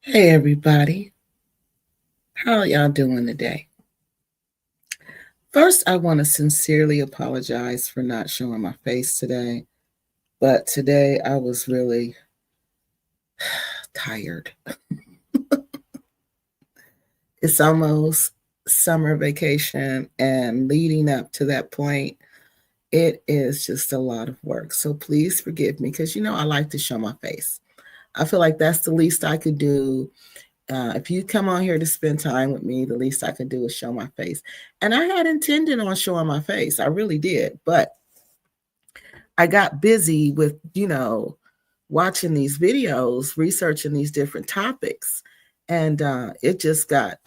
Hey everybody, how are y'all doing today? First, I want to sincerely apologize for not showing my face today, but today I was really tired. It's almost summer vacation, and leading up to that point, it is just a lot of work. So please forgive me because I like to show my face. I feel like that's the least I could do. If you come on here to spend time with me, the least I could do is show my face. And I had intended on showing my face. I really did. But I got busy with, watching these videos, researching these different topics. And I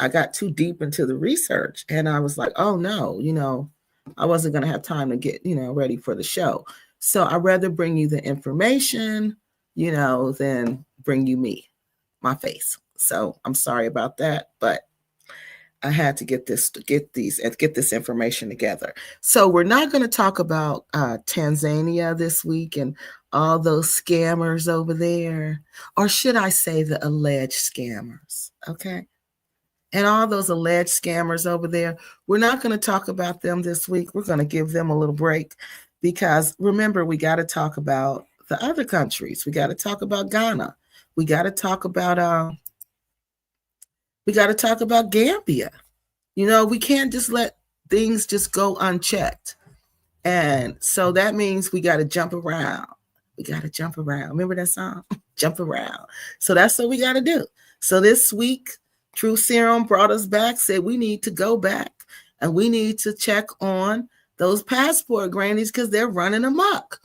got too deep into the research. And I was like, oh no, I wasn't going to have time to get, ready for the show. So I'd rather bring you the information, than bring you my face. So I'm sorry about that, but I had to get this information together. So we're not going to talk about Tanzania this week and all those scammers over there, or should I say the alleged scammers? Okay. And all those alleged scammers over there, we're not going to talk about them this week. We're going to give them a little break because remember, we got to talk about the other countries. We got to talk about Ghana. We got to talk about Gambia. We can't just let things just go unchecked. And so that means we got to jump around. We got to jump around. Remember that song? Jump around. So that's what we got to do. So this week, True Serum brought us back, said we need to go back and we need to check on those passport grannies because they're running amok.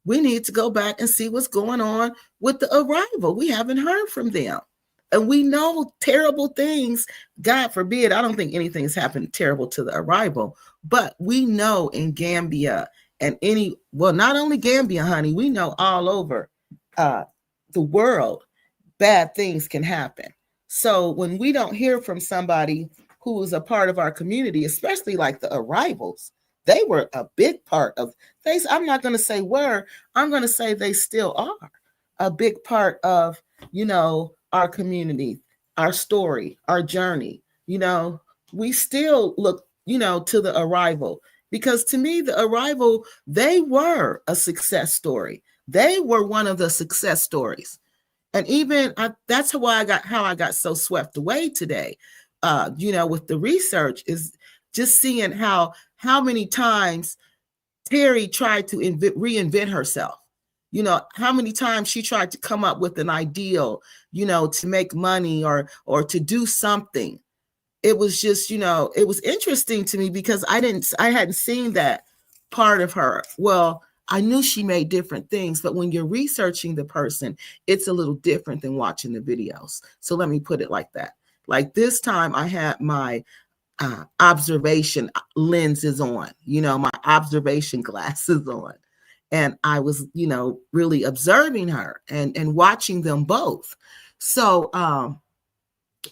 We need to go back and see what's going on with the arrival. We haven't heard from them. And we know terrible things, God forbid, I don't think anything's happened terrible to the arrival, but we know in Gambia and not only Gambia, honey, we know all over the world, bad things can happen. So when we don't hear from somebody who is a part of our community, especially like the arrivals, they were a big part of things. I'm not going to say were, I'm going to say they still are a big part of, our community, our story, our journey. We still look, to the arrival because to me, the arrival, they were a success story. They were one of the success stories. And even that's how I got so swept away today. With the research is just seeing how many times Terry tried to reinvent herself. How many times she tried to come up with an ideal, to make money or to do something. It was just, it was interesting to me because I hadn't seen that part of her. Well, I knew she made different things, but when you're researching the person, it's a little different than watching the videos. So let me put it like that. Like this time I had my observation lenses on, my observation glasses on. And I was, really observing her and watching them both. So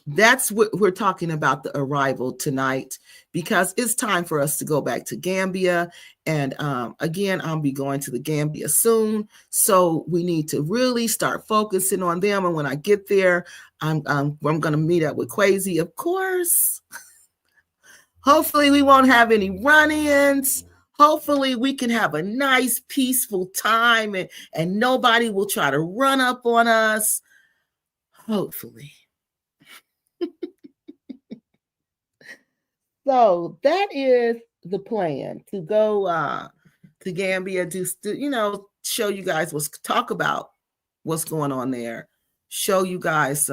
that's what we're talking about, the arrival tonight, because it's time for us to go back to Gambia. And again, I'll be going to the Gambia soon. So we need to really start focusing on them. And when I get there, I'm going to meet up with Quasi, of course. Hopefully we won't have any run-ins. Hopefully we can have a nice, peaceful time and nobody will try to run up on us. Hopefully. So that is the plan, to go to Gambia, show you guys talk about what's going on there, show you guys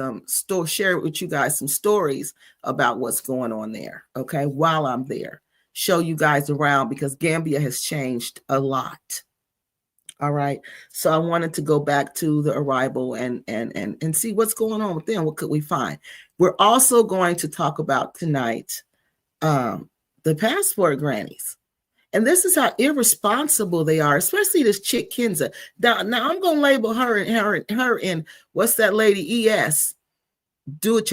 share with you guys some stories about what's going on there. Okay, while I'm there, show you guys around because Gambia has changed a lot. All right, so I wanted to go back to the arrival and see what's going on with them. What could we find? We're also going to talk about tonight the passport grannies. And this is how irresponsible they are, especially this chick Kenza. Now I'm going to label her and what's that lady, ES. do it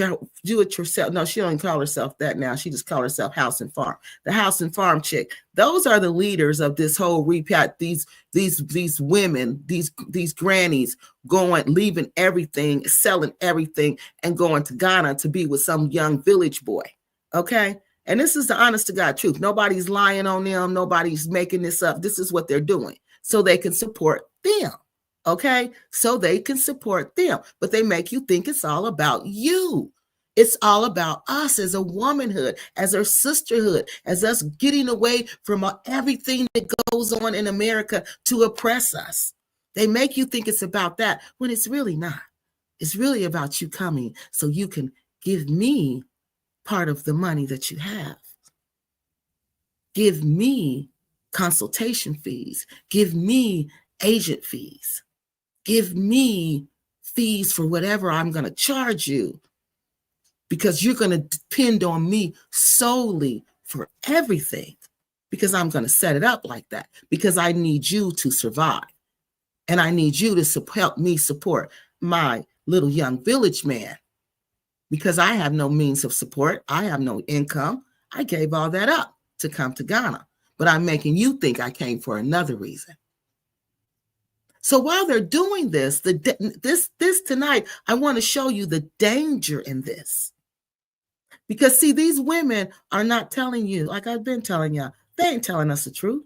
yourself. No, she don't call herself that now. She just call herself House and Farm. The House and Farm chick. Those are the leaders of this whole repat. These women, these grannies going, leaving everything, selling everything, and going to Ghana to be with some young village boy. Okay. And this is the honest to God truth. Nobody's lying on them. Nobody's making this up. This is what they're doing so they can support them. Okay, so they can support them, but they make you think it's all about you. It's all about us as a womanhood, as our sisterhood, as us getting away from everything that goes on in America to oppress us. They make you think it's about that when it's really not. It's really about you coming so you can give me part of the money that you have. Give me consultation fees. Give me agent fees. Give me fees for whatever I'm going to charge you, because you're going to depend on me solely for everything, because I'm going to set it up like that, because I need you to survive. And I need you to help me support my little young village man, because I have no means of support. I have no income. I gave all that up to come to Ghana, but I'm making you think I came for another reason. So while they're doing this, this tonight, I want to show you the danger in this. Because see, these women are not telling you, like I've been telling y'all, they ain't telling us the truth.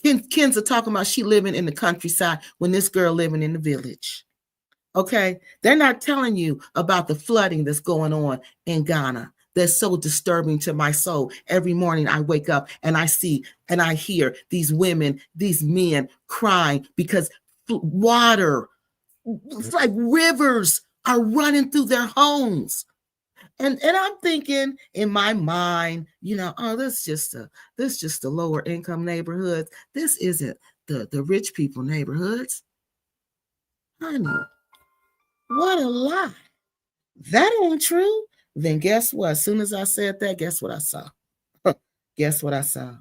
Ken's talking about she living in the countryside when this girl living in the village. Okay, they're not telling you about the flooding that's going on in Ghana. That's so disturbing to my soul. Every morning I wake up and I see and I hear these women, these men crying because water, it's like rivers are running through their homes. And I'm thinking in my mind, you know, oh, this just the lower income neighborhoods. This isn't the rich people neighborhoods. Honey, what a lie. That ain't true. Then guess what? As soon as I said that, guess what I saw? Guess what I saw?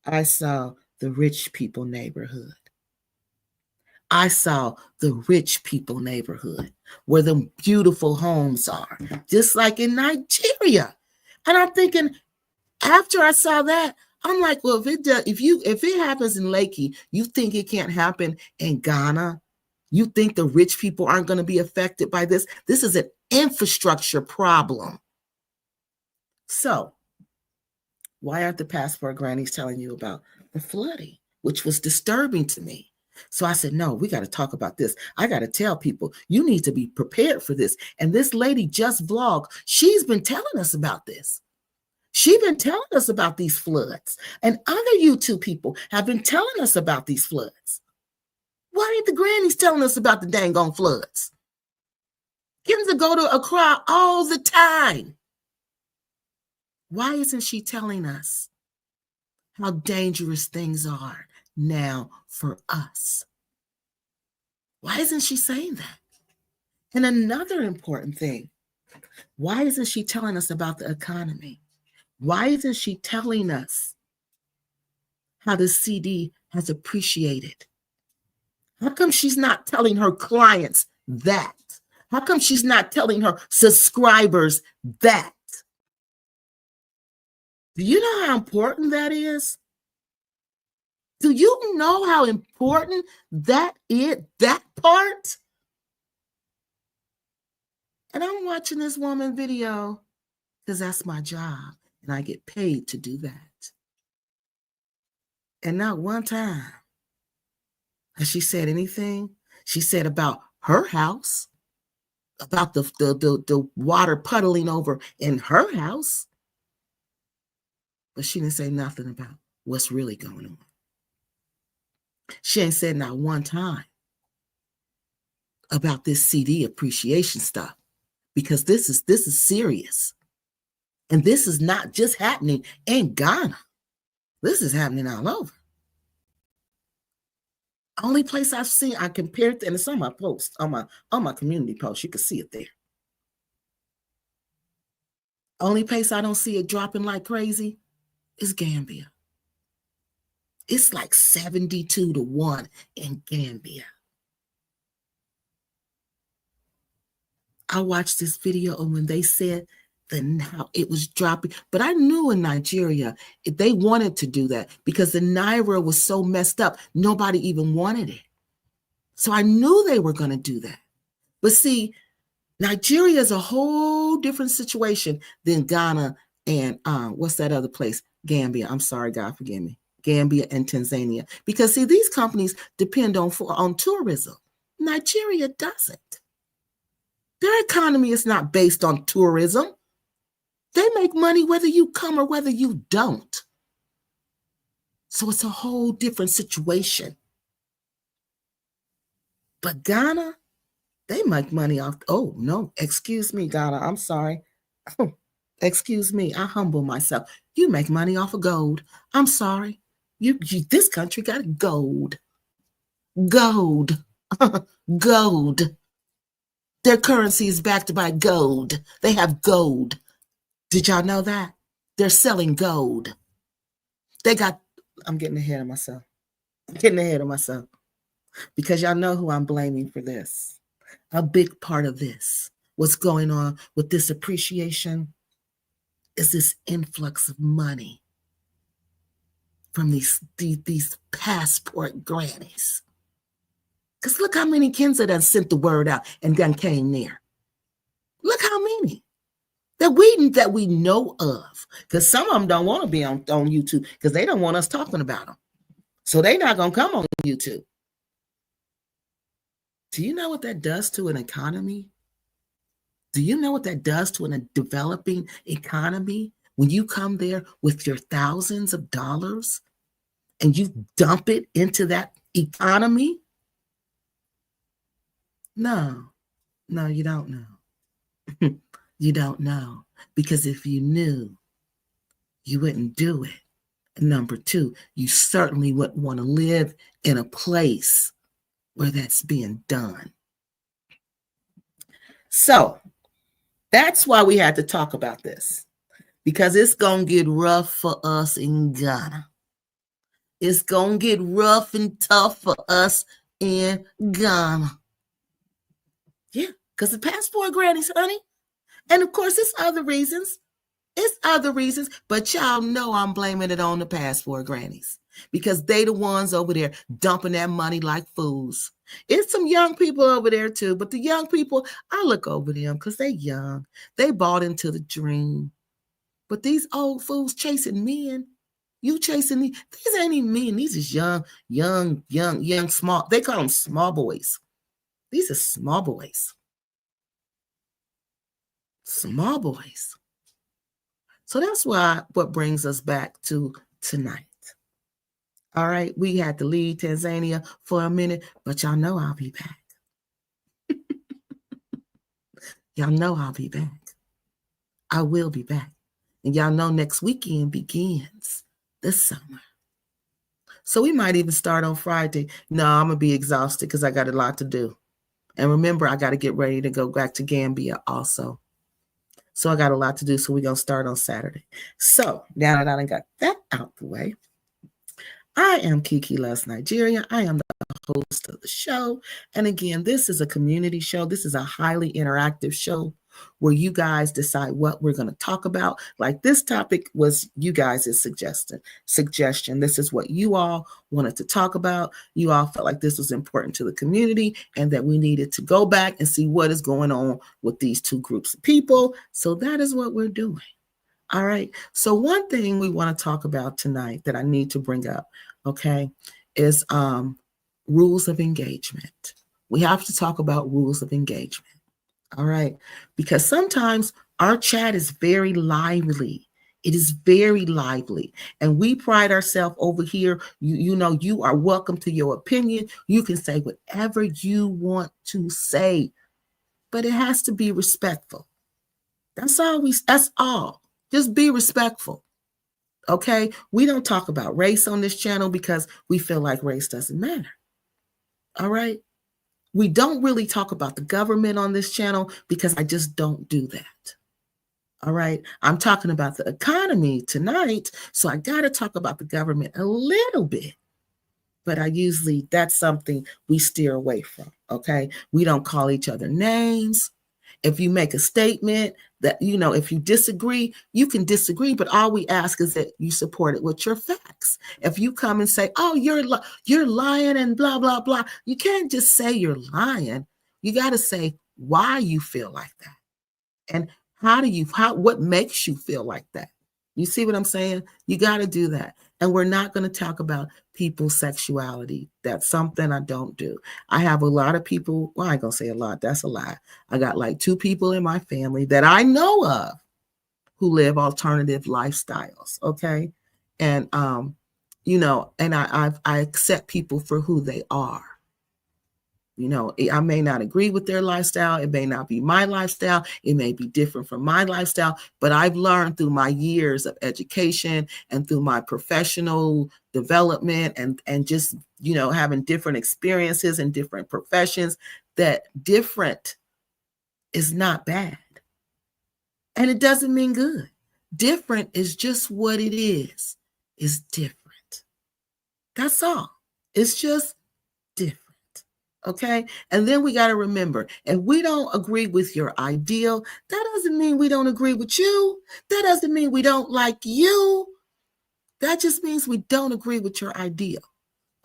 I saw the rich people neighborhood. I saw the rich people neighborhood where the beautiful homes are, just like in Nigeria. And I'm thinking, after I saw that, I'm like, well, if it happens in Lakey, you think it can't happen in Ghana? You think the rich people aren't going to be affected by this? This is an infrastructure problem. So why aren't the passport grannies telling you about the flooding, which was disturbing to me? So I said, no, we got to talk about this. I got to tell people, you need to be prepared for this. And this lady just vlogged. She's been telling us about this. She's been telling us about these floods. And other YouTube people have been telling us about these floods. Why ain't the grannies telling us about the dang on floods? Kenza go to Accra all the time. Why isn't she telling us how dangerous things are now for us? Why isn't she saying that? And another important thing, why isn't she telling us about the economy? Why isn't she telling us how the CD has appreciated? How come she's not telling her clients that? How come she's not telling her subscribers that? Do you know how important that is? Do you know how important that is, that part? And I'm watching this woman video because that's my job and I get paid to do that. And not one time has she said anything. She said about her house, about the water puddling over in her house. But she didn't say nothing about what's really going on. She ain't said not one time about this CD appreciation stuff, because this is serious. And this is not just happening in Ghana. This is happening all over. Only place I've seen, I compared to, and it's on my post, on my community post, you can see it there. Only place I don't see it dropping like crazy is Gambia. It's like 72-1 in Gambia. I watched this video and when they said how it was dropping, but I knew in Nigeria, if they wanted to do that because the Naira was so messed up, nobody even wanted it. So I knew they were going to do that. But see, Nigeria is a whole different situation than Ghana and what's that other place? Gambia. I'm sorry, God forgive me. Gambia and Tanzania. Because see, these companies depend on tourism. Nigeria doesn't. Their economy is not based on tourism. They make money whether you come or whether you don't. So it's a whole different situation. But Ghana, they make money off. Oh, no, excuse me, Ghana. I'm sorry. Oh, excuse me. I humble myself. You make money off of gold. I'm sorry. This country got gold. Gold. Gold. Their currency is backed by gold. They have gold. Did y'all know that? They're selling gold. I'm getting ahead of myself. Because y'all know who I'm blaming for this. A big part of this, what's going on with this appreciation, is this influx of money from these passport grannies. Because look how many Kenza done sent the word out and done came there. Look how many that we know of. Because some of them don't want to be on YouTube because they don't want us talking about them. So they're not going to come on YouTube. Do you know what that does to an economy? Do you know what that does to a developing economy when you come there with your thousands of dollars and you dump it into that economy? No, you don't know. You don't know. Because if you knew, you wouldn't do it. And number two, you certainly wouldn't want to live in a place where that's being done. So that's why we had to talk about this, because it's going to get rough for us in Ghana. It's going to get rough and tough for us in Ghana. Yeah, because the passport grannies, honey. And of course, it's other reasons. But y'all know I'm blaming it on the passport grannies because they the ones over there dumping that money like fools. It's some young people over there too, but the young people, I look over them because they young. They bought into the dream. But these old fools chasing men, you chasing these ain't even men. These is young, small. They call them small boys. These are small boys. Small boys. So that's what brings us back to tonight. All right, we had to leave Tanzania for a minute, but y'all know I'll be back. Y'all know I'll be back. I will be back. And y'all know next weekend begins this summer. So we might even start on Friday. No, I'm going to be exhausted because I got a lot to do. And remember, I got to get ready to go back to Gambia also. So I got a lot to do. So we're going to start on Saturday. So now that I got that out the way, I am Kiki Loves Nigeria. I am the host of the show. And again, this is a community show. This is a highly interactive show where you guys decide what we're going to talk about. Like this topic was you guys' suggestion. This is what you all wanted to talk about. You all felt like this was important to the community and that we needed to go back and see what is going on with these two groups of people. So that is what we're doing. All right. So one thing we want to talk about tonight that I need to bring up, okay, is rules of engagement. We have to talk about rules of engagement. All right. Because sometimes our chat is very lively. It is very lively. And we pride ourselves over here. You know, you are welcome to your opinion. You can say whatever you want to say, but it has to be respectful. That's all. Just be respectful. Okay. We don't talk about race on this channel because we feel like race doesn't matter. All right. We don't really talk about the government on this channel because I just don't do that. All right. I'm talking about the economy tonight. So I got to talk about the government a little bit. But that's something we steer away from. Okay. We don't call each other names. If you make a statement that, if you disagree, you can disagree, but all we ask is that you support it with your facts. If you come and say, oh, you're lying and blah, blah, blah, you can't just say you're lying. You got to say why you feel like that. And what makes you feel like that? You see what I'm saying? You got to do that. And we're not going to talk about people's sexuality. That's something I don't do. I have a lot of people. Well, I ain't going to say a lot. That's a lie. I got like 2 people in my family that I know of who live alternative lifestyles. Okay. And, and I accept people for who they are. I may not agree with their lifestyle. It may not be my lifestyle. It may be different from my lifestyle, but I've learned through my years of education and through my professional development and just, having different experiences in different professions that different is not bad. And it doesn't mean good. Different is just what it is. It's different. That's all. It's just different. Okay. And then we got to remember, if we don't agree with your ideal, that doesn't mean we don't agree with you. That doesn't mean we don't like you. That just means we don't agree with your ideal.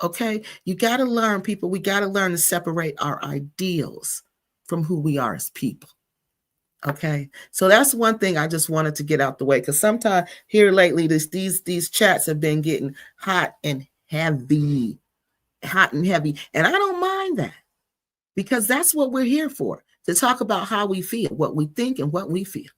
Okay. You got to learn, people. We got to learn to separate our ideals from who we are as people. Okay. So that's one thing I just wanted to get out the way, because sometimes here lately, these chats have been getting hot and heavy. And I don't mind that, because that's what we're here for, to talk about how we feel, what we think and what we feel.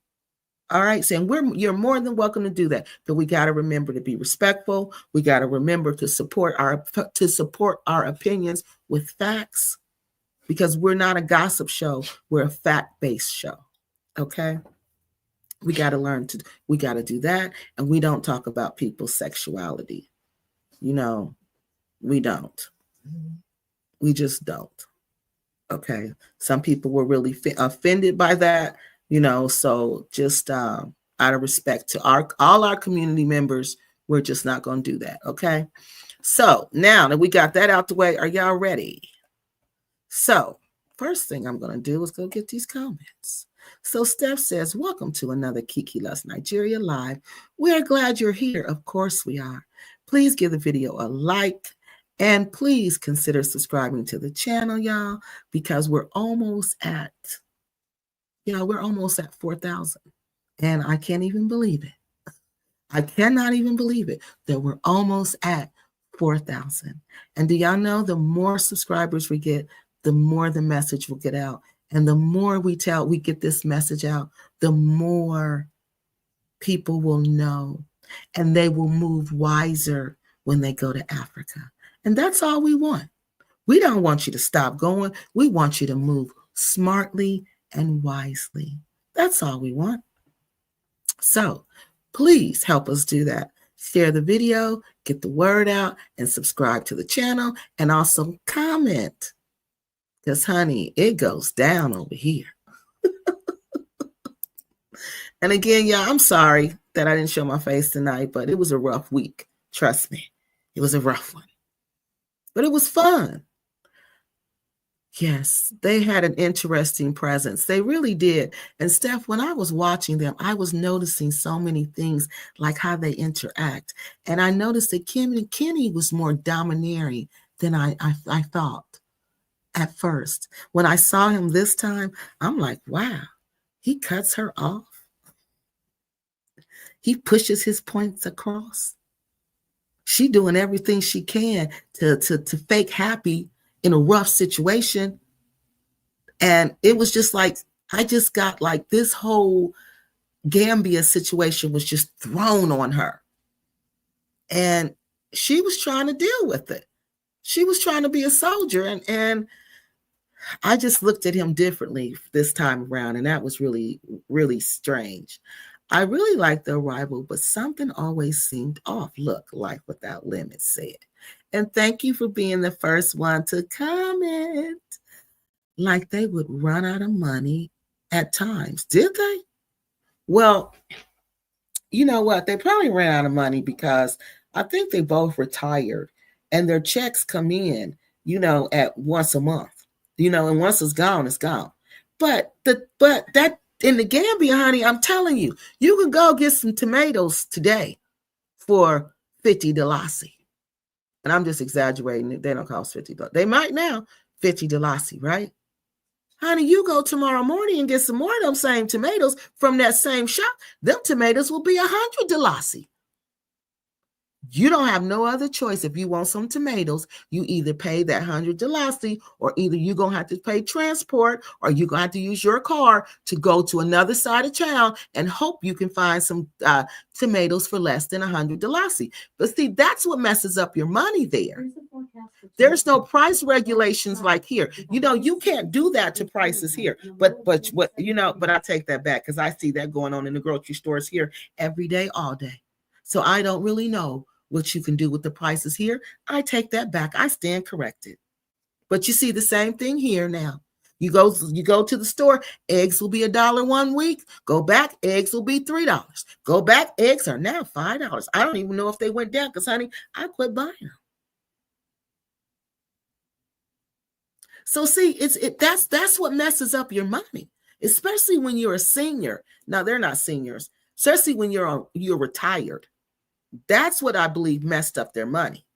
All right. So you're more than welcome to do that, but we got to remember to be respectful. We got to remember to support our opinions with facts, because we're not a gossip show. We're a fact-based show. Okay. We got to do that. And we don't talk about people's sexuality. We don't. We just don't. Okay. Some people were really offended by that, so just out of respect to all our community members, we're just not going to do that. Okay. So now that we got that out the way, are y'all ready? So first thing I'm going to do is go get these comments. So Steph says, welcome to another Kiki Loves Nigeria Live. We are glad you're here. Of course we are. Please give the video a like. And please consider subscribing to the channel, y'all, because we're almost at 4,000. And I can't even believe it. I cannot even believe it that we're almost at 4,000. And do y'all know, the more subscribers we get, the more the message will get out. And the more we get this message out, the more people will know, and they will move wiser when they go to Africa. And that's all we want. We don't want you to stop going. We want you to move smartly and wisely. That's all we want. So please help us do that. Share the video, get the word out, and subscribe to the channel, and also comment. Because, honey, it goes down over here. And again, y'all, I'm sorry that I didn't show my face tonight, but it was a rough week. Trust me. It was a rough one. But it was fun. Yes, they had an interesting presence. They really did. And Steph, when I was watching them, I was noticing so many things, like how they interact. And I noticed that Kenny was more domineering than I thought at first. When I saw him this time, I'm like, wow, he cuts her off. He pushes his points across. She doing everything she can to fake happy in a rough situation. And it was just like, I just got like this whole Gambia situation was just thrown on her. And she was trying to deal with it. She was trying to be a soldier. And I just looked at him differently this time around. And that was really, really strange. I really liked the arrival, but something always seemed off. Look, Life Without Limits said. And thank you for being the first one to comment. Like they would run out of money at times. Did they? Well, you know what? They probably ran out of money because I think they both retired and their checks come in, at once a month, and once it's gone, it's gone. But that in the Gambia, honey, I'm telling you, you can go get some tomatoes today for 50 Dalasi. And I'm just exaggerating. They don't cost 50 bucks. They might now, 50 Dalasi, right? Honey, you go tomorrow morning and get some more of them same tomatoes from that same shop. Them tomatoes will be 100 Dalasi. You don't have no other choice. If you want some tomatoes, you either pay that 100 Dalasi, or either you're going to have to pay transport, or you're going to have to use your car to go to another side of town and hope you can find some tomatoes for less than 100 Dalasi. But see, that's what messes up your money there. There's no price regulations like here. You know, you can't do that to prices here. But what, you know, but I take that back, because I see that going on in the grocery stores here every day, all day. So I don't really know what you can do with the prices here. I take that back. I stand corrected. But you see the same thing here now. You go to the store, eggs will be $1 1 week. Go back, eggs will be $3. Go back, eggs are now $5. I don't even know if they went down, because honey, I quit buying them. So see, that's what messes up your money, especially when you're a senior. Now they're not seniors, especially when you're retired. That's what I believe messed up their money,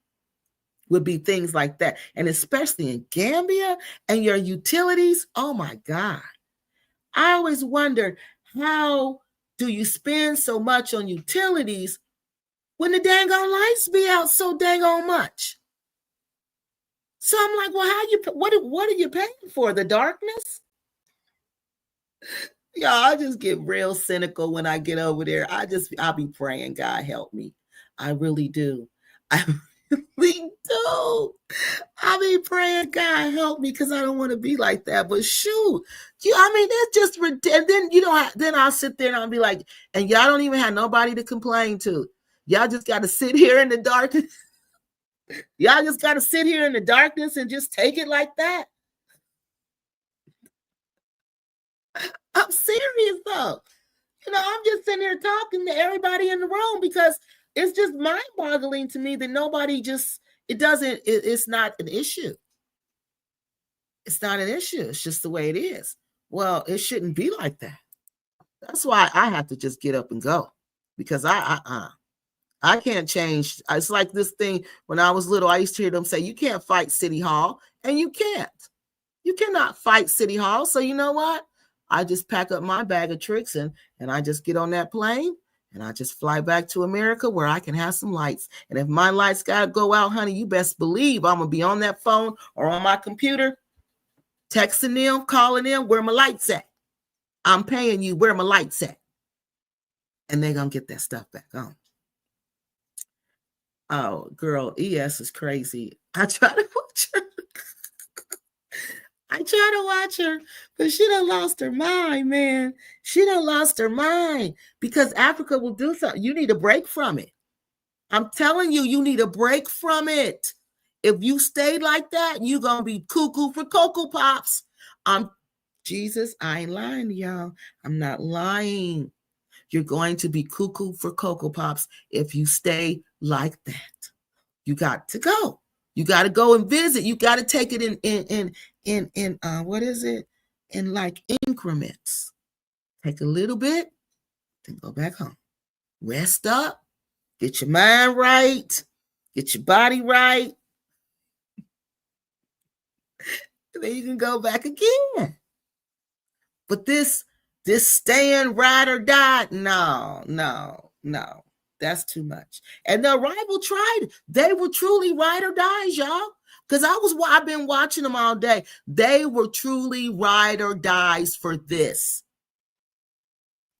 would be things like that. And especially in Gambia and your utilities. Oh my God. I always wondered, how do you spend so much on utilities when the dang on lights be out so dang on much? So I'm like, well, what are you paying for? The darkness? Yeah, I just get real cynical when I get over there. I'll be praying, God help me. I really do. I really do. I'll be praying, God help me, because I don't want to be like that. But shoot, I mean, that's just ridiculous. And then I'll sit there and I'll be like, and y'all don't even have nobody to complain to. Y'all just got to sit here in the darkness. Y'all just got to sit here in the darkness and just take it like that. I'm serious though. You know, I'm just sitting here talking to everybody in the room, because it's just mind-boggling to me that it's not an issue. It's not an issue. It's just the way it is. Well, it shouldn't be like that. That's why I have to just get up and go, because I can't change. It's like this thing when I was little, I used to hear them say, you can't fight City Hall, and you can't. You cannot fight City Hall. So you know what? I just pack up my bag of tricks and I just get on that plane and I just fly back to America, where I can have some lights. And if my lights got to go out, honey, you best believe I'm going to be on that phone or on my computer, texting them, calling them, where my lights at? I'm paying you, where my lights at? And they're going to get that stuff back on. Oh, girl, ES is crazy. I try to watch her. I try to watch her, but she done lost her mind, man. She done lost her mind, because Africa will do something. You need a break from it. I'm telling you, you need a break from it. If you stay like that, you're going to be cuckoo for Cocoa Pops. Jesus, I ain't lying to y'all. I'm not lying. You're going to be cuckoo for Cocoa Pops if you stay like that. You got to go. You got to go and visit. You got to take it in what is it? In like increments. Take a little bit, then go back home. Rest up. Get your mind right. Get your body right. And then you can go back again. But this stand, ride or die, no. That's too much. And the rival tried. They were truly ride or dies, y'all. Because I've been watching them all day. They were truly ride or dies for this.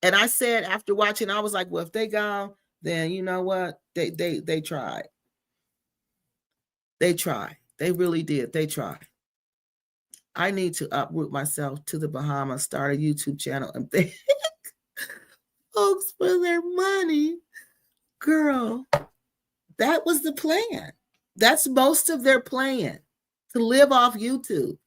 And I said, after watching, I was like, well, if they gone, then you know what? They tried. They tried. They really did. They tried. I need to uproot myself to the Bahamas, start a YouTube channel, and thank folks for their money. Girl, that was the plan. That's most of their plan, to live off YouTube.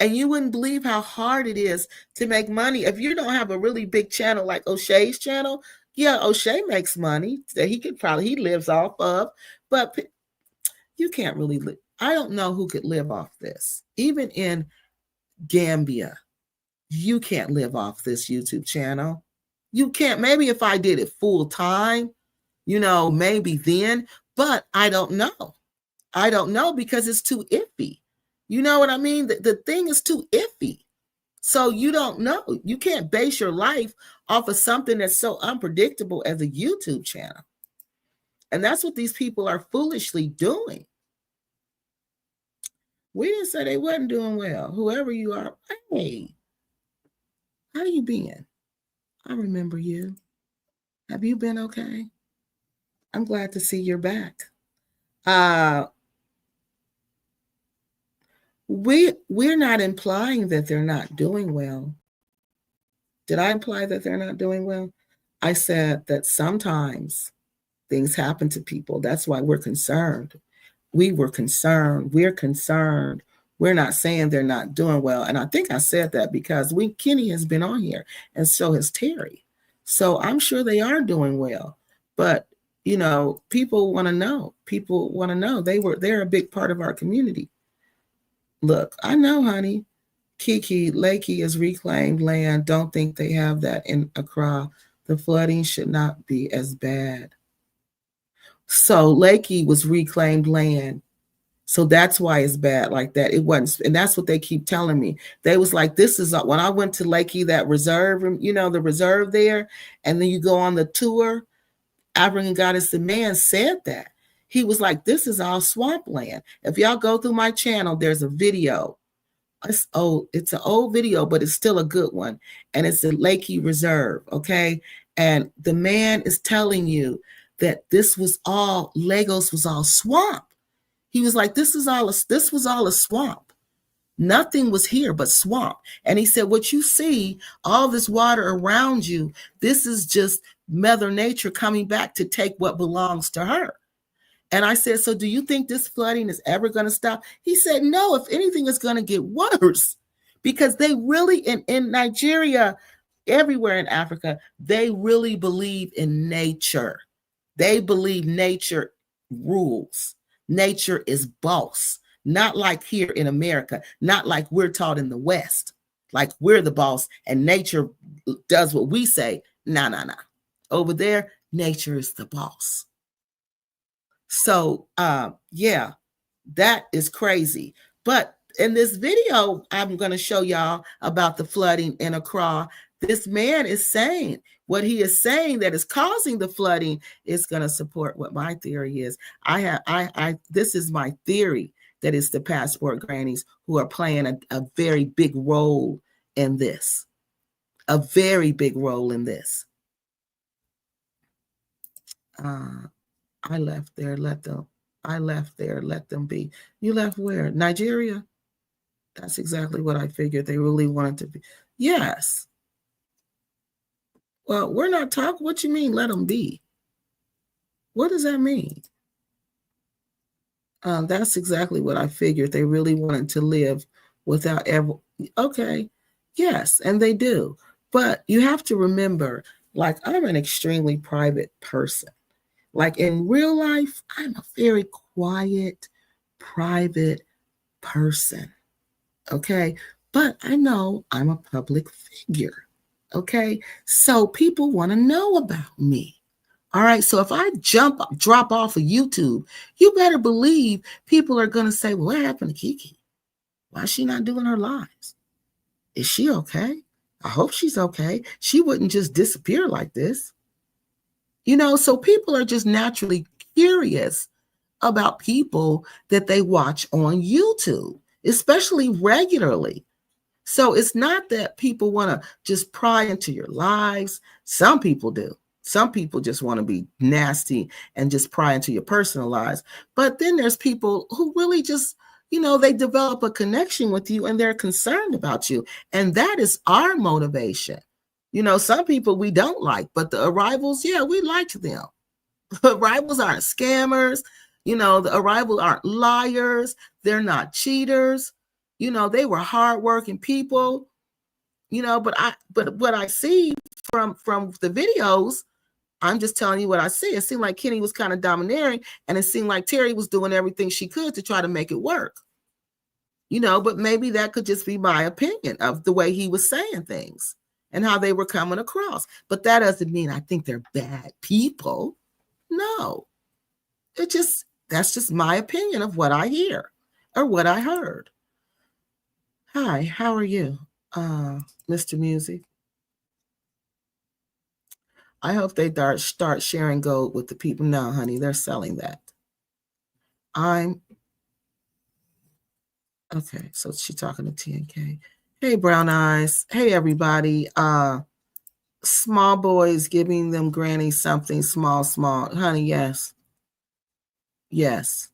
And you wouldn't believe how hard it is to make money. If you don't have a really big channel like O'Shea's channel, yeah, O'Shea makes money that he lives off of, but you can't really live. I don't know who could live off this. Even in Gambia, You can't live off this YouTube channel. You can't. Maybe if I did it full time, maybe then, but I don't know. I don't know because it's too iffy. You know what I mean? The thing is too iffy. So you don't know. You can't base your life off of something that's so unpredictable as a YouTube channel. And that's what these people are foolishly doing. We didn't say they wasn't doing well. Whoever you are, hey, how you been? I remember you. Have you been okay? I'm glad to see you're back. We're not implying that they're not doing well. Did I imply that they're not doing well? I said that sometimes things happen to people. That's why we're concerned. We were concerned. We're concerned. We're not saying they're not doing well. And I think I said that because Kenny has been on here and so has Terry. So I'm sure they are doing well. But, people want to know. People want to know. They're a big part of our community. Look, I know, honey. Kiki, Lakey is reclaimed land. Don't think they have that in Accra. The flooding should not be as bad. So Lakey was reclaimed land. So that's why it's bad like that. It wasn't, and that's what they keep telling me. They was like, this is when I went to Lakey, that reserve, the reserve there, and then you go on the tour. African Goddess the Man said that. He was like, this is all swampland. If y'all go through my channel, there's a video. It's an old video, but it's still a good one. And it's the Lakey Reserve, okay? And the man is telling you that this was all, Lagos was all swamp. He was like, this was all a swamp. Nothing was here but swamp. And he said, what you see, all this water around you, this is just Mother Nature coming back to take what belongs to her. And I said, so do you think this flooding is ever going to stop? He said, no, if anything, it's going to get worse, because they really, in Nigeria, everywhere in Africa, they really believe in nature. They believe nature rules. Nature is boss, not like here in America, not like we're taught in the West, like we're the boss and nature does what we say. Nah. Over there, nature is the boss. So, yeah, that is crazy. But in this video, I'm going to show y'all about the flooding in Accra. This man is saying what he is saying that is causing the flooding is going to support what my theory is. This is my theory, that it's the passport grannies who are playing a very big role in this. A very big role in this. I left there, let them be. You left where? Nigeria? That's exactly what I figured. They really wanted to be. Yes. Well, we're not talking. What you mean, let them be? What does that mean? That's exactly what I figured. They really wanted to live without ever. Okay. Yes, and they do. But you have to remember, like, I'm an extremely private person. Like in real life, I'm a very quiet, private person. Okay. But I know I'm a public figure. Okay. So people want to know about me. All right. So if I drop off of YouTube, you better believe people are going to say, well, what happened to Kiki? Why is she not doing her lives? Is she okay? I hope she's okay. She wouldn't just disappear like this. So people are just naturally curious about people that they watch on YouTube, especially regularly. So it's not that people want to just pry into your lives. Some people do. Some people just want to be nasty and just pry into your personal lives. But then there's people who really just, they develop a connection with you and they're concerned about you. And that is our motivation. Some people we don't like, but the arrivals, yeah, we like them. Arrivals aren't scammers. The arrivals aren't liars. They're not cheaters. They were hardworking people. But what I see from the videos, I'm just telling you what I see. It seemed like Kenny was kind of domineering, and it seemed like Terry was doing everything she could to try to make it work. But maybe that could just be my opinion of the way he was saying things and how they were coming across. But that doesn't mean I think they're bad people. No, that's just my opinion of what I hear or what I heard. Hi, how are you, Mr. Music? I hope they start sharing gold with the people. No, honey, they're selling that. I'm okay. So she's talking to TNK. Hey, Brown Eyes. Hey, everybody. Small boys giving them granny something small, honey. Yes, yes.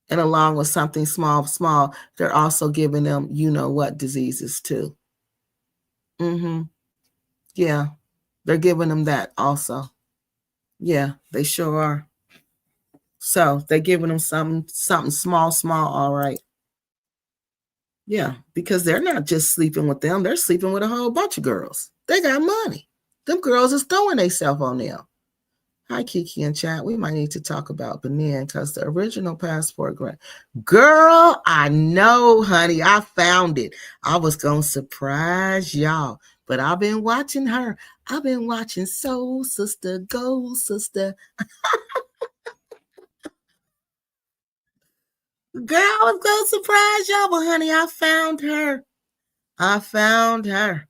And along with something small, they're also giving them, what diseases too. Mm-hmm. Yeah, they're giving them that also. Yeah, they sure are. So they're giving them something small, all right. Yeah, because they're not just sleeping with them, they're sleeping with a whole bunch of girls. They got money. Them girls is throwing themselves on them. Hi, Kiki and chat. We might need to talk about Benin because the original passport grant. Girl, I know, honey. I found it. I was going to surprise y'all, but I've been watching her. I've been watching Soul Sister, Gold Sister. Girl, I was going to surprise y'all, but honey, I found her. I found her.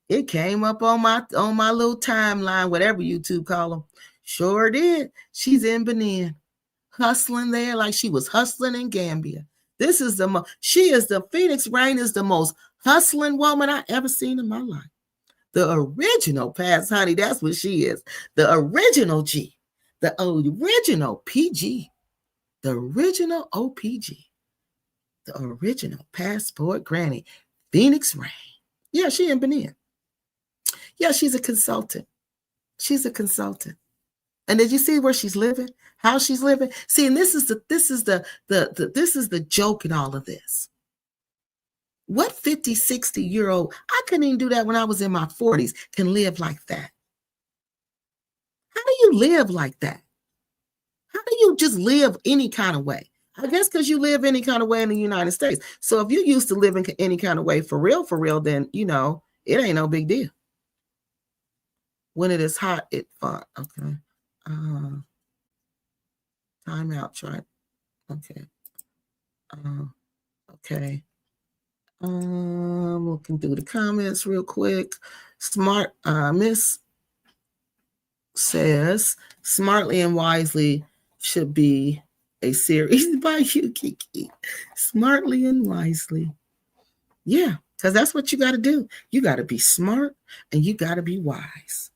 It came up on my little timeline, whatever YouTube call them. Sure did. She's in Benin, hustling there like she was hustling in Gambia. This is she is the Phoenix Rain is the most hustling woman I ever seen in my life. The original Pass, honey, that's what she is. The original G, the original PG, the original OPG, the original Passport Granny, Phoenix Rain. Yeah, she in Benin. Yeah, she's a consultant. She's a consultant. And did you see where she's living? How she's living? See, and this is the joke in all of this. What 50, 60-year-old, I couldn't even do that when I was in my 40s, can live like that? How do you live like that? How do you just live any kind of way? I guess because you live any kind of way in the United States. So if you used to live in any kind of way for real, then, it ain't no big deal. When it is hot, it's fun. Okay. Time out, try. Okay. Okay. Looking through the comments real quick. Smart Miss says Smartly and Wisely should be a series by you, Kiki. Smartly and Wisely. Yeah, because that's what you got to do. You got to be smart and you got to be wise.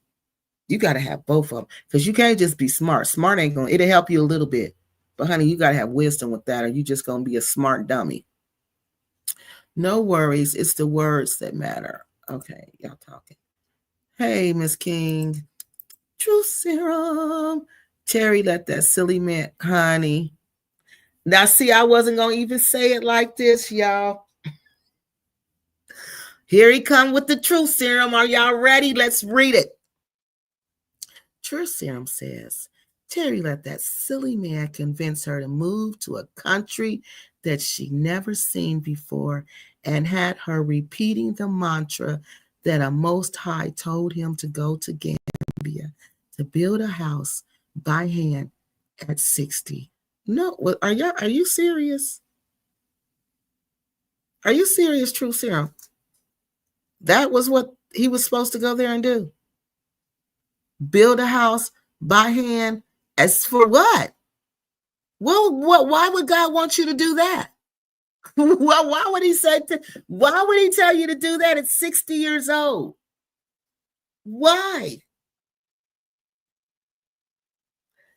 You got to have both of them because you can't just be smart. Smart ain't going to, it'll help you a little bit. But honey, you got to have wisdom with that or you just going to be a smart dummy. No worries. It's the words that matter. Okay, y'all talking. Hey, Miss King. Truth serum. Terry, let that silly man, honey. Now, see, I wasn't going to even say it like this, y'all. Here he come with the truth serum. Are y'all ready? Let's read it. Truth serum says, Terry let that silly man convince her to move to a country that she never seen before and had her repeating the mantra that a Most High told him to go to Gambia to build a house by hand at 60. No, are you serious? Are you serious, True Serum? That was what he was supposed to go there and do. Build a house by hand as for what? Well, why would God want you to do that? Well, why would he tell you to do that at 60 years old? Why?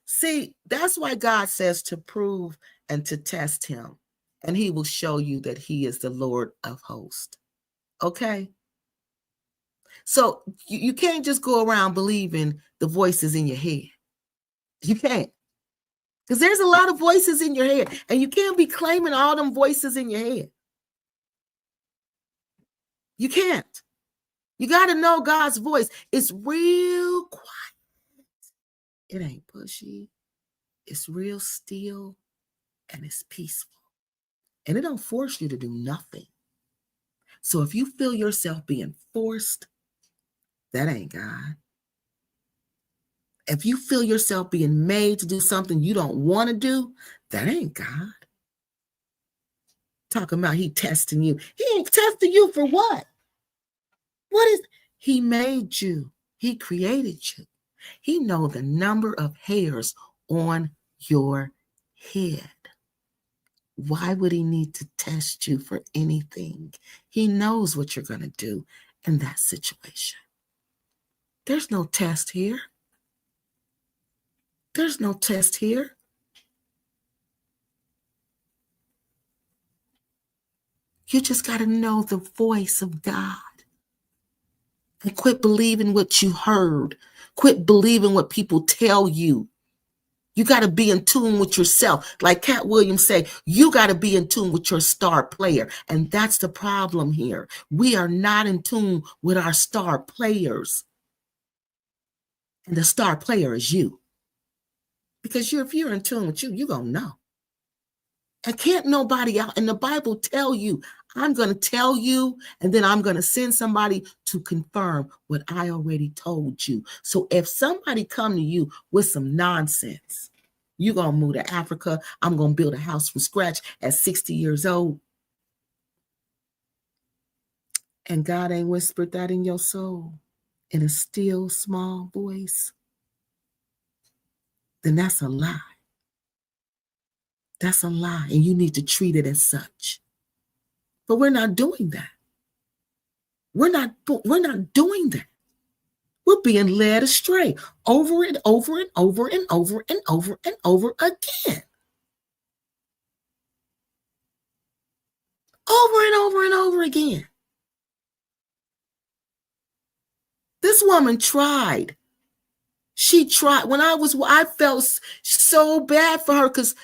See, that's why God says to prove and to test him, and he will show you that he is the Lord of hosts. Okay? So you can't just go around believing the voices in your head. You can't. Because there's a lot of voices in your head, and you can't be claiming all them voices in your head. You can't. You got to know God's voice. It's real quiet. It ain't pushy. It's real still, and it's peaceful. And it don't force you to do nothing. So if you feel yourself being forced, that ain't God. If you feel yourself being made to do something you don't want to do, that ain't God. Talking about he testing you. He ain't testing you for what? What is he made you? He created you. He knows the number of hairs on your head. Why would he need to test you for anything? He knows what you're going to do in that situation. There's no test here. There's no test here. You just got to know the voice of God. And quit believing what you heard. Quit believing what people tell you. You got to be in tune with yourself. Like Cat Williams said, you got to be in tune with your star player. And that's the problem here. We are not in tune with our star players. And the star player is you. Because if you're in tune with you, you're going to know. And can't nobody out in the Bible tell you, I'm going to tell you, and then I'm going to send somebody to confirm what I already told you. So if somebody come to you with some nonsense, you're going to move to Africa, I'm going to build a house from scratch at 60 years old, and God ain't whispered that in your soul in a still small voice, then that's a lie. That's a lie, and you need to treat it as such. But we're not doing that. We're not doing that. We're being led astray over and over and over and over and over and over again. Over and over and over again. This woman tried. She tried. I felt so bad for her because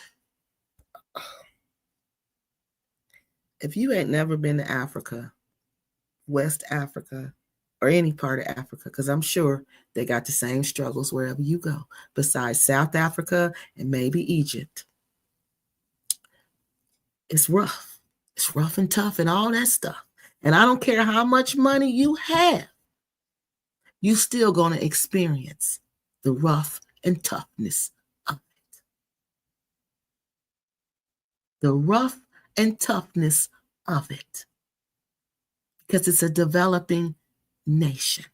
if you ain't never been to Africa, West Africa, or any part of Africa, because I'm sure they got the same struggles wherever you go, besides South Africa and maybe Egypt. It's rough. It's rough and tough and all that stuff. And I don't care how much money you have, you still going to experience the rough and toughness of it. The rough and toughness of it. Because it's a developing nation.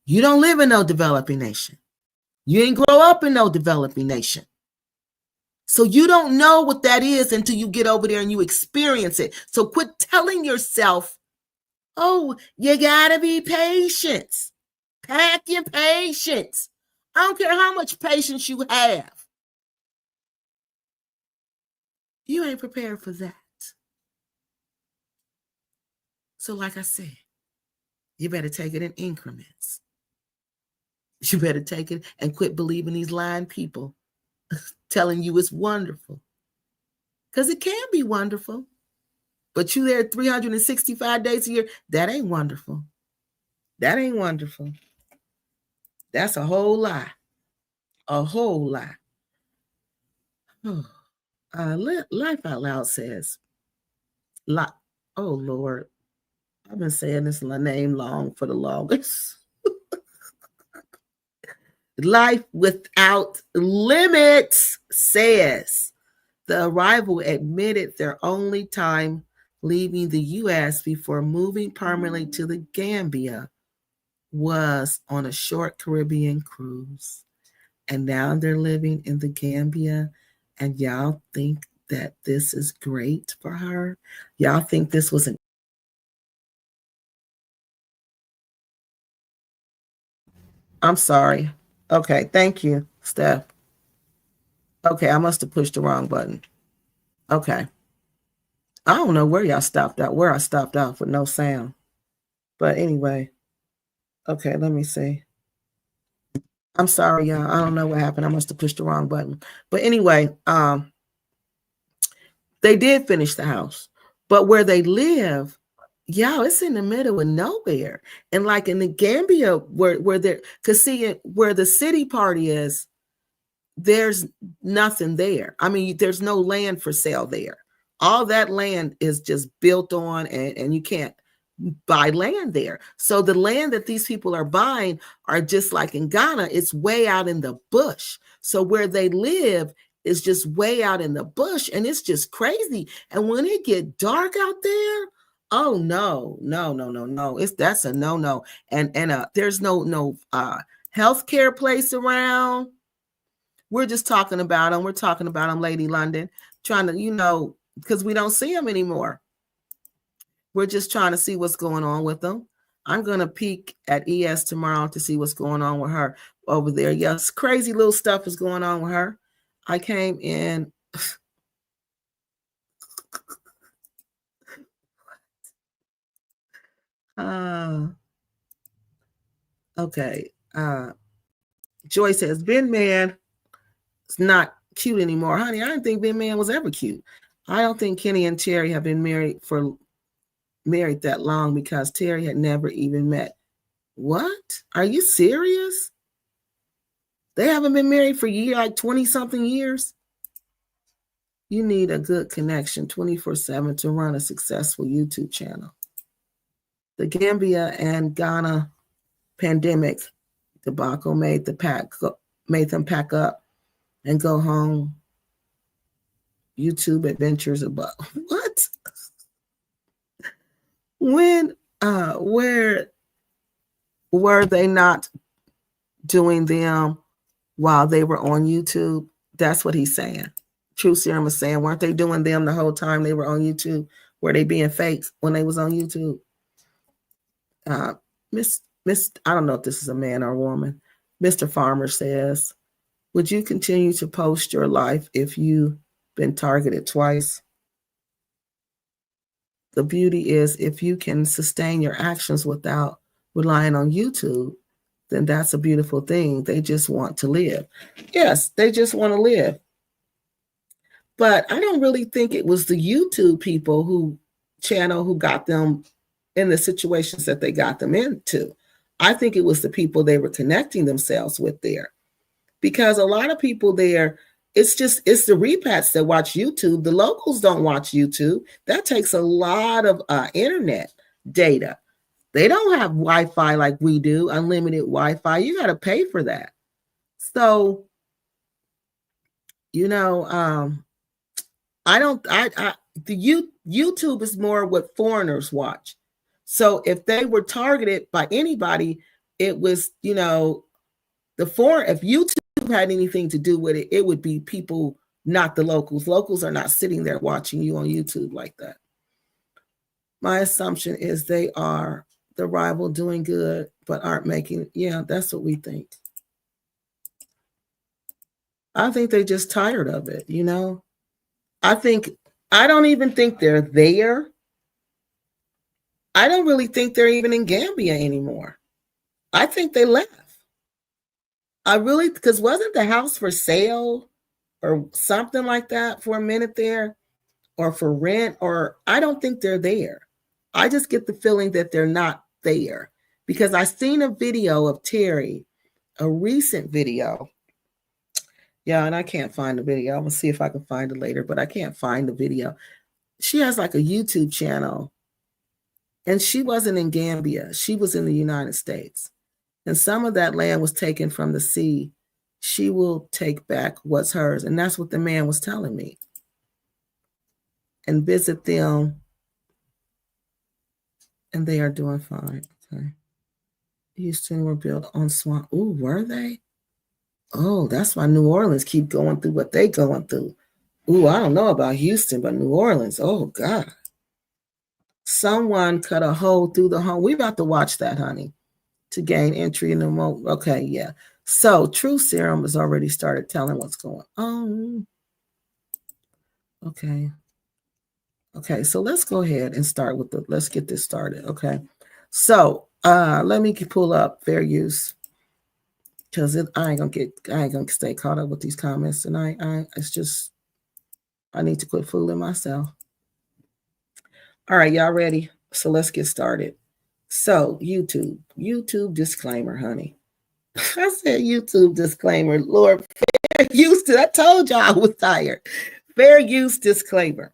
You don't live in no developing nation. You ain't grow up in no developing nation. So you don't know what that is until you get over there and you experience it. So quit telling yourself, oh, you gotta be patient. Pack your patience. I don't care how much patience you have. You ain't prepared for that. So like I said, you better take it in increments. You better take it and quit believing these lying people telling you it's wonderful. Because it can be wonderful. But you there 365 days a year, that ain't wonderful. That ain't wonderful. That's a whole lie. A whole lie. Oh, Life Out Loud says, oh Lord, I've been saying this name long for the longest. Life Without Limits says the arrival admitted their only time leaving the U.S. before moving permanently to the Gambia was on a short Caribbean cruise. And now they're living in the Gambia, and y'all think that this is great for her? Y'all think this was an... I'm sorry. Okay, thank you, Steph. Okay, I must have pushed the wrong button. Okay. I don't know where I stopped out with no sound. But anyway. Okay, let me see. I'm sorry, y'all. I don't know what happened. I must have pushed the wrong button. But anyway, they did finish the house. But where they live, y'all, it's in the middle of nowhere. And like in the Gambia, where they're, because see, where the city part is, there's nothing there. I mean, there's no land for sale there. All that land is just built on, and you can't buy land there. So the land that these people are buying are just like in Ghana, it's way out in the bush. So where they live is just way out in the bush, and it's just crazy. And when it get dark out there, oh no, no. That's a no. And there's no healthcare place around. We're just talking about them. We're talking about them, Lady London, trying to, because we don't see them anymore. We're just trying to see what's going on with them. I'm going to peek at ES tomorrow to see what's going on with her over there. Yes, crazy little stuff is going on with her. I came in. Okay. Joy says, Ben Man is not cute anymore. Honey, I didn't think Ben Man was ever cute. I don't think Kenny and Terry have been married that long because Terry had never even met. What? Are you serious? They haven't been married for like 20-something years? You need a good connection 24/7 to run a successful YouTube channel. The Gambia and Ghana pandemic debacle made them pack up and go home. YouTube adventures about what? When where were they not doing them while they were on YouTube? That's what he's saying. True Serum is saying, weren't they doing them the whole time they were on YouTube? Were they being fakes when they was on YouTube? Miss, I don't know if this is a man or a woman. Mr. Farmer says, would you continue to post your life if you've been targeted twice? The beauty is if you can sustain your actions without relying on YouTube, then that's a beautiful thing. They just want to live. Yes, they just want to live. But I don't really think it was the YouTube people who got them in the situations that they got them into. I think it was the people they were connecting themselves with there. Because a lot of people there, it's the repats that watch YouTube. The locals don't watch YouTube. That takes a lot of internet data. They don't have Wi-Fi like we do, unlimited Wi-Fi. You got to pay for that. So, YouTube is more what foreigners watch. So if they were targeted by anybody, it was, if YouTube had anything to do with it, it would be people, not the locals. Locals are not sitting there watching you on YouTube like that. My assumption is they are the rival doing good, but aren't making, that's what we think. I think they're just tired of it, I don't even think they're there. I don't really think they're even in Gambia anymore. I think they left. Because wasn't the house for sale or something like that for a minute there, or for rent, or I don't think they're there. I just get the feeling that they're not there, because I seen a video of Terry, a recent video. Yeah, and I can't find the video. I'm going to see if I can find it later, but I can't find the video. She has like a YouTube channel, and she wasn't in Gambia. She was in the United States. And some of that land was taken from the sea. She will take back what's hers. And that's what the man was telling me. And visit them. And they are doing fine. Okay. Houston were built on swamp. Ooh, were they? Oh, that's why New Orleans keep going through what they going through. Ooh, I don't know about Houston, but New Orleans, oh God. Someone cut a hole through the home. We about to watch that, honey, to gain entry in the moment. Okay, yeah. So True Serum has already started telling what's going on. Okay. Okay, so let's go ahead and start with let's get this started. Okay. So let me pull up fair use, because I ain't gonna stay caught up with these comments tonight. I need to quit fooling myself. All right, y'all ready? So let's get started. So YouTube disclaimer, honey. I said YouTube disclaimer. Lord, fair use. I told y'all I was tired. Fair use disclaimer.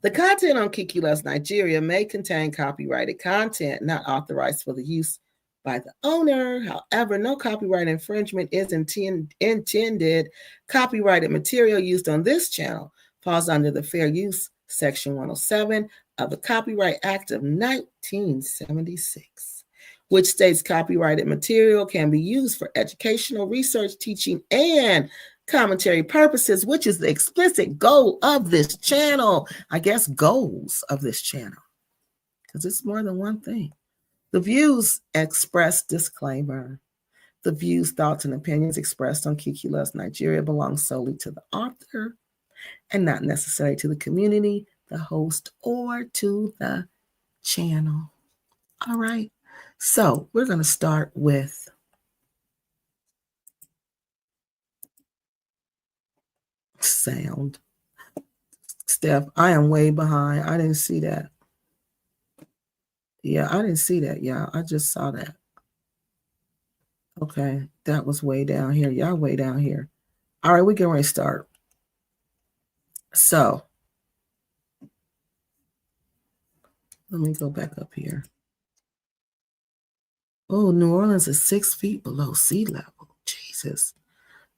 The content on Kiki Loves Nigeria may contain copyrighted content not authorized for the use by the owner. However, no copyright infringement is intended. Copyrighted material used on this channel falls under the Fair Use Section 107 of the Copyright Act of 1976, which states copyrighted material can be used for educational, research, teaching, and commentary purposes, which is the explicit goal of this channel. I guess goals of this channel, because it's more than one thing. The views expressed, disclaimer, the views, thoughts, and opinions expressed on Kiki Loves Nigeria belong solely to the author and not necessarily to the community, the host, or to the channel. All right. So we're going to start with sound. Steph, I am way behind. I didn't see that. Yeah, I didn't see that. Yeah, I just saw that. Okay, that was way down here. Y'all way down here. All right, we can ready to start. So, let me go back up here. Oh, New Orleans is 6 feet below sea level. Jesus.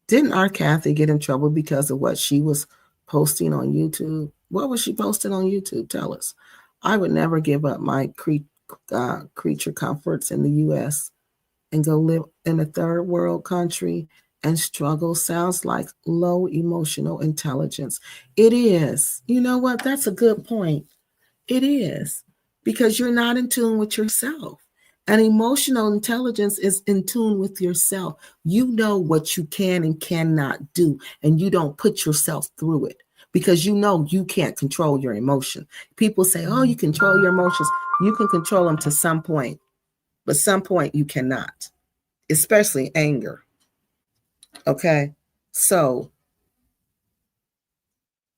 Didn't our Kathy get in trouble because of what she was posting on YouTube? What was she posting on YouTube? Tell us. I would never give up my creature comforts in the U.S. and go live in a third world country and struggle. Sounds like low emotional intelligence. It is. You know what? That's a good point. It is, because you're not in tune with yourself. And emotional intelligence is in tune with yourself. You know what you can and cannot do, and you don't put yourself through it because you know you can't control your emotion. People say, oh, you control your emotions. You can control them to some point, but some point you cannot, especially anger. Okay? So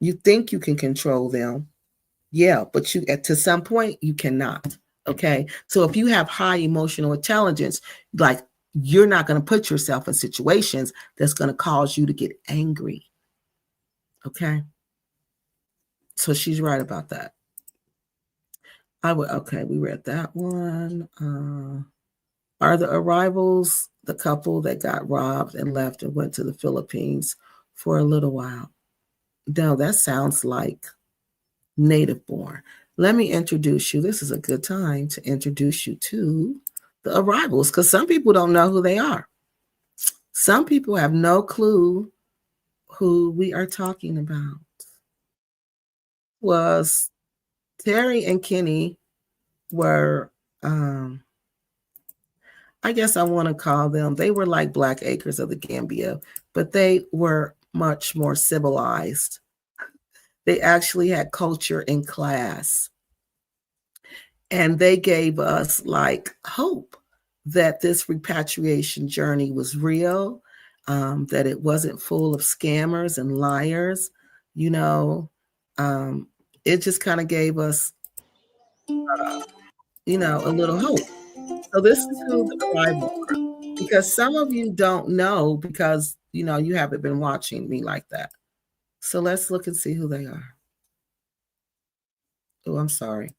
you think you can control them. Yeah, but you to some point you cannot. Okay. So if you have high emotional intelligence, like you're not going to put yourself in situations that's going to cause you to get angry. Okay. So she's right about that. Okay, we read that one. Are the arrivals the couple that got robbed and left and went to the Philippines for a little while? No, that sounds like native born. Let me introduce you. This is a good time to introduce you to the arrivals, because some people don't know who they are. Some people have no clue who we are talking about. Was Terry and Kenny were, I guess I want to call them, they were like Black Acres of the Gambia, but they were much more civilized. They actually had culture and class. And they gave us like hope that this repatriation journey was real, that it wasn't full of scammers and liars. You know, it just kind of gave us, a little hope. So this is who the arrival are, because some of you don't know because, you haven't been watching me like that. So let's look and see who they are. Oh, I'm sorry.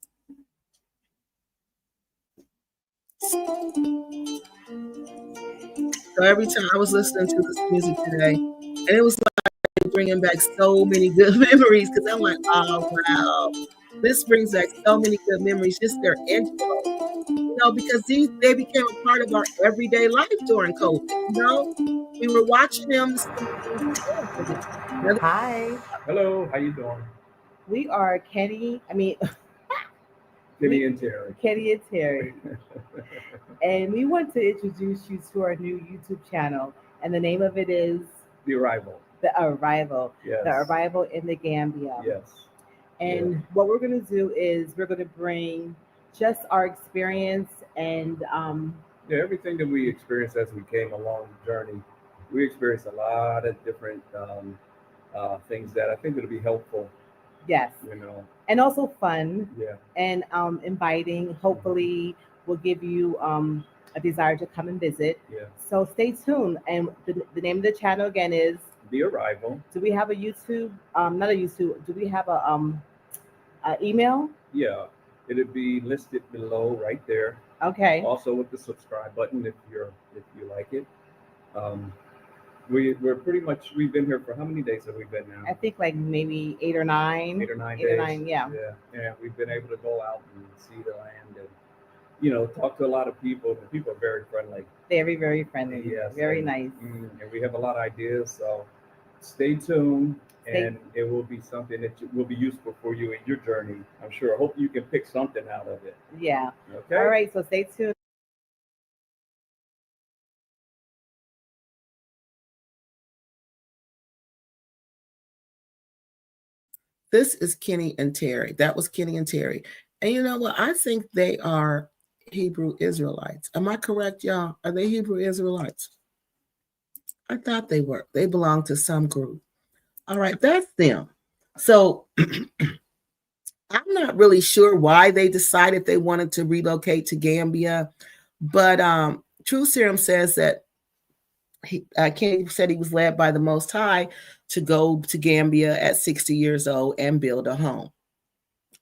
So every time I was listening to this music today, and it was like bringing back so many good memories, because I'm like, oh wow, this brings back so many good memories. Just their intro, because they became a part of our everyday life during COVID. We were watching them. Hi. Hello, how you doing? We are Kenny. Kenny and Terry. Kenny and Terry. And we want to introduce you to our new YouTube channel. And the name of it is The Arrival. The Arrival. Yes. The Arrival in the Gambia. Yes. And what we're going to do is we're going to bring just our experience and everything that we experienced as we came along the journey. We experienced a lot of different things that I think that'll be helpful. Yes. And also fun. Yeah. And inviting. Hopefully, will give you a desire to come and visit. Yeah. So stay tuned. And the name of the channel again is The Arrival. Do we have a YouTube? Not a YouTube. Do we have a Email? Yeah, it'd be listed below right there. Okay. Also with the subscribe button if you like it. Um, we're pretty much we've been here for how many days have we been now? I think like maybe 8 or 9. 8 or 9 Eight or days. 9, yeah. Yeah. We've been able to go out and see the land and talk to a lot of people. The people are very friendly. Very, very friendly. Yes, Very and, nice. and we have a lot of ideas. So stay tuned, Stay- and it will be something that will be useful for you in your journey. I'm sure. I hope you can pick something out of it. Yeah. Okay. All right. So stay tuned. This is Kenny and Terry. That was Kenny and Terry. And you know what? I think they are Hebrew Israelites. Am I correct, y'all? Are they Hebrew Israelites? I thought they were. They belong to some group. All right, that's them. So I'm not really sure why they decided they wanted to relocate to Gambia, but True Serum says that Kenny said he was led by the Most High to go to Gambia at 60 years old and build a home.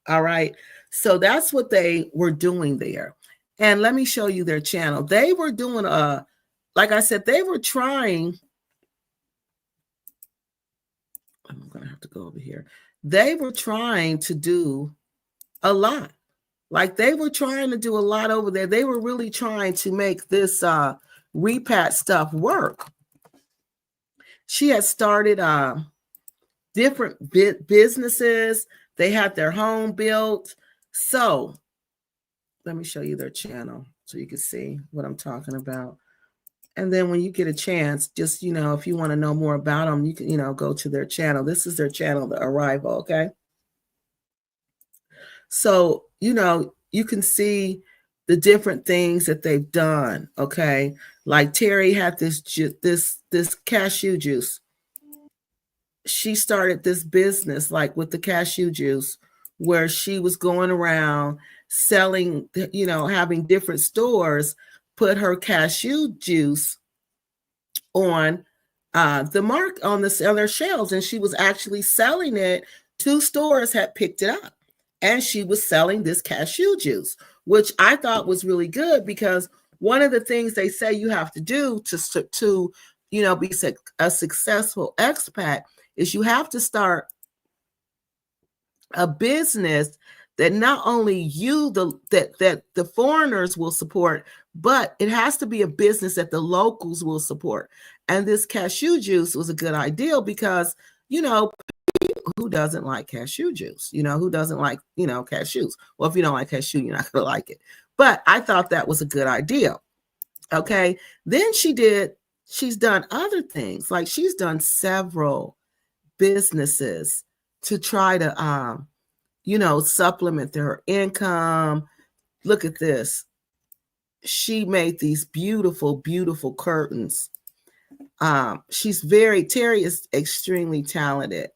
All right, so that's what they were doing there. And let me show you their channel. They were doing like I said, they were trying. I'm going to have to go over here. They were trying to do a lot. Like they were trying to do a lot over there. They were really trying to make this repat stuff work. She had started different businesses. They had their home built. So let me show you their channel so you can see what I'm talking about. And then when you get a chance, just, if you want to know more about them, you can, go to their channel. This is their channel, The Arrival, okay? So, you can see the different things that they've done, okay? Like Terry had this cashew juice. She started this business like with the cashew juice where she was going around selling, having different stores put her cashew juice on on their shelves, and she was actually selling it. 2 stores had picked it up, and she was selling this cashew juice, which I thought was really good because one of the things they say you have to do to be a successful expat is you have to start a business that not only that the foreigners will support, but it has to be a business that the locals will support. And this cashew juice was a good idea because, who doesn't like cashew juice? Who doesn't like, cashews? Well, if you don't like cashew, you're not going to like it. But I thought that was a good idea. Okay. Then she's done other things. Like she's done several businesses to try to, supplement their income. Look at this. She made these beautiful, beautiful curtains. Terry is extremely talented.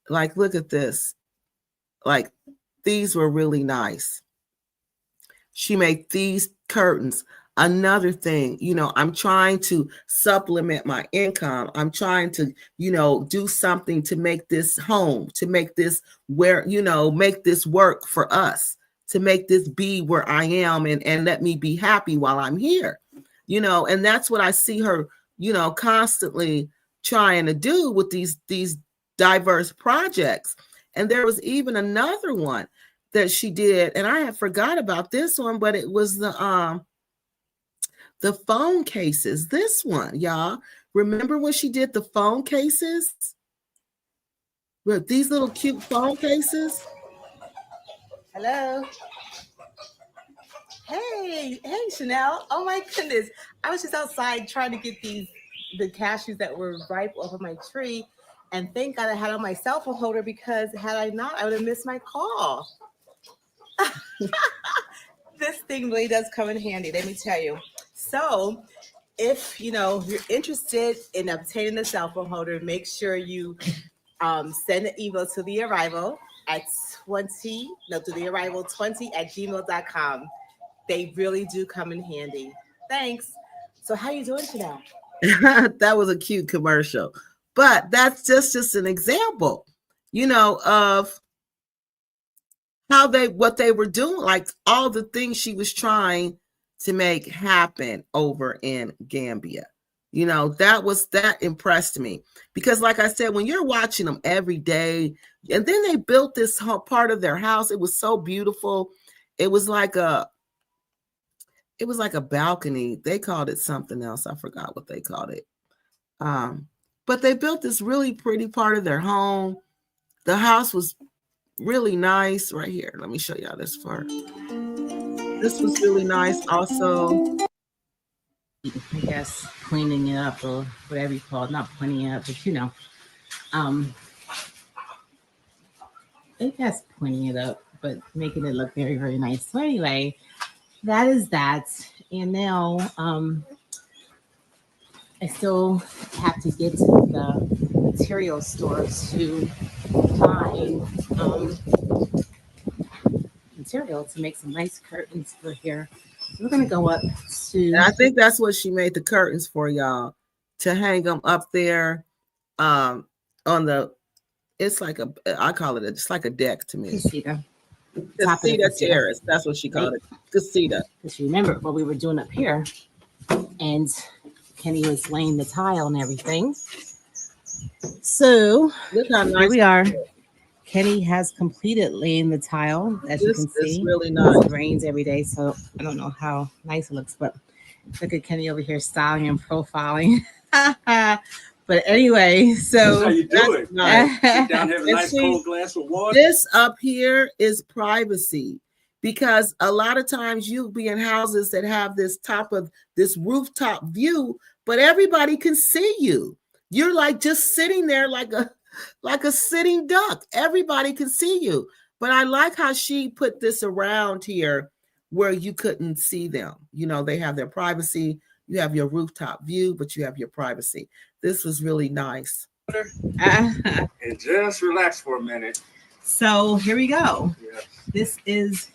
Like, look at this. Like, these were really nice. She made these curtains. Another thing, I'm trying to supplement my income. I'm trying to, do something to make this home, to make this make this work for us, to make this be where I am and let me be happy while I'm here, and that's what I see her, constantly trying to do with these diverse projects. And there was even another one that she did, and I had forgot about this one, but it was the phone cases. This one, y'all. Remember when she did the phone cases? With these little cute phone cases? Hello. Hey, Chanel. Oh my goodness. I was just outside trying to get the cashews that were ripe off of my tree. And thank God I had on my cell phone holder because had I not, I would have missed my call. This thing really does come in handy, let me tell you. So if you're interested in obtaining a cell phone holder, make sure you send an email to the arrival at 20@gmail.com. They really do come in handy. Thanks. So how you doing today? That was a cute commercial. But that's just an example, of what they were doing, like all the things she was trying to make happen over in Gambia. You know, that impressed me, because like I said, when you're watching them every day, and then they built this whole part of their house, it was so beautiful. It was like a balcony. They called it something else. I forgot what they called it. But they built this really pretty part of their home. The house was really nice. Right here, let me show y'all this part. This was really nice also. I guess cleaning it up, or whatever you call it, not cleaning it up, but you know, I guess cleaning it up, but making it look very, very nice. So anyway, that is that. And now I still have to get to the material store to find material to make some nice curtains for here. So we're gonna go up to. And I think that's what she made the curtains for, y'all, to hang them up there on the. It's like I call it it's like a deck to me. Casita. Casita terrace. That's what she called it. Casita. Because you remember what we were doing up here, and Kenny was laying the tile and everything. So Look how nice here we are. Kenny has completed laying the tile, as you can see. It's really nice. It rains every day, so I don't know how nice it looks, but look at Kenny over here styling and profiling. But anyway, so how you do it. Nice. Sit down, have a nice cold glass of water. This up here is privacy, because a lot of times you'll be in houses that have this rooftop view, but everybody can see you. You're like just sitting there like a sitting duck. Everybody can see you. But I like how she put this around here where you couldn't see them. You know, they have their privacy. You have your rooftop view, but you have your privacy. This was really nice. And just relax for a minute. So here we go. Yes. This is,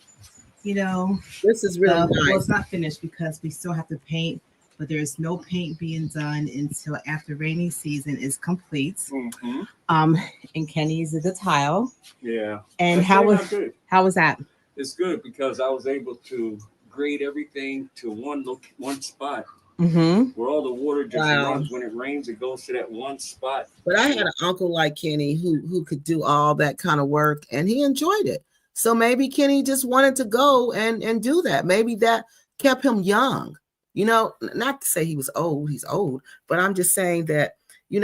this is really nice. Well, it's not finished because we still have to paint, but there's no paint being done until after rainy season is complete. Mm-hmm. And Kenny's is the tile. Yeah. And how was that? It's good because I was able to grade everything to one spot. Mm-hmm. Where all the water just runs. When it rains, it goes to that one spot. But I had an uncle like Kenny who could do all that kind of work, and he enjoyed it. So maybe Kenny just wanted to go and do that. Maybe that kept him young. You know, not to say he was old, he's old, but I'm just saying that, you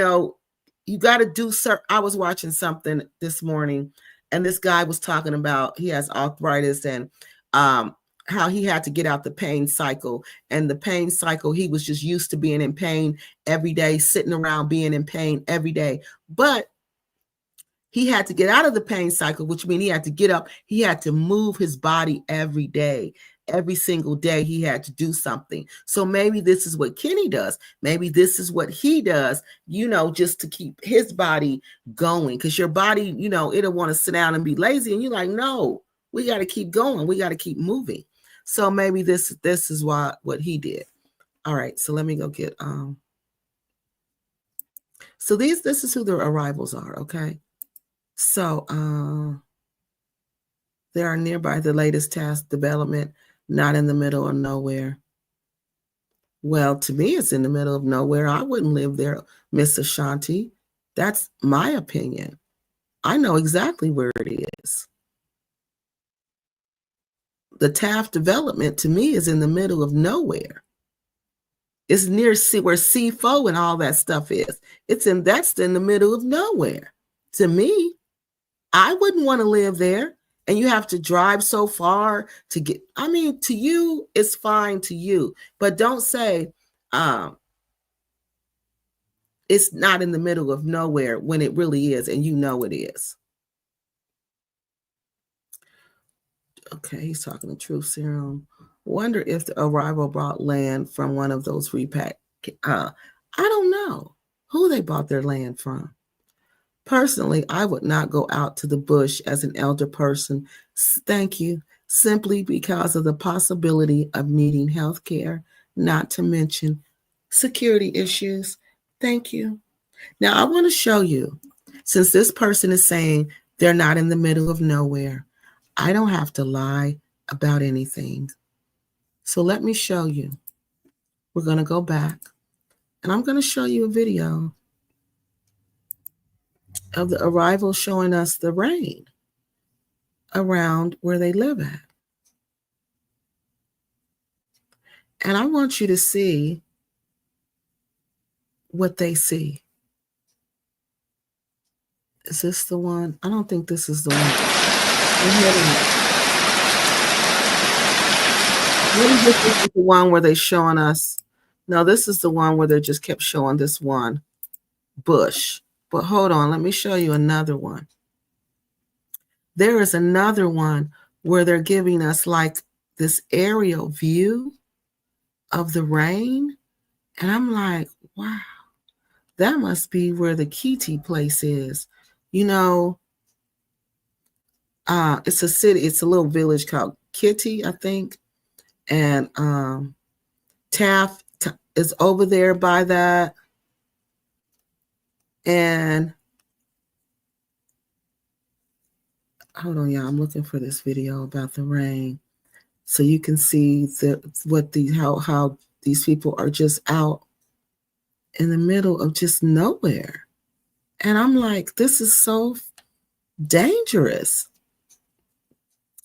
got to do I was watching something this morning, and this guy was talking about he has arthritis and how he had to get out the pain cycle. And the pain cycle, he was just used to being in pain every day, sitting around being in pain every day. But he had to get out of the pain cycle, which means he had to get up. He had to move his body every day. Every single day he had to do something. So maybe this is what Kenny does. Maybe this is what he does, just to keep his body going. Because your body, it'll want to sit down and be lazy. And you're like, no, we got to keep going. We got to keep moving. So maybe this is what he did. All right, so let me go get so this is who the arrivals are, okay? So they are nearby the latest task development, not in the middle of nowhere. Well, to me, it's in the middle of nowhere. I wouldn't live there, Miss Ashanti. That's my opinion. I know exactly where it is. The Taft development to me is in the middle of nowhere. It's near where C4 and all that stuff is. That's in the middle of nowhere. To me, I wouldn't want to live there. And you have to drive so far to get, to you, it's fine to you. But don't say it's not in the middle of nowhere when it really is, and it is. Okay, he's talking the truth serum. Wonder if the arrival brought land from one of those repack. I don't know who they bought their land from. Personally, I would not go out to the bush as an elder person. Thank you. Simply because of the possibility of needing health care, not to mention security issues. Thank you. Now, I want to show you, since this person is saying they're not in the middle of nowhere, I don't have to lie about anything. So let me show you. We're going to go back and I'm going to show you a video of the arrival showing us the rain around where they live at. And I want you to see what they see. Is this the one? I don't think this is the one. Maybe this is the one where they're showing us. No, this is the one where they just kept showing this one bush. But hold on, let me show you another one. There is another one where they're giving us like this aerial view of the rain. And I'm like, wow, that must be where the Kitty place is. You know, it's a city, it's a little village called Kitty, I think. And Taft is over there by that. And hold on, y'all. I'm looking for this video about the rain, so you can see how these people are just out in the middle of just nowhere. And I'm like, this is so dangerous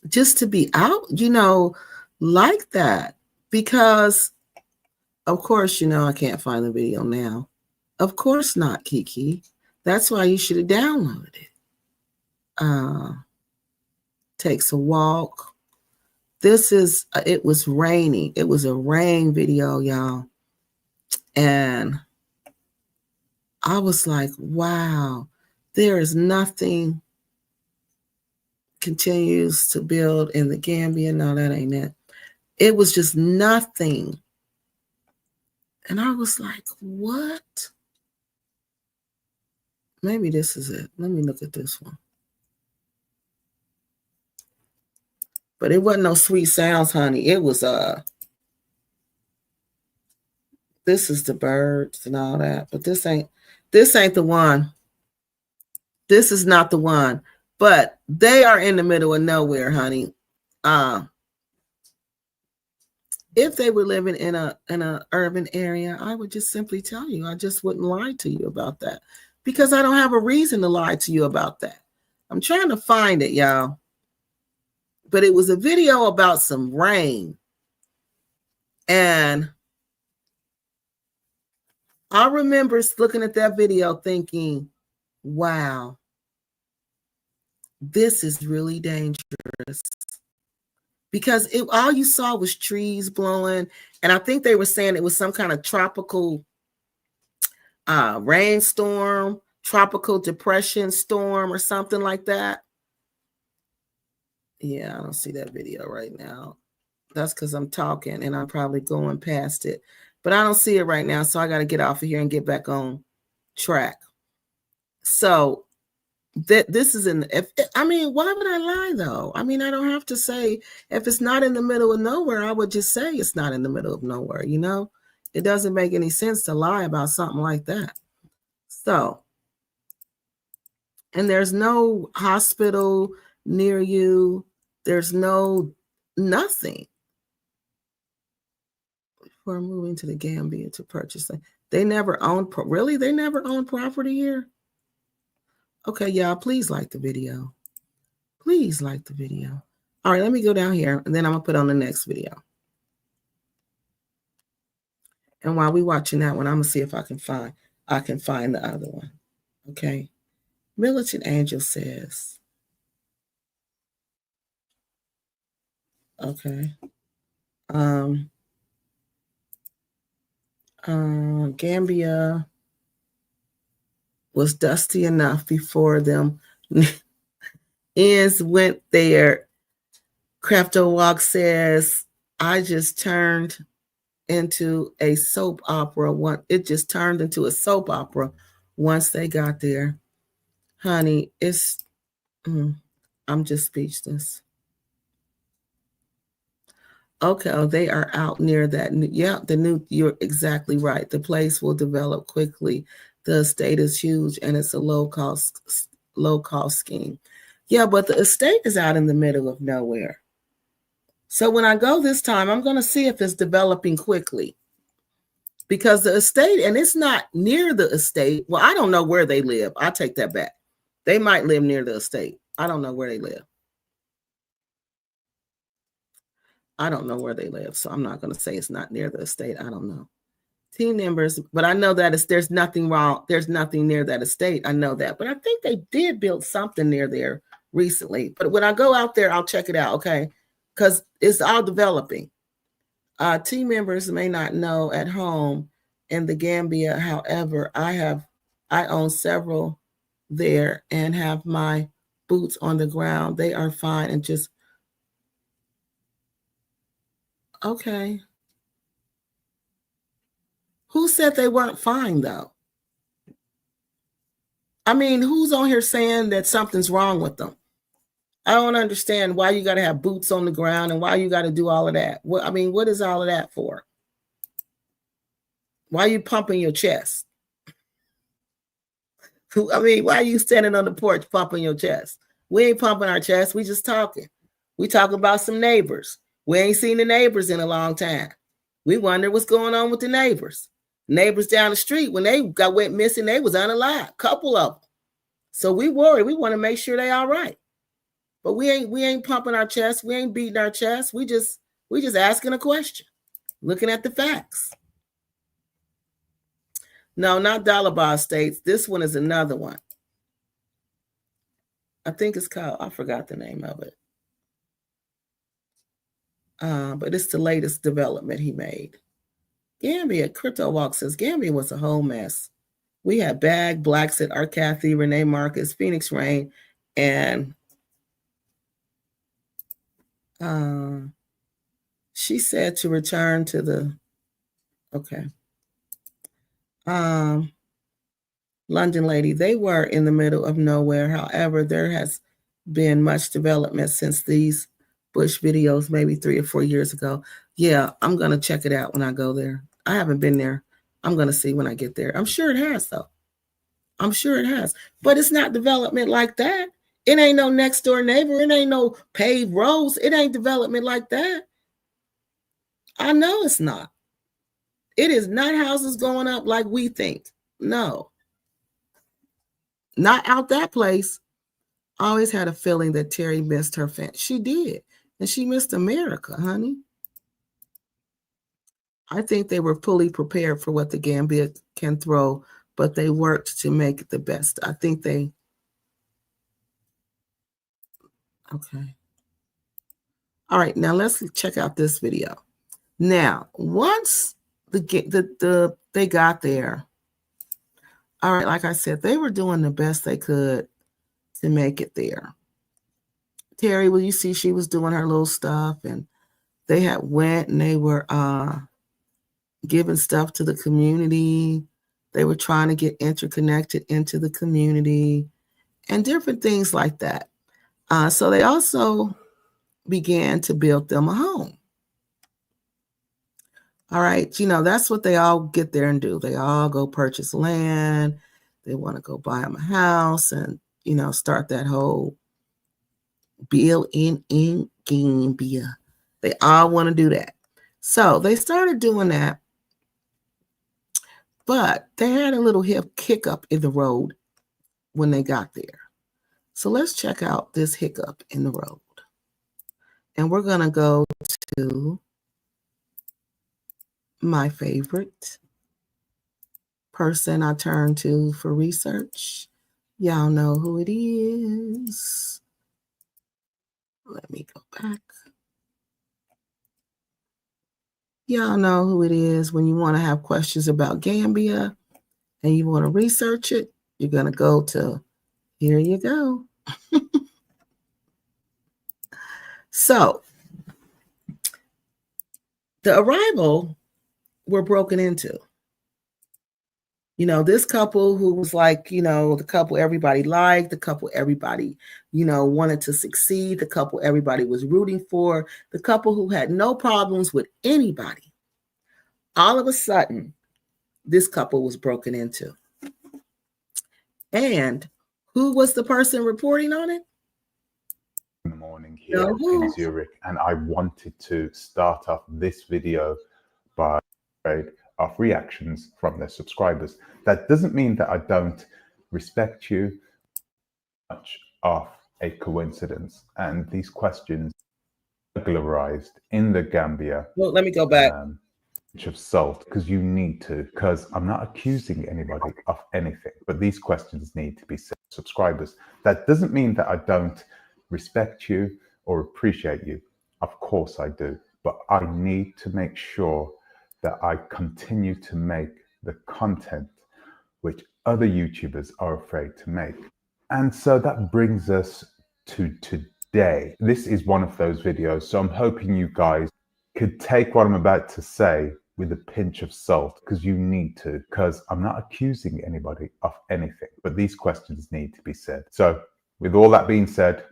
just to be out, you know, like that. Because, of course, you know, I can't find the video now. Of course not, Kiki. That's why you should have downloaded it. Takes a walk. This is, it was raining. It was a rain video, y'all. And I was like, wow, there is nothing continues to build in the Gambian. No, that ain't it. It was just nothing. And I was like, what? Maybe this is it. Let me look at this one. But it wasn't no sweet sounds, honey. It was this is the birds and all that. But this ain't the one. This is not the one. But they are in the middle of nowhere, honey. If they were living in a urban area, I would just simply tell you. I just wouldn't lie to you about that. Because I don't have a reason to lie to you about that. I'm trying to find it, y'all. But it was a video about some rain. And I remember looking at that video thinking, wow, this is really dangerous. Because all you saw was trees blowing. And I think they were saying it was some kind of tropical rainstorm, tropical depression storm or something like that. Yeah, I don't see that video right now. That's because I'm talking and I'm probably going past it. But I don't see it right now, so I got to get off of here and get back on track. So this is I mean, why would I lie, though? I mean, I don't have to say, if it's not in the middle of nowhere, I would just say it's not in the middle of nowhere, you know? It doesn't make any sense to lie about something like that. So, and there's no hospital near you. There's nothing. Before moving to the Gambia to purchase it. They never owned, really? They never owned property here? Okay, y'all, please like the video. Please like the video. All right, let me go down here, and then I'm going to put on the next video. And while we're watching that one, I'm going to see if I can find the other one. Okay. Militant Angel says, okay. Gambia was dusty enough before them ends went there. Crafto Walk says, I just turned into a soap opera. It just turned into a soap opera once they got there. Honey, I'm just speechless. Okay, they are out near that. Yeah, you're exactly right. The place will develop quickly. The estate is huge and it's a low cost scheme. Yeah, but the estate is out in the middle of nowhere. So when I go this time, I'm going to see if it's developing quickly. Because the estate, and it's not near the estate. Well, I don't know where they live. I'll take that back. They might live near the estate. I don't know where they live. I don't know where they live. So I'm not going to say it's not near the estate. I don't know. Team members, but I know that there's nothing wrong. There's nothing near that estate. I know that. But I think they did build something near there recently. But when I go out there, I'll check it out, okay? Because it's all developing. Team members may not know at home in the Gambia. However, I own several there and have my boots on the ground. They are fine and just okay. Who said they weren't fine though? I mean, who's on here saying that something's wrong with them? I don't understand why you got to have boots on the ground and why you got to do all of that. What, I mean, what is all of that for? Why are you pumping your chest? I mean, why are you standing on the porch pumping your chest? We ain't pumping our chest. We just talking. We talking about some neighbors. We ain't seen the neighbors in a long time. We wonder what's going on with the neighbors. Neighbors went missing, they was unalive. Couple of them. So we worry. We want to make sure they all right. But we ain't pumping our chest. We ain't beating our chest. We just asking a question, looking at the facts. No, not Dalaba Estates. This one is another one. I think it's called, I forgot the name of it. But it's the latest development he made. Gambia, Crypto Walk says, Gambia was a whole mess. We had Bag, Blackset, Art Cathy, Renee Marcus, Phoenix Rain, and she said to return to the, okay. London Lady, they were in the middle of nowhere. However, there has been much development since these Bush videos, maybe 3 or 4 years ago. Yeah, I'm going to check it out when I go there. I haven't been there. I'm going to see when I get there. I'm sure it has, though. I'm sure it has. But it's not development like that. It ain't no next door neighbor. It ain't no paved roads. It ain't development like that. I know it's not. It is not houses going up like we think. No. Not out that place. I always had a feeling that Terry missed her fan. She did. And she missed America, honey. I think they were fully prepared for what the Gambia can throw, but they worked to make it the best. I think they... Okay. All right, now let's check out this video. Now, once they got there, all right, like I said, they were doing the best they could to make it there. Terry, well, you see she was doing her little stuff, and they had went and they were giving stuff to the community. They were trying to get interconnected into the community and different things like that. So they also began to build them a home. All right, you know, that's what they all get there and do. They all go purchase land. They want to go buy them a house and, you know, start that whole build in Gambia. They all want to do that. So they started doing that, but they had a little hiccup in the road when they got there. So let's check out this hiccup in the road. And we're going to go to my favorite person I turn to for research. Y'all know who it is. Let me go back. Y'all know who it is when you want to have questions about Gambia and you want to research it. You're going to go to, here you go. So, the arrival were broken into. You know, this couple who was like, you know, the couple everybody liked, the couple everybody, you know, wanted to succeed, the couple everybody was rooting for, the couple who had no problems with anybody. All of a sudden, this couple was broken into. And who was the person reporting on it? here in Zurich, and I wanted to start off this video by of reactions from their subscribers. That doesn't mean that I don't respect you. Much of a coincidence, and these questions regularized in the Gambia. Well, let me go back. Of salt, because you need to, because I'm not accusing anybody of anything, but these questions need to be said. Subscribers. That doesn't mean that I don't respect you or appreciate you. Of course I do, but I need to make sure that I continue to make the content which other YouTubers are afraid to make. And so that brings us to today. This is one of those videos, so I'm hoping you guys could take what I'm about to say with a pinch of salt, because you need to, because I'm not accusing anybody of anything, but these questions need to be said. So with all that being said,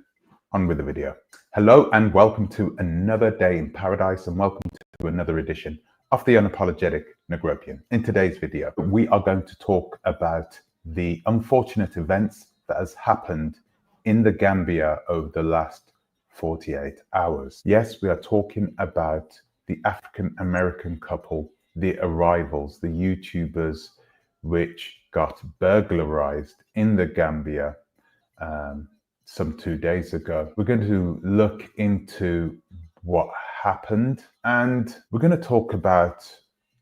on with the video. Hello and welcome to another day in paradise, and welcome to another edition of the Unapologetic Negropian. In today's video, we are going to talk about the unfortunate events that has happened in the Gambia over the last 48 hours. Yes, we are talking about the African-American couple, the arrivals, the YouTubers which got burglarized in the Gambia some 2 days ago. We're going to look into what happened, and we're going to talk about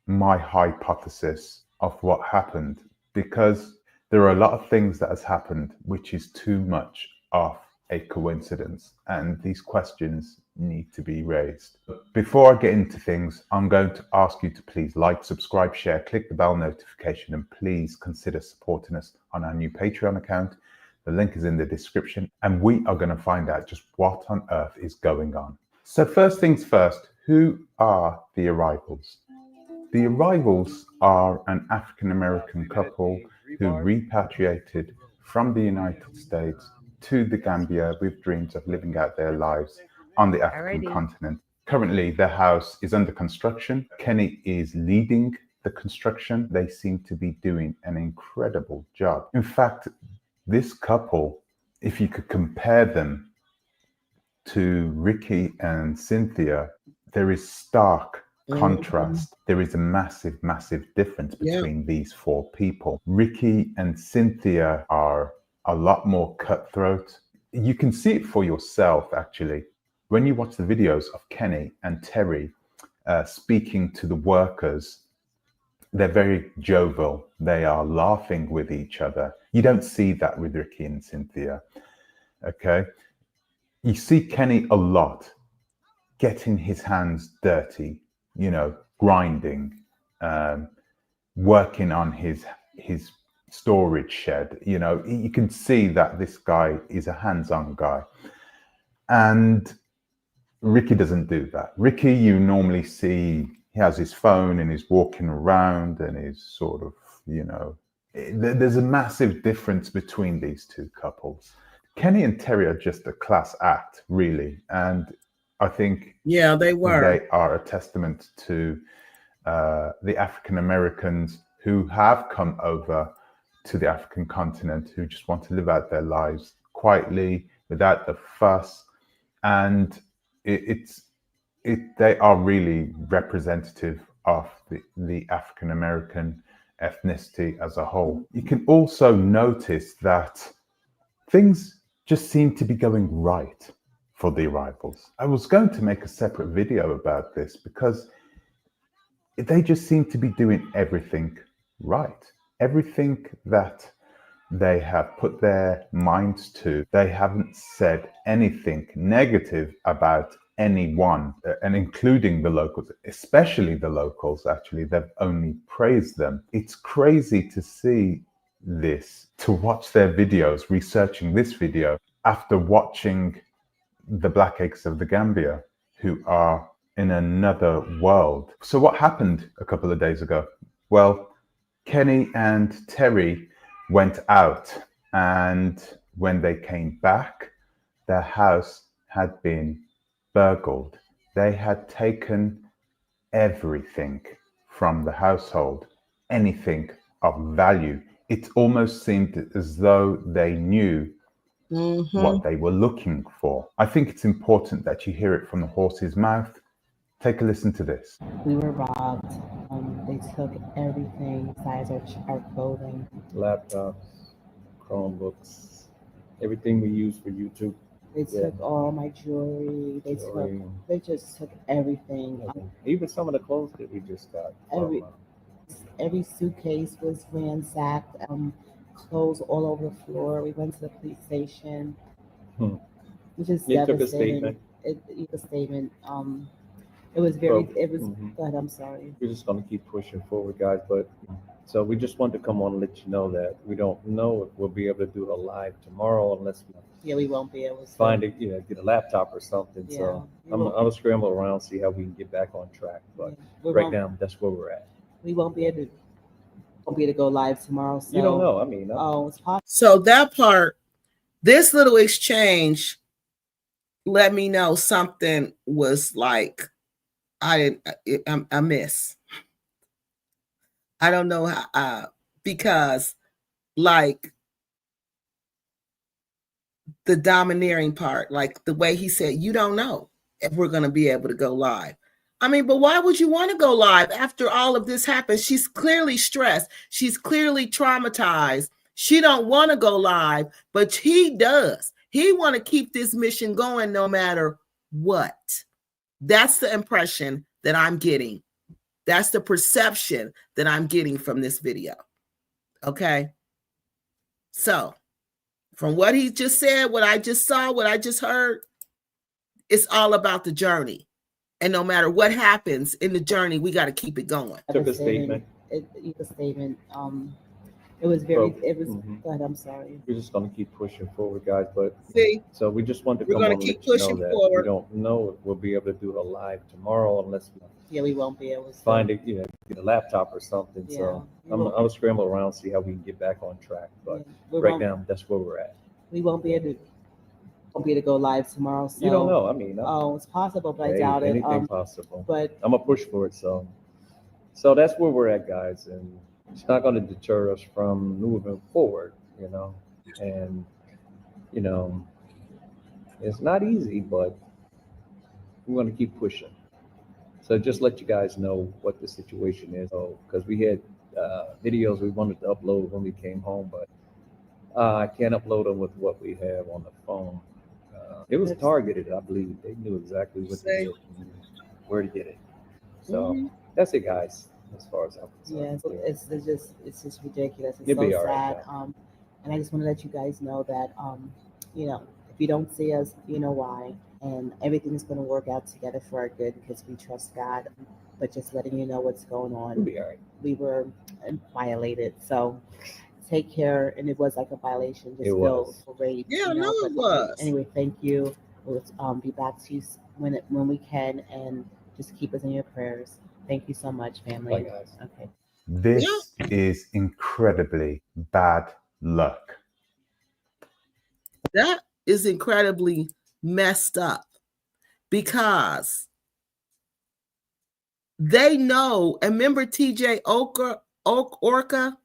my hypothesis of what happened, because there are a lot of things that has happened which is too much of a coincidence, and these questions need to be raised. Before I get into things, I'm going to ask you to please like, subscribe, share, click the bell notification, and please consider supporting us on our new Patreon account. The link is in the description, and we are going to find out just what on earth is going on. So first things first, who are the arrivals? The arrivals are an African-American couple who repatriated from the United States to the Gambia with dreams of living out their lives on the African continent. Currently, their house is under construction. Kenny is leading the construction. They seem to be doing an incredible job. In fact, this couple, if you could compare them to Ricky and Cynthia, there is stark contrast. There is a massive difference between these four people. Ricky and Cynthia are a lot more cutthroat. You can see it for yourself, actually. When you watch the videos of Kenny and Terry speaking to the workers, they're very jovial. They are laughing with each other. You don't see that with Ricky and Cynthia, okay? You see Kenny a lot getting his hands dirty, you know, grinding, working on his storage shed. You know, you can see that this guy is a hands-on guy. And Ricky doesn't do that. Ricky, you normally see, he has his phone and he's walking around and he's sort of, you know, there's a massive difference between these two couples. Kenny and Terry are just a class act, really. And I think they are a testament to the African Americans who have come over to the African continent, who just want to live out their lives quietly, without the fuss. And they are really representative of the African American ethnicity as a whole. You can also notice that things just seem to be going right for the arrivals. I was going to make a separate video about this because they just seem to be doing everything right. Everything that they have put their minds to, they haven't said anything negative about anyone, and including the locals, especially the locals. Actually, they've only praised them. It's crazy to see this, to watch their videos, researching this video after watching the Black Eggs of the Gambia, who are in another world. So what happened a couple of days ago? Well, Kenny and Terry went out, and when they came back, their house had been burgled. They had taken everything from the household, anything of value. It almost seemed as though they knew what they were looking for. I think it's important that you hear it from the horse's mouth. Take a listen to this. We were robbed. They took everything besides our clothing. Laptops, Chromebooks, everything we use for YouTube. They took all my jewelry. They just took everything. Even some of the clothes that we just got. Every suitcase was ransacked. Clothes all over the floor. We went to the police station. Which is devastating. Took a statement. It took a statement. It was very. Go ahead. I'm sorry. We're just going to keep pushing forward, guys. But so we just wanted to come on and let you know that we don't know if we'll be able to do a live tomorrow unless we won't be able to find it. Get a laptop or something. Yeah, so I'm gonna scramble around, see how we can get back on track. But right now, that's where we're at. We won't be able to go live tomorrow. So you don't know. I mean, it's possible. So that part, this little exchange, let me know something was like I miss. I don't know how because like the domineering part, like the way he said, you don't know if we're going to be able to go live. I mean, but why would you want to go live after all of this happened? She's clearly stressed. She's clearly traumatized. She don't want to go live, but he does. He want to keep this mission going no matter what. That's the impression that I'm getting. That's the perception that I'm getting from this video. Okay. So from what he just said, what I just saw, what I just heard, it's all about the journey. And no matter what happens in the journey, we got to keep it going. Took a statement. A statement. It was very. Go ahead. I'm sorry. We're just going to keep pushing forward, guys. But so we just want to come on and let you know that we don't know if we'll be able to do a live tomorrow unless we won't be able to find it. Get a laptop or something. Yeah, so I'm gonna scramble around, see how we can get back on track. But right now, that's where we're at. We won't be able to go live tomorrow. So you don't know. I mean, it's possible, but I doubt it. Anything possible. But I'm gonna push for it. So that's where we're at, guys, and it's not going to deter us from moving forward. And it's not easy, but we're going to keep pushing. So just let you guys know what the situation is. Because we had videos we wanted to upload when we came home, but I can't upload them with what we have on the phone. It was targeted, I believe. They knew exactly what to do, where to get it. So that's it, guys. As far as I'm concerned, it's just ridiculous. It's You'll be so all sad. Right, and I just want to let you guys know that if you don't see us, you know why, and everything's going to work out together for our good because we trust God. But just letting you know what's going on. You'll be all right. We were violated, so take care. And it was like a violation, just for rape. Yeah, no, it was. Anyway, thank you. We'll be back to you when we can, and just keep us in your prayers. Thank you so much, family. Bye, guys. Okay. This is incredibly bad luck. That is incredibly messed up because they know, and remember TJ Orca,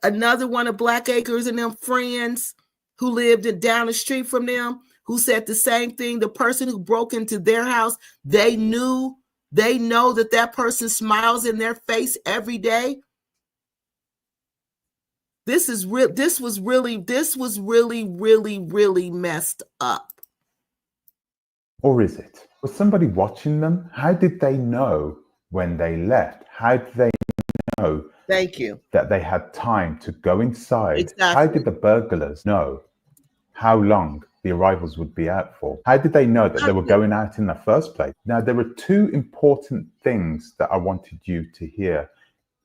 another one of Black Acres and them friends who lived down the street from them, who said the same thing. The person who broke into their house, they know that person smiles in their face every day. This was really, really messed up. Or is it? Was somebody watching them? How did they know when they left? How did they know Thank you. that they had time to go inside? Exactly. How did the burglars know how long the arrivals would be out for? How did they know that they were going out in the first place? Now, there are two important things that I wanted you to hear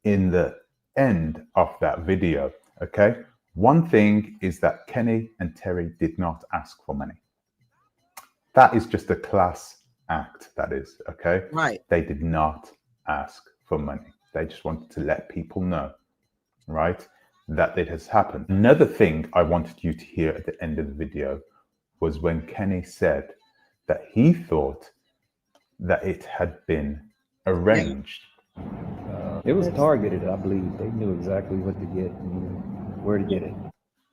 in the end of that video, okay? One thing is that Kenny and Terry did not ask for money. That is just a class act, that is, okay? Right. They did not ask for money. They just wanted to let people know, right, that it has happened. Another thing I wanted you to hear at the end of the video was when Kenny said that he thought that it had been arranged. It was targeted, I believe. They knew exactly what to get and where to get it.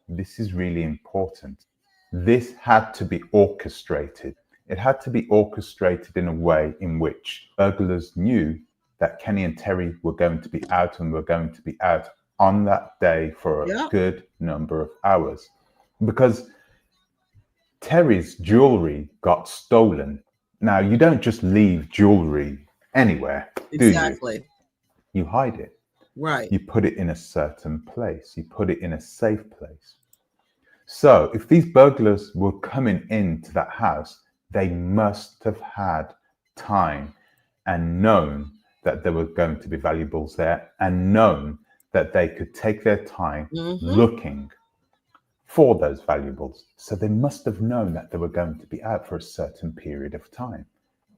This is really important. This had to be orchestrated. It had to be orchestrated in a way in which burglars knew that Kenny and Terry were going to be out and were going to be out on that day for a good number of hours. Because Terry's jewelry got stolen. Now, you don't just leave jewelry anywhere, do you? You hide it. Right. You put it in a certain place. You put it in a safe place. So if these burglars were coming into that house, they must have had time and known that there were going to be valuables there and known that they could take their time looking for those valuables. So they must have known that they were going to be out for a certain period of time.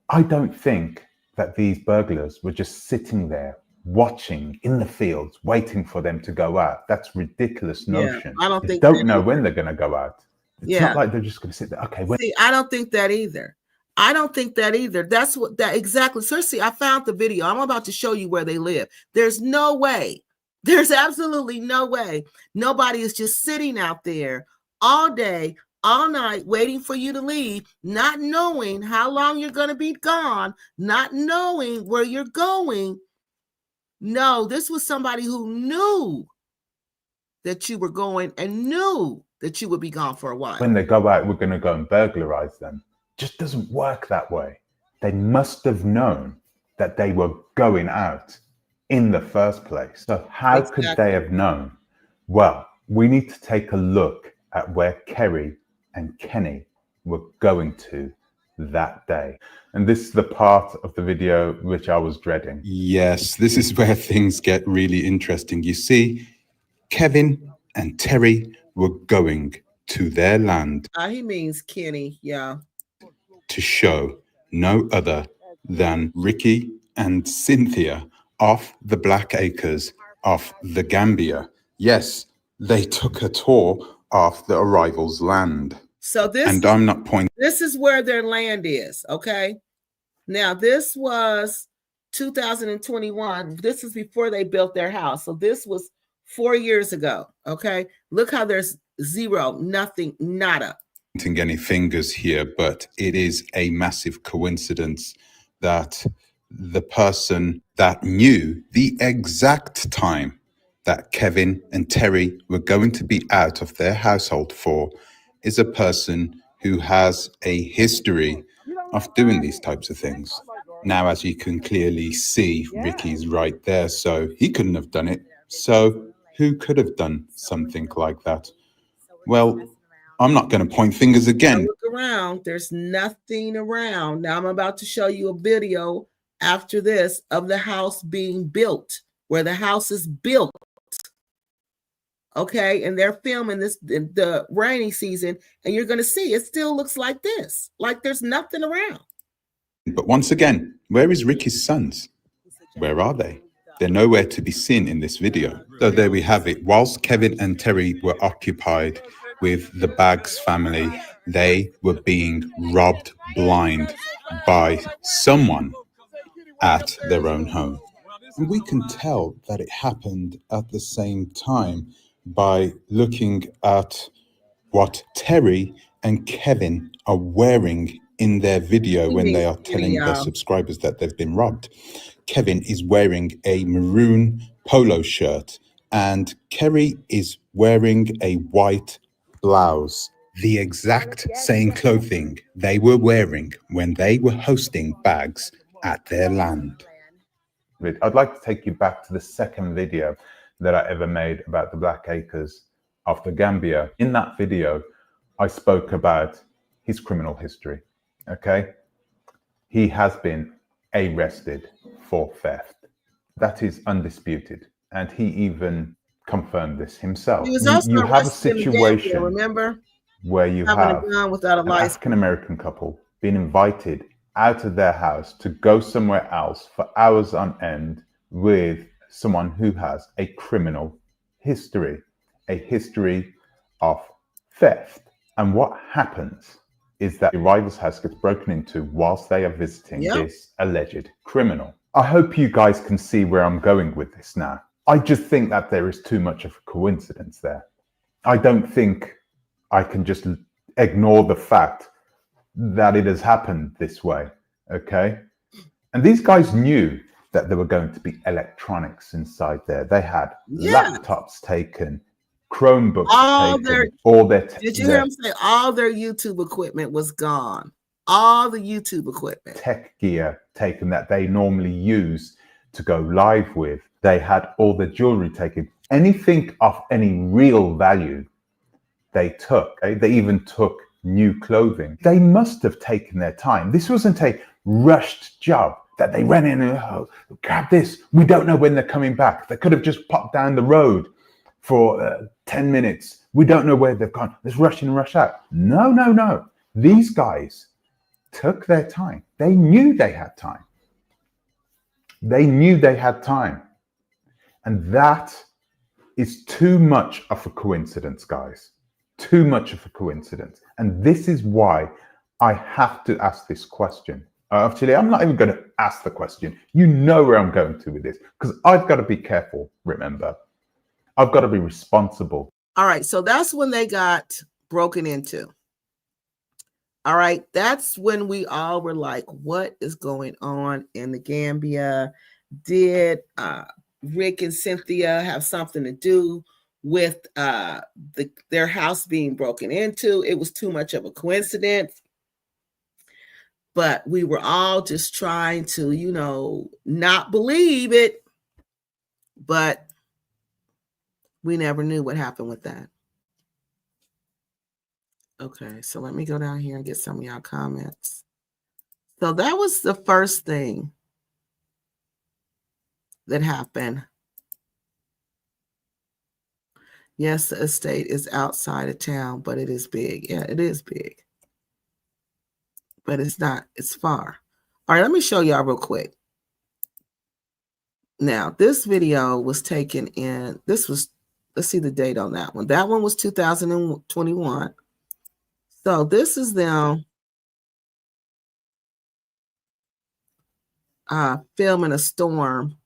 I don't think that these burglars were just sitting there watching in the fields, waiting for them to go out. That's ridiculous notion. I don't think they don't know when they're going to go out. It's not like they're just going to sit there. Okay. See, I don't think that either. I don't think that either. That's what that exactly. Seriously, I found the video. I'm about to show you where they live. There's no way. There's absolutely no way. Nobody is just sitting out there all day, all night, waiting for you to leave, not knowing how long you're going to be gone, not knowing where you're going. No, this was somebody who knew that you were going and knew that you would be gone for a while. When they go out, we're going to go and burglarize them. Just doesn't work that way. They must have known that they were going out in the first place. So how could they have known? Well, we need to take a look at where Kerry and Kenny were going to that day. And this is the part of the video which I was dreading. Yes, this is where things get really interesting. You see, Kevin and Terry were going to their land. He means Kenny, yeah. To show no other than Ricky and Cynthia of the Black Acres of the Gambia. Yes, they took a tour of the arrival's land. So this, and I'm not pointing. This is where their land is, okay? Now, this was 2021. This is before they built their house. So this was 4 years ago, okay? Look how there's zero, nothing, nada. Any fingers here, but it is a massive coincidence that the person that knew the exact time that Kevin and Terry were going to be out of their household for is a person who has a history of doing these types of things. Now, as you can clearly see, Ricky's right there, so he couldn't have done it. So who could have done something like that? Well, I'm not going to point fingers again. Look around. There's nothing around. Now I'm about to show you a video after this of the house being built, where the house is built. Okay, and they're filming this in the rainy season, and you're going to see it still looks like this, like there's nothing around. But once again, where is Ricky's sons? Where are they? They're nowhere to be seen in this video. So there we have it. Whilst Kevin and Terry were occupied with the Baggs family, they were being robbed blind by someone at their own home. And we can tell that it happened at the same time by looking at what Terry and Kevin are wearing in their video when they are telling their subscribers that they've been robbed. Kevin is wearing a maroon polo shirt and Kerry is wearing a white blouse, the exact same clothing they were wearing when they were hosting Baggs at their land. I'd like to take you back to the second video that I ever made about the Black Acres of the Gambia. In that video, I spoke about his criminal history, okay? He has been arrested for theft. That is undisputed. And he even confirmed this himself. He was also you have a situation, Gambia, remember, where you have an African-American couple being invited out of their house to go somewhere else for hours on end with someone who has a criminal history, a history of theft. And what happens is that the rival's house gets broken into whilst they are visiting this alleged criminal. I hope you guys can see where I'm going with this now. I just think that there is too much of a coincidence there. I don't think I can just ignore the fact that it has happened this way. Okay. And these guys knew that there were going to be electronics inside there. They had laptops taken, Chromebooks taken, all their. Did you hear him say all their YouTube equipment was gone? All the YouTube equipment, tech gear taken that they normally use to go live with. They had all the jewelry taken. Anything of any real value they took. They even took new clothing. They must have taken their time. This wasn't a rushed job that they ran in and, oh, grab this. We don't know when they're coming back. They could have just popped down the road for 10 minutes. We don't know where they've gone. Let's rush in and rush out. No, no, no. These guys took their time. They knew they had time. They knew they had time. And that is too much of a coincidence, guys. Too much of a coincidence. And this is why I have to ask this question. Actually, I'm not even going to ask the question. You know where I'm going to with this, because I've got to be careful, remember. I've got to be responsible. All right, so that's when they got broken into. All right, that's when we all were like, what is going on in the Gambia? Did Rick and Cynthia have something to do with their house being broken into? It was too much of a coincidence. But we were all just trying to, you know, not believe it. But we never knew what happened with that. Okay, so let me go down here and get some of y'all comments. So that was the first thing that happened. Yes, the estate is outside of town, but it is big. Yeah, it is big. But it's not, it's far. All right, let me show y'all real quick. Now, this video was taken in, this was, let's see the date on that one. That one was 2021. So this is them filming a storm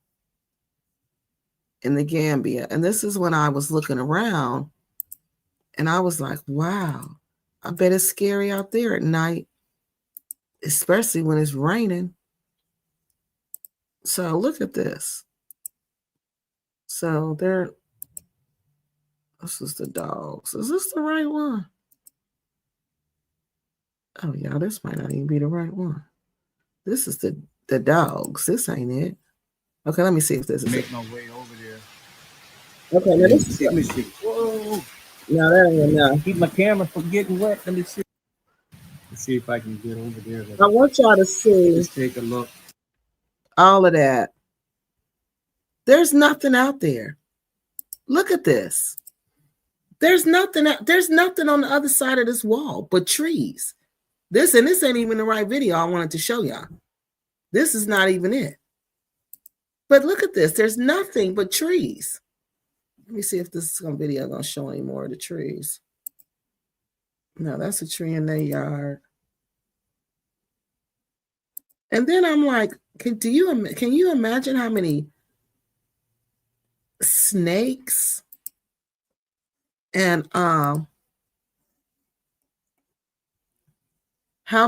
in the Gambia. And this is when I was looking around and I was like, wow, I bet it's scary out there at night, especially when it's raining. So look at this. So this is the dogs. Is this the right one? Oh yeah, this might not even be the right one. This is the dogs. This ain't it. Okay, let me see if this is Make it. my way over there. Okay, now this is Let me see. Whoa. no, that ain't enough. Keep my camera from getting wet. Let me see. Let's see if I can get over there. I want y'all to see Let's take a look. all of that. There's nothing out there. Look at this. There's nothing on the other side of this wall but trees. This ain't even the right video I wanted to show y'all. This is not even it. But look at this. There's nothing but trees. Let me see if this video gonna show any more of the trees. No, that's a tree in their yard. And then I'm like, can you imagine how many snakes and how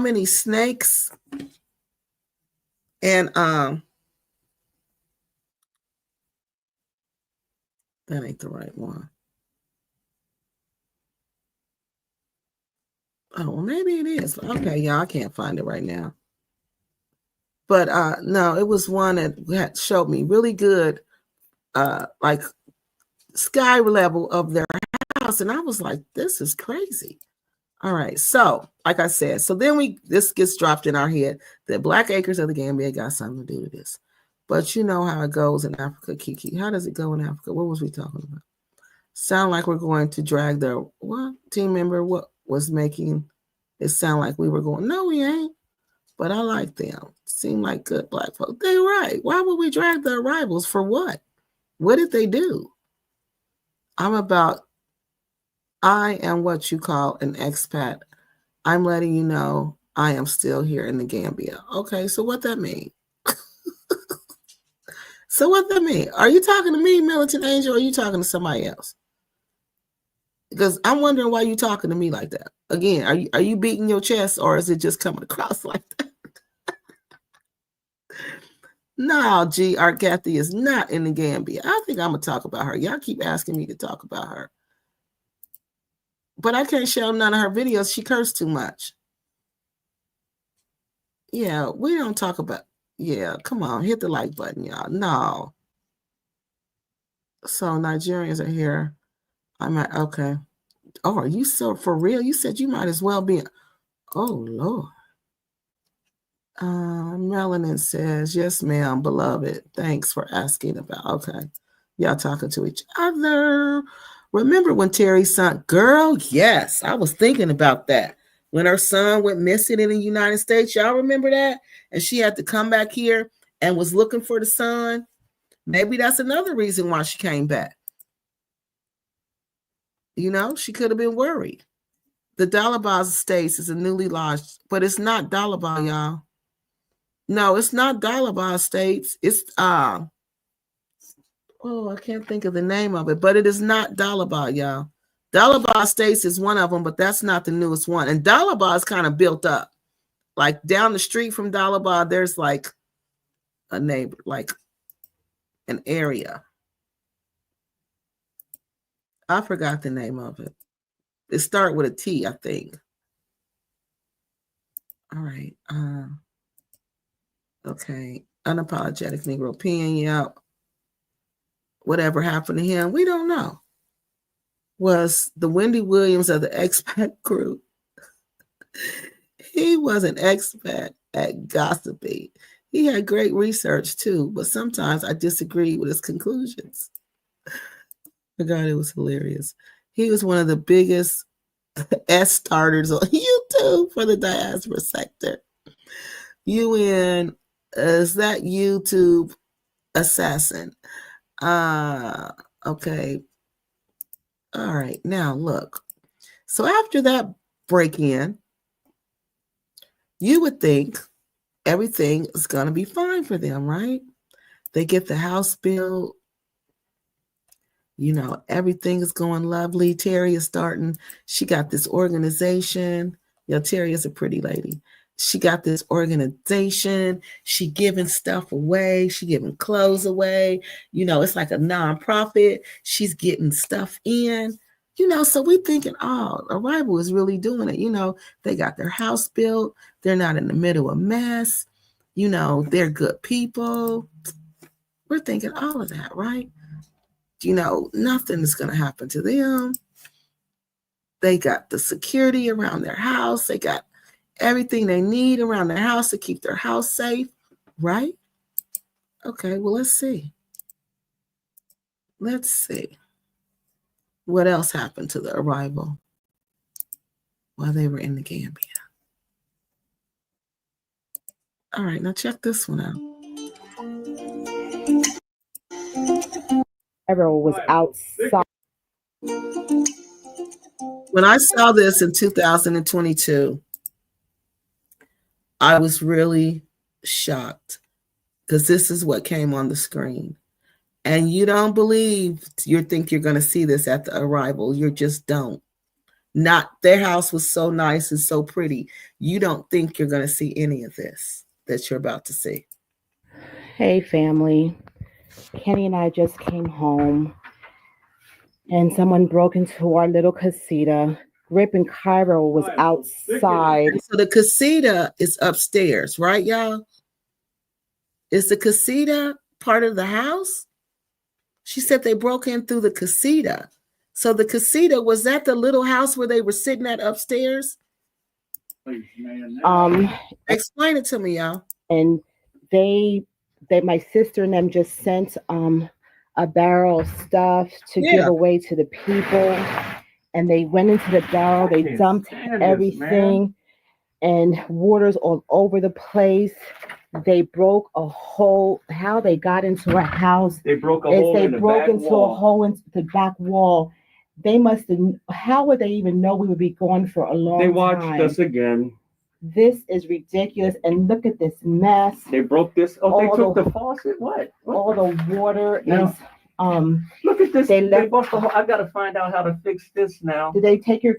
many snakes and that ain't the right one. Oh, well, maybe it is. Okay, yeah, I can't find it right now. But no, it was one that showed me really good, like sky level of their house. And I was like, this is crazy. All right. So, like I said, so then this gets dropped in our head that Black Acres of the Gambia got something to do with this. But you know how it goes in Africa, Kiki. How does it go in Africa? What was we talking about? Sound like we're going to drag their team member what was making it sound like we were going. No, we ain't. But I like them. Seem like good Black folks. They right. Why would we drag their rivals for what? What did they do? I am what you call an expat. I'm letting you know I am still here in the Gambia. Okay, so what that mean? So what that mean? Are you talking to me, Militant Angel, or are you talking to somebody else? Because I'm wondering why you talking to me like that. Again, are you beating your chest, or is it just coming across like that? No, G. Art Kathy is not in the Gambia. I think I'm gonna talk about her. Y'all keep asking me to talk about her, but I can't show none of her videos. She cursed too much. Yeah, we don't talk about. Yeah, come on, hit the like button, y'all. No. So Nigerians are here. I'm at okay. Oh, are you so for real? You said you might as well be. Oh Lord. Melanin says, yes, ma'am, beloved. Thanks for asking about. Okay. Y'all talking to each other. Remember when Terry's son, girl, yes, I was thinking about that. When her son went missing in the United States, y'all remember that? And she had to come back here and was looking for the son. Maybe that's another reason why she came back. You know, she could have been worried. The Dalabas Estates is a newly lodged, but it's not Dalaba, y'all. No, it's not Dalaba Estates. It's I can't think of the name of it, but it is not Dalaba, y'all. Dalaba Estates is one of them, but that's not the newest one. And Dalaba is kind of built up. Like down the street from Dalaba, there's like a neighbor, like an area. I forgot the name of it. It starts with a T, I think. All right. Okay. Unapologetic Negro opinion. Yep. Whatever happened to him, we don't know. Was the Wendy Williams of the expat group. He was an expat at gossiping. He had great research too, but sometimes I disagreed with his conclusions. Oh God, it was hilarious. He was one of the biggest S starters on YouTube for the diaspora sector. UN is that YouTube assassin. Okay. All right. Now look. So after that break-in, you would think everything is going to be fine for them, right? They get the house built. You know, everything is going lovely. Terry is starting. She got this organization. Yeah, Terry is a pretty lady. She got this organization. She giving stuff away. She giving clothes away. You know, it's like a nonprofit. She's getting stuff in. You know, so we thinking, oh, Arrival is really doing it. You know, they got their house built. They're not in the middle of mess. You know, they're good people. We're thinking all of that, right? You know, nothing is going to happen to them. They got the security around their house. They got everything they need around their house to keep their house safe, right? Okay, well, let's see. Let's see. What else happened to the Arrival while they were in the Gambia? All right, now check this one out. Everyone was outside. When I saw this in 2022, I was really shocked because this is what came on the screen. And you don't believe, you think you're going to see this at the Arrival. You just don't. Not their house was so nice and so pretty. You don't think you're going to see any of this that you're about to see. Hey, family. Kenny and I just came home, and someone broke into our little casita. Rip and Cairo was outside. So the casita is upstairs, right, y'all? Is the casita part of the house? She said they broke in through the casita. So the casita, was that the little house where they were sitting at upstairs? Explain it to me, y'all. And they my sister and them just sent a barrel of stuff to give away to the people. And they went into the barrel, they dumped everything, and water's all over the place. They broke a hole. How they got into our house? They broke a hole in the back wall. A hole into the back wall. They must have. How would they even know we would be gone for a long time? They watched us again. This is ridiculous. And look at this mess. They broke this. Oh, they took the faucet. What? All the water is look look at this. They They left- bought the whole, I gotta find out how to fix this now. Did they take your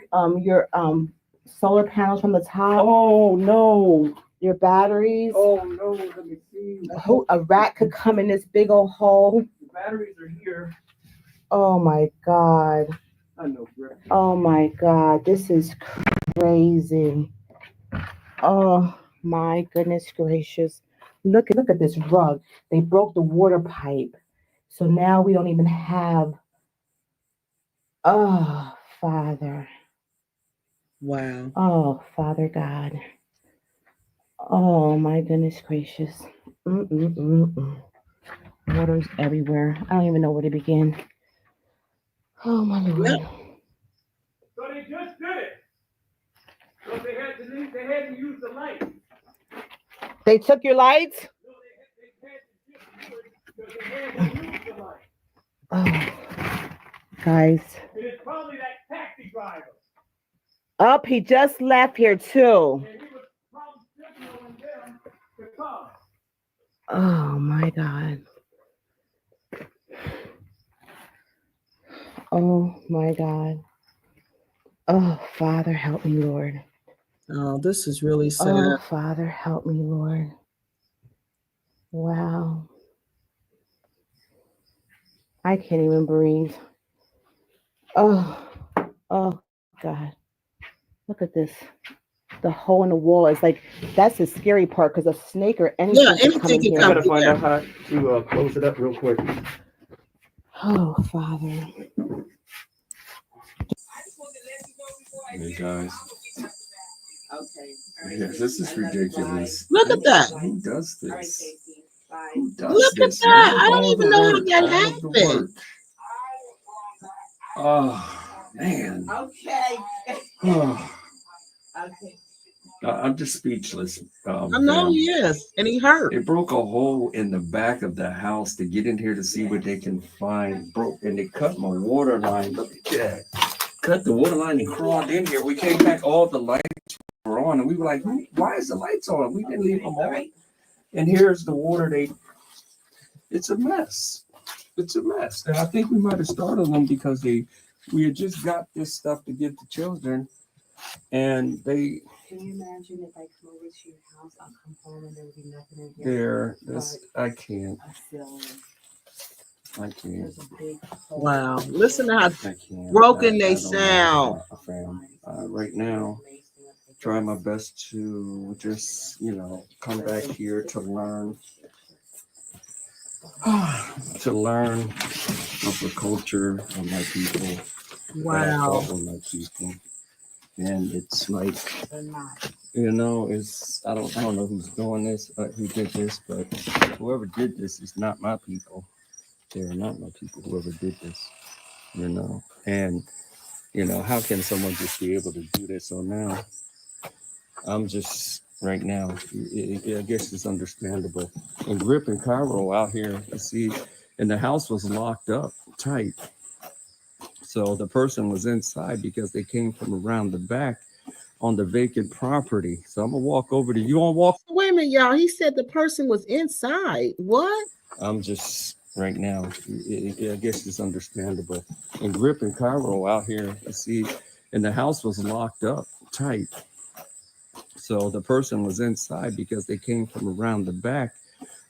solar panels from the top? Oh, no. Your batteries? Oh, no. Let me see. A rat could come in this big old hole. The batteries are here. Oh my God. I know, Greg. Oh my God. This is crazy. Oh my goodness gracious. Look at this rug. They broke the water pipe. So now we don't even have. Oh, Father. Wow. Oh, Father God. Oh my goodness gracious. Water's everywhere. I don't even know where to begin. Oh my Lord. Yep. So they just did it. So they had to use the light. They took your lights? No, they had to just do it because they had to use the light. Oh, guys. And it's probably that taxi driver. Up, he just left here too. And he was probably signaling them to come. Oh my God. Oh my God. Oh, Father, help me, Lord. Oh, this is really sad. Oh, Father, help me, Lord. Wow. I can't even breathe. Oh God. Look at this. The hole in the wall is like, that's the scary part because a snake or anything can come in anything can here. I gotta find out how to close it up real quick. Oh, Father. Hey guys. Okay. Yeah, this is ridiculous. Look at that. Who does this? Who does Look at this? that. Look I at don't all even the know how work, that all of the happened. work. Oh man. Okay. Oh, Okay. I'm just speechless. I know he is, and he hurt. They broke a hole in the back of the house to get in here to see what they can find. Broke and they cut my water line. Look at that. Cut the water line and crawled in here. We came back, all the lights were on, and we were like, why is the lights on? We didn't leave them on. And here's the water. It's a mess. It's a mess. And I think we might have started them because we had just got this stuff to give to children, and they. Can you imagine if I come over to your house, I'll come home and there would be nothing in here? I can't. I can't. There's a big hole. Wow. Listen to how I can't. broken I they don't know, sound. fam. Right now, try my best to just, come back here to learn. To learn of the culture of my people. Wow. Of my people. And it's like, They're not. it's I don't know who's doing this, who did this, but whoever did this is not my people. They're not my people, whoever did this, And, how can someone just be able to do this? So now I'm just right now, I guess it's understandable. And Grip and Cairo out here, you see, and the house was locked up tight. So the person was inside because they came from around the back on the vacant property. So I'm gonna walk over to you. Wait a minute, y'all. He said the person was inside. What? I'm just right now, I guess it's understandable. And Grip and Cairo out here, you see, and the house was locked up tight. So the person was inside because they came from around the back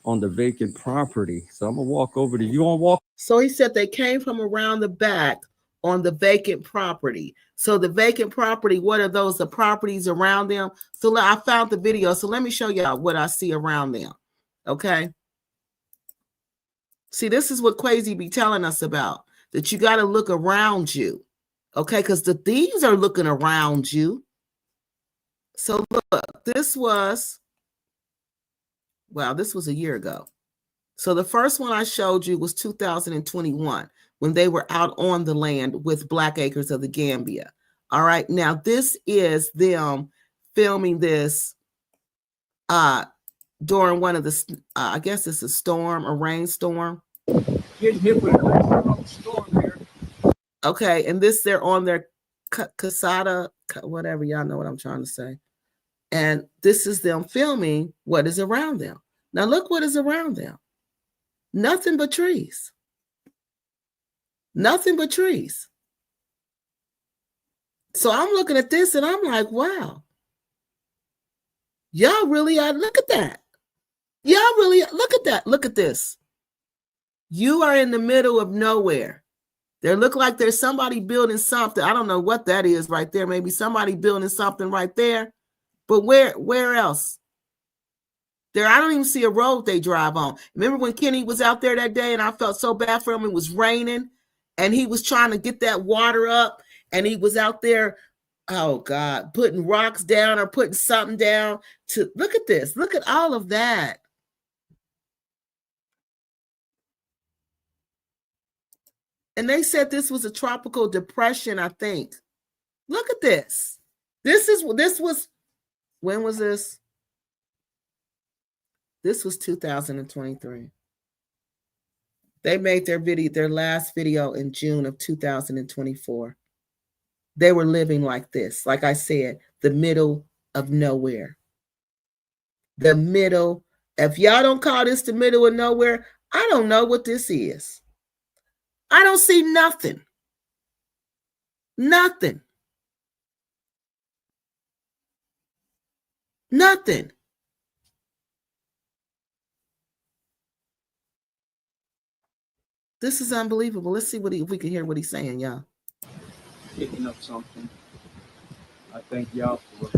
on the vacant property. So I'm gonna walk over to you. So he said they came from around the back on the vacant property. So the vacant property, what are those? The properties around them. So I found the video. So let me show y'all what I see around them. Okay. See, this is what Quasi be telling us about, that you got to look around you. Okay. Because the thieves are looking around you. So look, this was a year ago. So the first one I showed you was 2021, when they were out on the land with Black Acres of the Gambia. All right. Now this is them filming this during one of the, I guess it's a storm, a rainstorm. Getting hit with a storm here. Okay. And this, they're on their casada, whatever, y'all know what I'm trying to say. And this is them filming what is around them. Now look what is around them. Nothing but trees. Nothing but trees. So I'm looking at this and I'm like, wow. Y'all really are. Look at that. Y'all really look at that. Look at this. You are in the middle of nowhere. There look like there's somebody building something. I don't know what that is right there. Maybe somebody building something right there. But where else? There, I don't even see a road they drive on. Remember when Kenny was out there that day and I felt so bad for him? It was raining and he was trying to get that water up and he was out there, oh God, putting rocks down or putting something down to look at this. Look at all of that. And they said this was a tropical depression, I think. Look at this. This was, when was this? This was 2023. They made their last video in June of 2024. They were living like this. Like I said, the middle of nowhere. The middle. If y'all don't call this the middle of nowhere, I don't know what this is. I don't see nothing. Nothing. Nothing. This is unbelievable. Let's see if we can hear what he's saying, y'all. Picking up something. I thank y'all for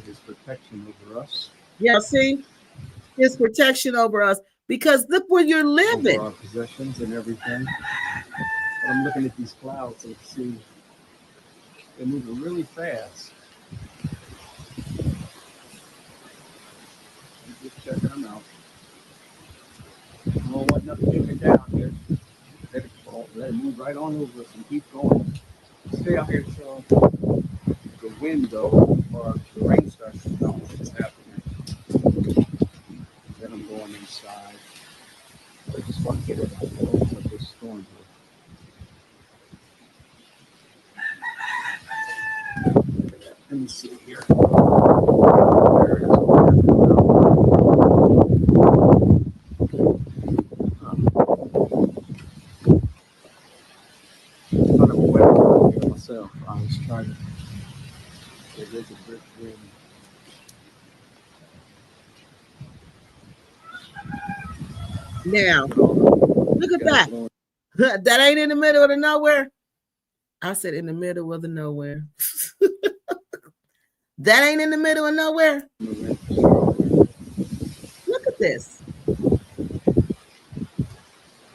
his protection over us. Yeah, see? His protection over us. Because look where you're living. Over our possessions and everything. But I'm looking at these clouds and see they're moving really fast. I'm just checking them out. I don't want nothing to get down here. Let it move right on over us and keep going. Stay out here till the wind though, or the rain starts to come. What's happening? Then I'm going inside. I just want to get it out of this storm here. Let me see here. There it is. Kind of wet out here myself. I was trying to. There's a brick wind. Now, look at that. That ain't in the middle of the nowhere. I said in the middle of the nowhere. That ain't in the middle of nowhere. Look at this.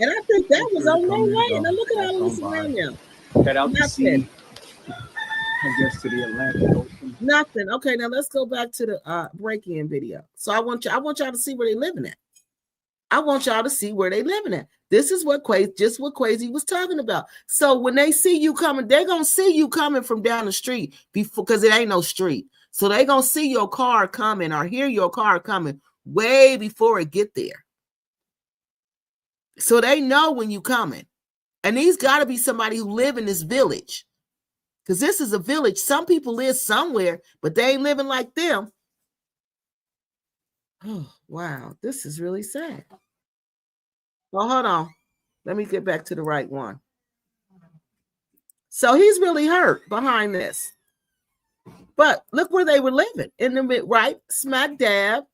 And I think that was on their way. And look at all this around them. Head out to sea. I guess to the Atlantic Ocean. Nothing. Okay, now let's go back to the break-in video. So I want y'all to see where they living at. I want y'all to see where they living at. This is what Quasi was talking about. So when they see you coming, they're gonna see you coming from down the street because it ain't no street. So they gonna see your car coming or hear your car coming way before it get there. So they know when you coming. And these got to be somebody who live in this village. Because this is a village. Some people live somewhere, but they ain't living like them. Oh, wow. This is really sad. Well, hold on. Let me get back to the right one. So he's really hurt behind this. But look where they were living. In the mid, right? Smack dab.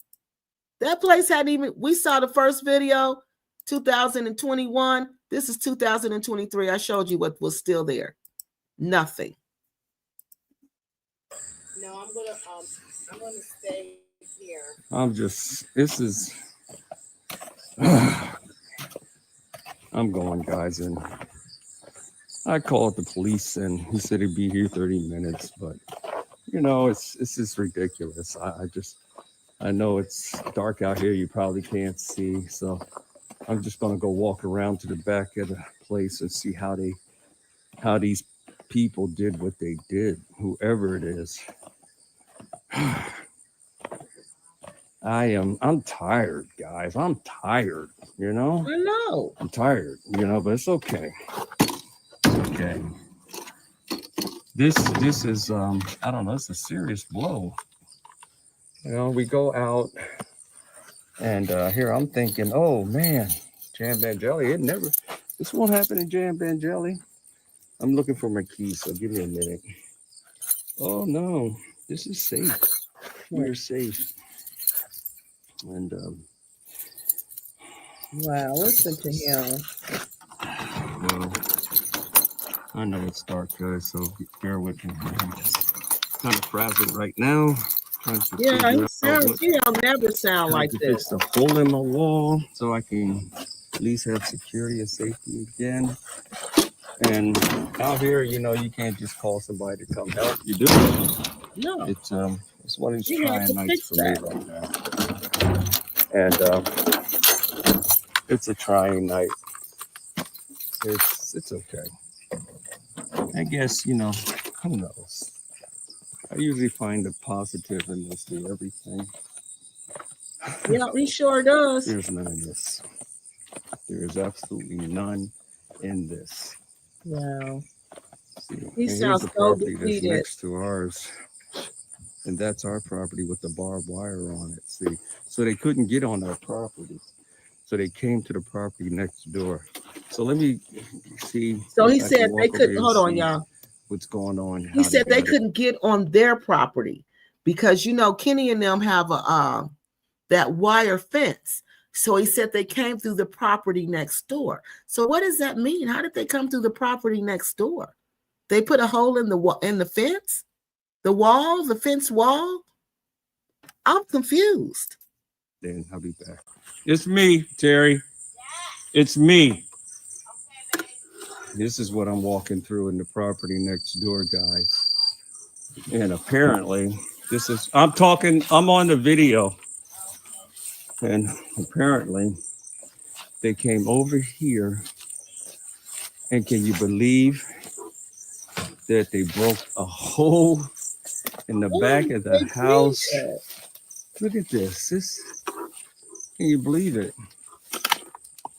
That place hadn't even, we saw the first video, 2021. This is 2023. I showed you what was still there. Nothing. No, I'm gonna stay here. This is, I'm going, guys, and I called the police and he said he'd be here 30 minutes, but you know, it's just ridiculous. I know it's dark out here. You probably can't see. So I'm just going to go walk around to the back of the place and see how these people did what they did, whoever it is. I'm tired, guys. I'm tired, you know? I know. I'm tired, you know, but it's okay. Okay. This is, I don't know, it's a serious blow. You know, we go out and here I'm thinking, oh man, jam bag jelly, This won't happen in Gambian Jelly. I'm looking for my keys, so give me a minute. Oh no, this is safe. We're safe. And Wow, listen to him. well, I know it's dark, guys, so bear with me. I'm kind of frazzled right now. Trying to Yeah, figure he out sounds. what He don't never sound trying like to this. fix the hole in my wall so I can at least have security and safety again. And out here, you know, you can't just call somebody to come help. You do. No, It's one of these you have trying to nights fix for that. me right now. And it's a trying night. It's okay. I guess, you know, who knows? I usually find the positive in mostly everything. Yeah, he sure does. There's none in this. There is absolutely none in this. Wow. See, He and here's sounds the so property that's defeated. next to ours. And that's our property with the barbed wire on it. See, so they couldn't get on our property. So they came to the property next door. So let me see. So if he I can said walk they over couldn't. here and Hold on, see y'all. what's going on. He how said they got it. couldn't get on their property because, you know, Kenny and them have a that wire fence. So he said they came through the property next door. So what does that mean? How did they come through the property next door? They put a hole in the fence, the wall, the fence wall. I'm confused. Then I'll be back. It's me, Terry. It's me. This is what I'm walking through in the property next door, guys. And apparently, I'm on the video. And apparently, they came over here. And can you believe that they broke a hole in the back of the house? Look at this. Can you believe it?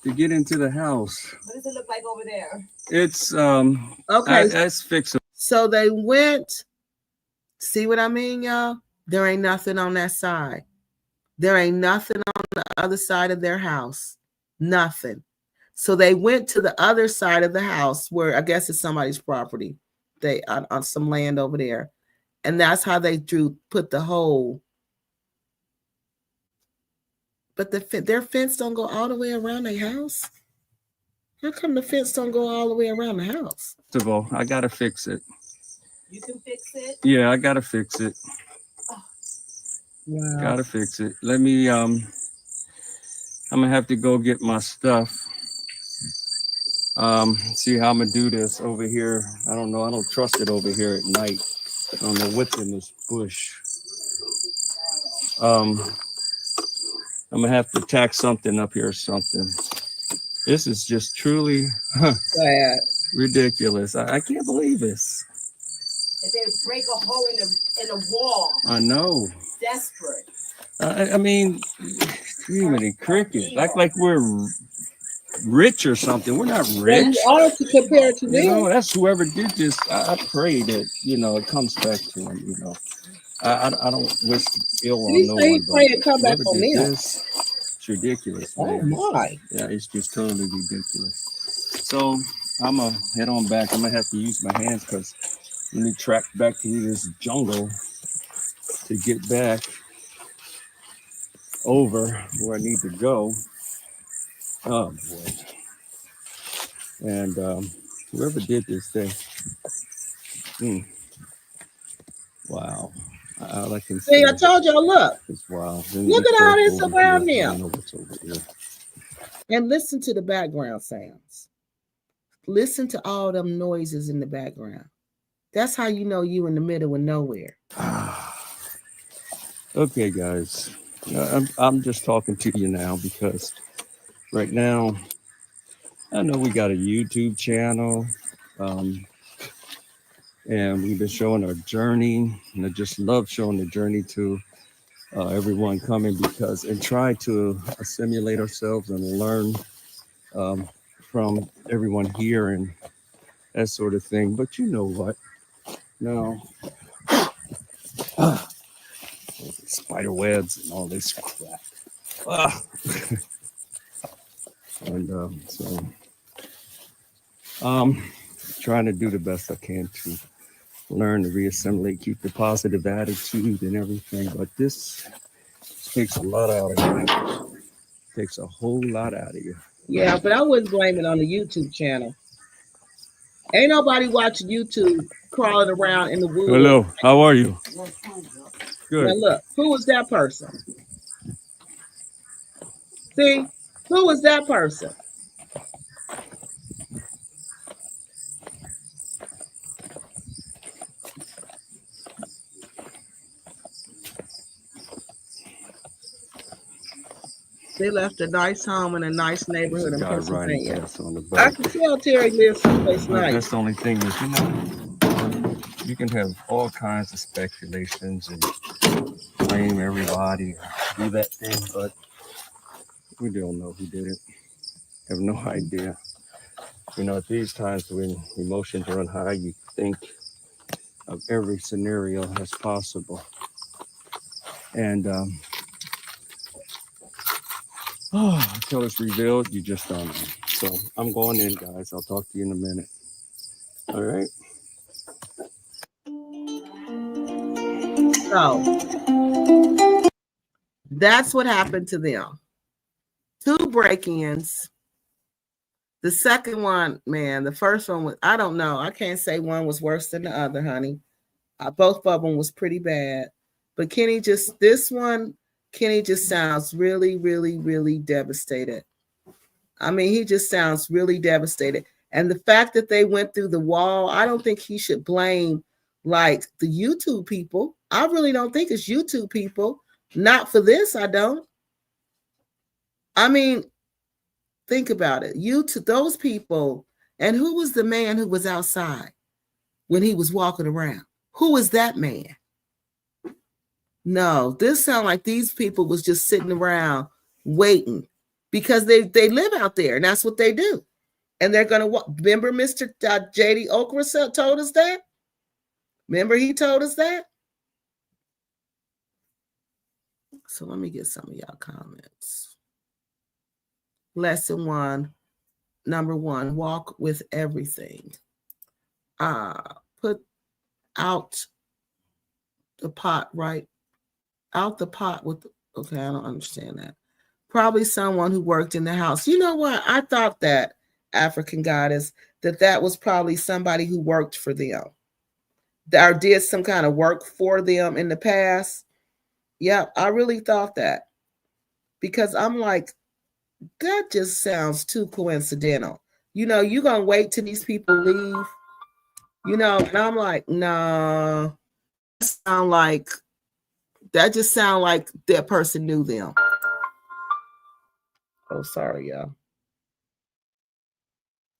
To get into the house. What does it look like over there? It's Okay. That's fixable. So they went. See what I mean, y'all? There ain't nothing on that side. There ain't nothing on the other side of their house. Nothing. So they went to the other side of the house where I guess it's somebody's property. They on some land over there. And that's how they put the hole. But their fence don't go all the way around their house. How come the fence don't go all the way around the house? First of all, I gotta fix it. You can fix it? Yeah, I gotta fix it. Wow. Gotta fix it. Let me I'm gonna have to go get my stuff. See how I'm gonna do this over here. I don't know. I don't trust it over here at night. I don't know what's in this bush. I'm gonna have to tack something up here or something. This is just truly Sad. ridiculous. I can't believe this. If they break a hole in the wall. I know. Desperate. I mean, many crickets. Like we're rich or something. We're not rich. Well, you are to compare to You them. know, that's whoever did this. I pray that, you know, it comes back to them, you know. I don't wish ill on no one. Pray and come back whoever on did them. this, it's ridiculous, Oh man. my. Yeah, it's just totally ridiculous. So I'm going to head on back. I'm going to have to use my hands because let me track back through this jungle to get back over where I need to go. Oh, boy. And whoever did this thing, wow. All I can See, say I told y'all, look. is wow. Look at all this around here. I them. don't know what's over here. And listen to the background sounds. Listen to all them noises in the background. That's how you know you in the middle of nowhere. Okay, guys. I'm just talking to you now because right now, I know we got a YouTube channel. And we've been showing our journey. And I just love showing the journey to everyone coming and try to assimilate ourselves and learn from everyone here and that sort of thing. But you know what? No. Spider webs and all this crap. And so Trying to do the best I can to learn to reassimilate, keep the positive attitude and everything. But this takes a lot out of you. Takes a whole lot out of you. Yeah, but I wouldn't blame it on the YouTube channel. Ain't nobody watching YouTube crawling around in the woods. Hello, how are you? Good. Now look, who was that person? See, who was that person? They left a nice home in a nice neighborhood in Pennsylvania. I can tell Terry lives someplace nice. That's the only thing is, you know, you can have all kinds of speculations and blame everybody, do that thing, but we don't know who did it. Have no idea. You know, at these times when emotions run high, you think of every scenario as possible. And until it's revealed, you just don't know. So I'm going in, guys. I'll talk to you in a minute. All right. So that's what happened to them. 2 break-ins. The second one, man, the first one was, I don't know. I can't say one was worse than the other, honey. Both of them was pretty bad. But Kenny just sounds really, really, really devastated. I mean, he just sounds really devastated. And the fact that they went through the wall, I don't think he should blame like the YouTube people. I really don't think it's YouTube people. Not for this, I don't. I mean, think about it. YouTube, those people, and who was the man who was outside when he was walking around? Who was that man? No, this sounds like these people was just sitting around waiting because they live out there and that's what they do. And they're going to remember Mr. J.D. Okra told us that? Remember he told us that? So let me get some of y'all comments. Lesson 1, number 1, walk with everything. Put out the pot right out the pot with, okay, I don't understand that. Probably someone who worked in the house. You know what? I thought that, African goddess, that was probably somebody who worked for them or did some kind of work for them in the past. Yeah, I really thought that because I'm like, that just sounds too coincidental. You know, you're going to wait till these people leave, you know, and I'm like, no, that just sound like that person knew them. Oh, sorry, y'all.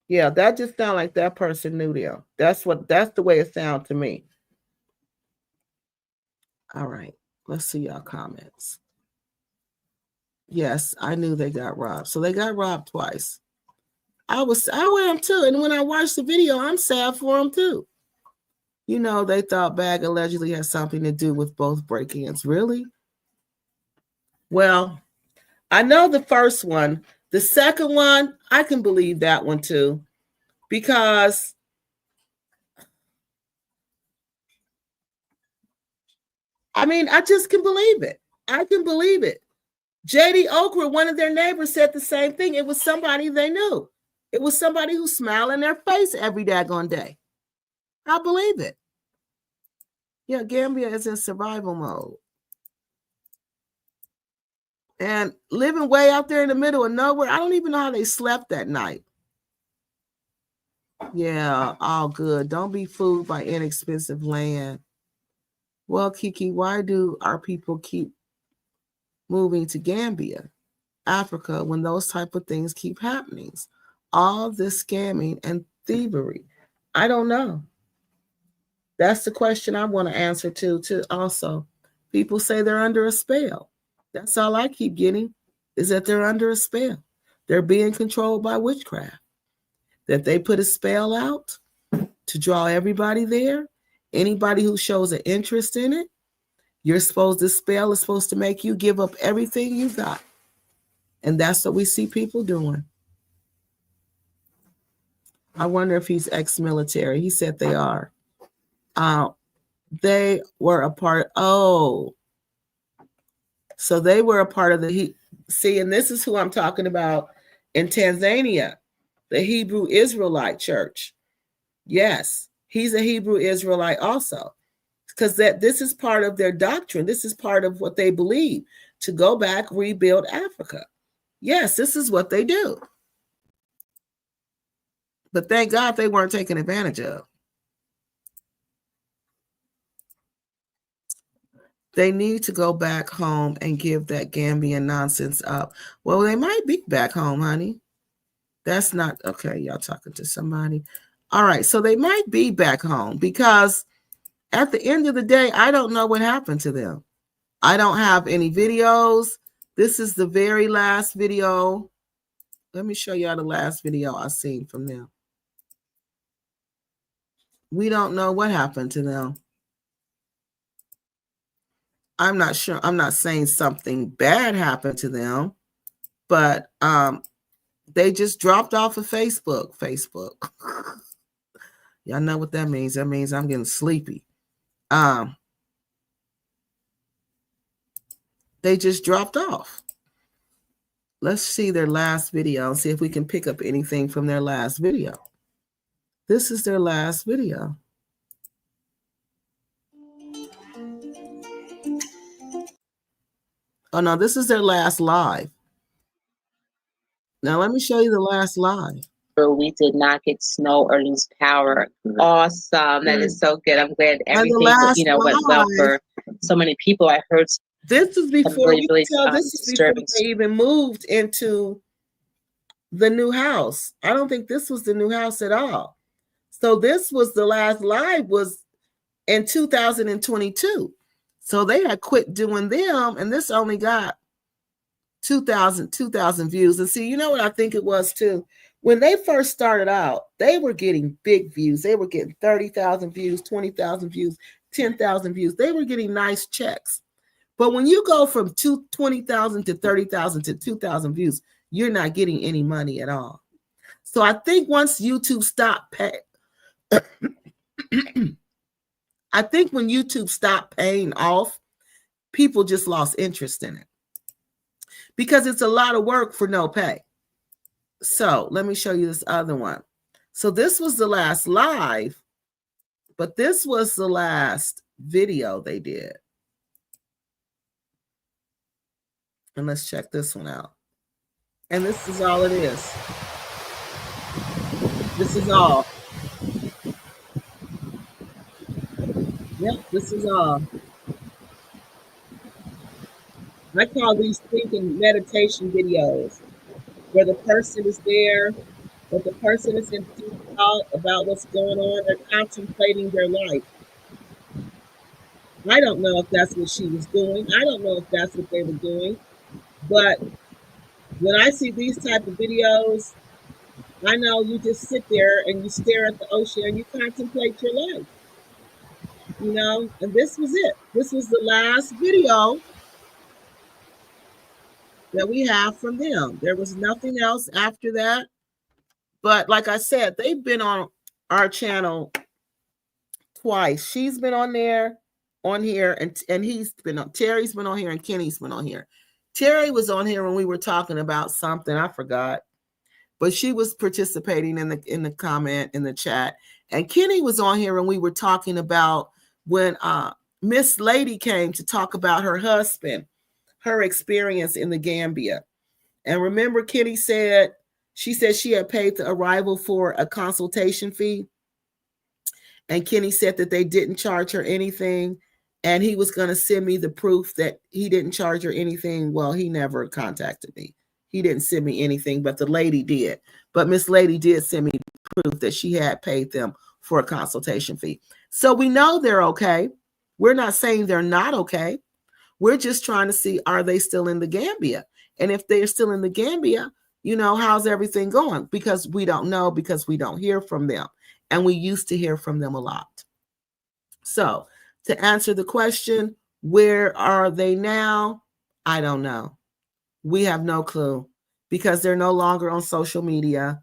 Yeah, that just sound like that person knew them. That's the way it sounds to me. All right, let's see y'all comments. Yes, I knew they got robbed. So they got robbed twice. I am too. And when I watched the video, I'm sad for them too. You know, they thought Bag allegedly had something to do with both break-ins. Really? Well, I know the first one. The second one, I can believe that one too. Because I mean, I just can believe it. I can believe it. J.D. Okra, one of their neighbors, said the same thing. It was somebody they knew. It was somebody who smiled in their face every daggone day. I believe it. Yeah, Gambia is in survival mode. And living way out there in the middle of nowhere, I don't even know how they slept that night. Yeah, all good. Don't be fooled by inexpensive land. Well, Kiki, why do our people keep moving to Gambia, Africa, when those type of things keep happening? All this scamming and thievery. I don't know. That's the question I want to answer to also. People say they're under a spell. That's all I keep getting, is that they're under a spell. They're being controlled by witchcraft. That they put a spell out to draw everybody there. Anybody who shows an interest in it, this spell is supposed to make you give up everything you got. And that's what we see people doing. I wonder if he's ex-military. He said they are. They were a part. Oh, so they were a part of the. See, and this is who I'm talking about in Tanzania, the Hebrew Israelite Church. Yes, he's a Hebrew Israelite also, because this is part of their doctrine. This is part of what they believe, to go back, rebuild Africa. Yes, this is what they do. But thank God they weren't taken advantage of. They need to go back home and give that Gambian nonsense up. Well, they might be back home, honey. That's not okay. Y'all talking to somebody. All right. So they might be back home, because at the end of the day, I don't know what happened to them. I don't have any videos. This is the very last video. Let me show y'all the last video I seen from them. We don't know what happened to them. I'm not sure. I'm not saying something bad happened to them, but they just dropped off of Facebook. Y'all know what that means. That means I'm getting sleepy. They just dropped off. Let's see their last video and see if we can pick up anything from their last video. This is their last video. Oh, no, this is their last live. Now, let me show you the last live. We did not get snow or lose power. Awesome. That is so good. I'm glad everything, went well for so many people. I heard this is before this is before they even moved into the new house. I don't think this was the new house at all. So this was the last live was in 2022. So they had quit doing them, and this only got 2,000 views. And see, you know what I think it was too? When they first started out, they were getting big views. They were getting 30,000 views, 20,000 views, 10,000 views. They were getting nice checks. But when you go from 20,000 to 30,000 to 2,000 views, you're not getting any money at all. So I think once YouTube stopped paying, I think when YouTube stopped paying off, people just lost interest in it, because it's a lot of work for no pay. So let me show you this other one. So this was the last live, but this was the last video they did. And let's check this one out. And this is all it is. This is all. Yep, this is all. I call these thinking meditation videos, where the person is there, but the person is in deep thought about what's going on. They're contemplating their life. I don't know if that's what she was doing. I don't know if that's what they were doing. But when I see these type of videos, I know you just sit there and you stare at the ocean and you contemplate your life. And this was it. This was the last video that we have from them. There was nothing else after that. But like I said, they've been on our channel twice. She's been on here, and he's been on. Terry's been on here, and Kenny's been on here. Terry was on here when we were talking about something. I forgot. But she was participating in the comment in the chat. And Kenny was on here when we were talking about when Miss Lady came to talk about her husband, her experience in the Gambia. And remember, Kenny said, she said she had paid the arrival for a consultation fee. And Kenny said that they didn't charge her anything. And he was going to send me the proof that he didn't charge her anything. Well, he never contacted me. He didn't send me anything, but the lady did. But Miss Lady did send me proof that she had paid them for a consultation fee. So we know they're okay. We're not saying they're not okay. We're just trying to see, are they still in the Gambia? And if they're still in the Gambia, how's everything going? Because we don't know, because we don't hear from them. And we used to hear from them a lot. So to answer the question, where are they now? I don't know. We have no clue, because they're no longer on social media.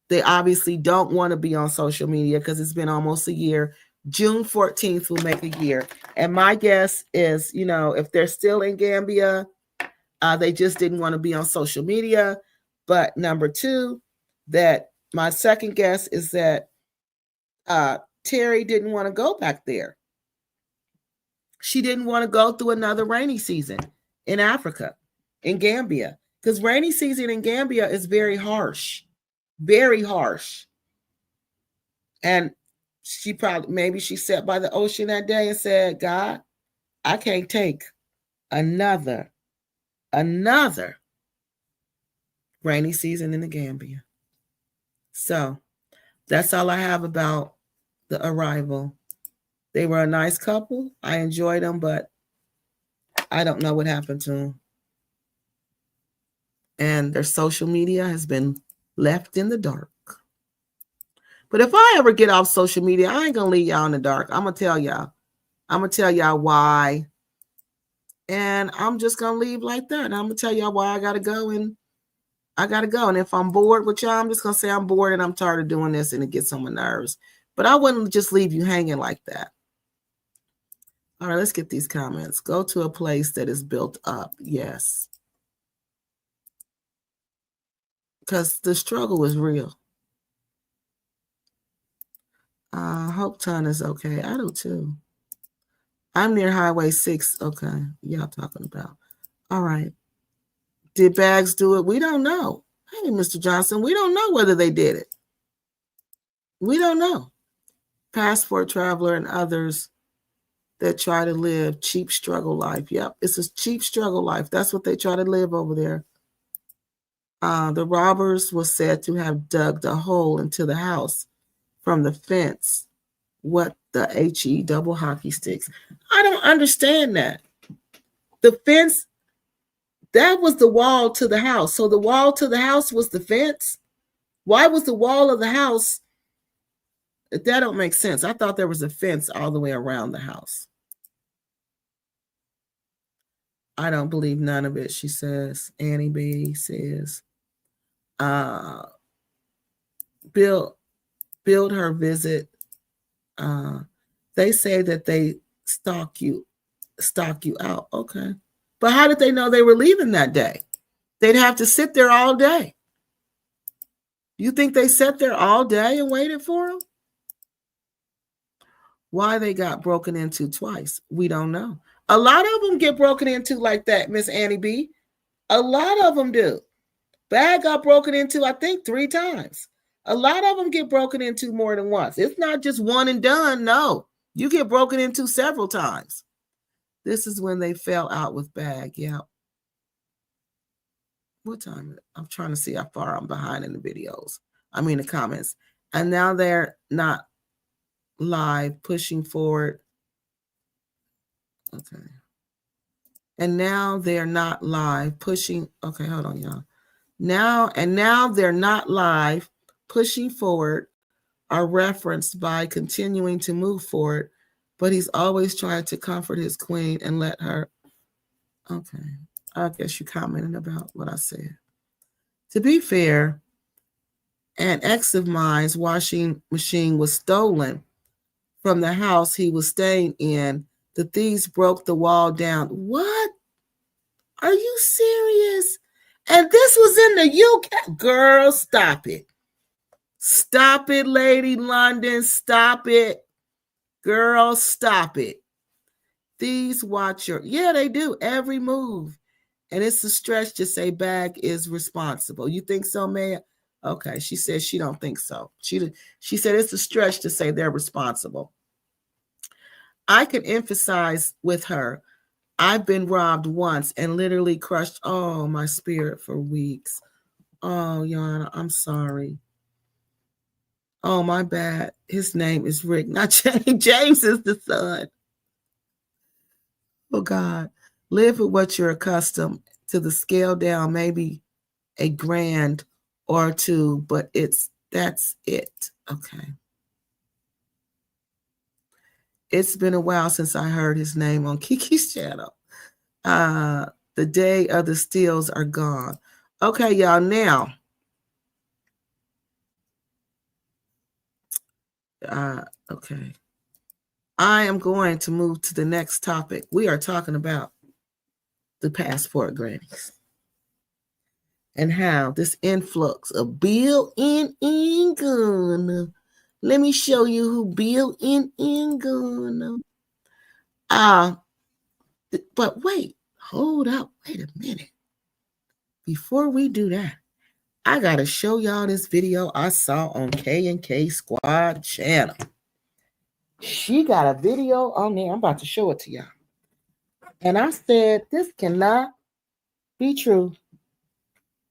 They obviously don't want to be on social media because it's been almost a year. June 14th will make a year. And my guess is, you know, if they're still in Gambia, they just didn't want to be on social media. But number two, that my second guess is that Terry didn't want to go back there. She didn't want to go through another rainy season in Africa, in Gambia, because rainy season in Gambia is very harsh, very harsh. And she probably, maybe she sat by the ocean that day and said, God, I can't take another rainy season in the Gambia. So that's all I have about the arrival. They were a nice couple. I enjoyed them, but I don't know what happened to them. And their social media has been left in the dark. But if I ever get off social media, I ain't going to leave y'all in the dark. I'm going to tell y'all. I'm going to tell y'all why. And I'm just going to leave like that. And I'm going to tell y'all why I got to go. And I got to go. And if I'm bored with y'all, I'm just going to say I'm bored and I'm tired of doing this and it gets on my nerves. But I wouldn't just leave you hanging like that. All right, let's get these comments. Go to a place that is built up. Yes. Because the struggle is real. Hope Ton is okay. I do too. I'm near Highway 6. Okay. Y'all talking about. All right. Did Bags do it? We don't know. Hey, Mr. Johnson, we don't know whether they did it. We don't know. Passport Traveler and others that try to live cheap struggle life. Yep, it's a cheap struggle life. That's what they try to live over there. The robbers was said to have dug the hole into the house from the fence. What the HE double hockey sticks? I don't understand that. The fence, that was the wall to the house. So the wall to the house was the fence. Why was the wall of the house? That don't make sense. I thought there was a fence all the way around the house. I don't believe none of it, she says. Annie B says, build her visit. They say that they stalk you out. Okay. But how did they know they were leaving that day? They'd have to sit there all day. You think they sat there all day and waited for them? Why they got broken into twice, we don't know. A lot of them get broken into like that, Miss Annie B. A lot of them do. Bag got broken into, I think, 3 times. A lot of them get broken into more than once. It's not just one and done. No, you get broken into several times. This is when they fell out with Bag. Yeah. What time is it? I'm trying to see how far I'm behind in the videos. I mean, the comments. And now they're not live, pushing forward. Okay. And now they're not live, pushing. Okay, hold on, y'all. Now they're not live, pushing forward, are referenced by continuing to move forward, but he's always trying to comfort his queen and let her. Okay, I guess you commented about what I said. To be fair, an ex of mine's washing machine was stolen from the house he was staying in. The thieves broke the wall down. What? Are you serious? And this was in the UK. Girl, stop it. Stop it, Lady London. Stop it. Girl, stop it. Thieves watch your, yeah, they do, every move. And it's a stretch to say Bag is responsible. You think so, Maya? Okay, she says she don't think so. She said it's a stretch to say they're responsible. I can emphasize with her, I've been robbed once and literally crushed, my spirit for weeks. Oh, Yana, I'm sorry. Oh, my bad. His name is Rick, not James. James is the son. Oh, God. Live with what you're accustomed to, the scale down, maybe a grand or two, but that's it. Okay. It's been a while since I heard his name on Kiki's channel. The day of the steals are gone. Okay, y'all. Now, Okay. I am going to move to the next topic. We are talking about the passport grannies and how this influx of built-in income. Let me show you who built-in income. But wait, hold up, wait a minute. Before we do that, I gotta show y'all this video I saw on K&K Squad channel. She got a video on there. I'm about to show it to y'all. And I said, this cannot be true.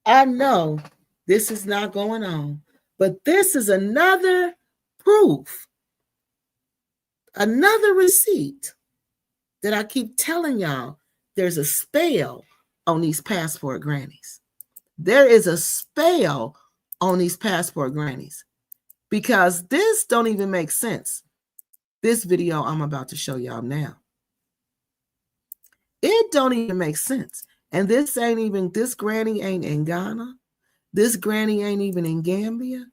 I know this is not going on, but this is another proof, another receipt that I keep telling y'all there's a spell on these passport grannies. There is a spell on these passport grannies because this don't even make sense. This video I'm about to show y'all now. It don't even make sense. And this granny ain't in Ghana. This granny ain't even in Gambia.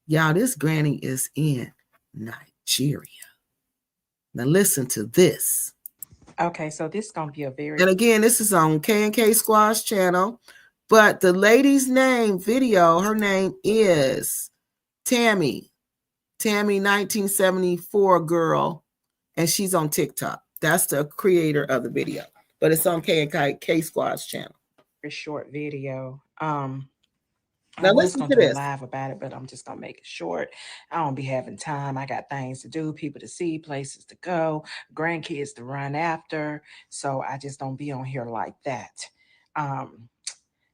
Y'all, this granny is in Nigeria. Now listen to this. Okay, so this is going to be a very... And again, this is on K&K Squad's channel. But the lady's name, video, her name is Tammy. Tammy 1974 girl. And she's on TikTok. That's the creator of the video. But it's on K&K Squad's channel. Very short video. Now listen to this. Live about it, but I'm just gonna make it short. I don't be having time. I got things to do, people to see, places to go, grandkids to run after. So I just don't be on here like that.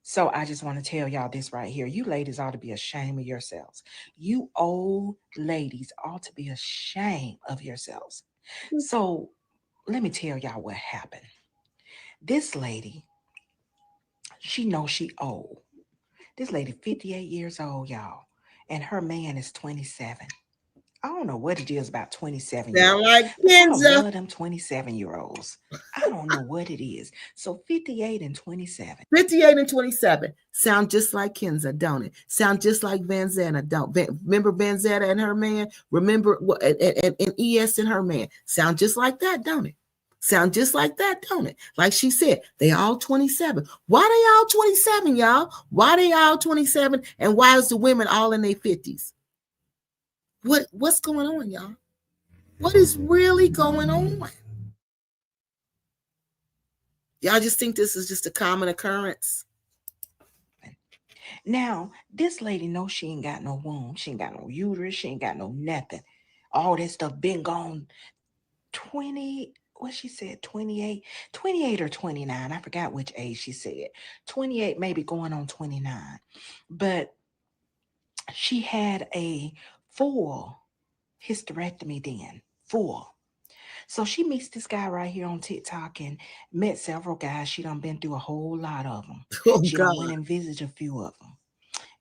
So I just want to tell y'all this right here. You ladies ought to be ashamed of yourselves. You old ladies ought to be ashamed of yourselves. So let me tell y'all what happened. This lady, she knows she old. This lady 58 years old, y'all, and her man is 27. I don't know what it is about 27 year olds. Like I love them 27-year-olds. I don't know what it is. So 58 and 27. 58 and 27 sound just like Kenza, don't it? Sound just like Vanzetta, don't? Remember Vanzetta and her man? Remember and ES and her man? Sound just like that, don't it? Sound just like that, don't it? Like she said, they all 27. Why they all 27, y'all? Why they all 27? And why is the women all in their 50s? What's going on, y'all? What is really going on? Y'all just think this is just a common occurrence? Now, this lady knows she ain't got no womb. She ain't got no uterus. She ain't got no nothing. All that stuff been gone 20... what she said, 28 or 29. I forgot which age she said. 28, maybe going on 29. But she had a full hysterectomy then. Full. So she meets this guy right here on TikTok and met several guys. She done been through a whole lot of them. She done went and visited a few of them.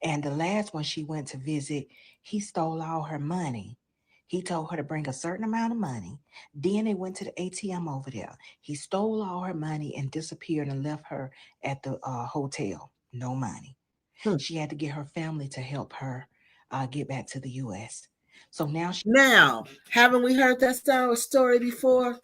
And the last one she went to visit, he stole all her money. He told her to bring a certain amount of money. Then they went to the ATM over there. He stole all her money and disappeared and left her at the hotel. No money. She had to get her family to help her get back to the U.S. So now haven't we heard that story before?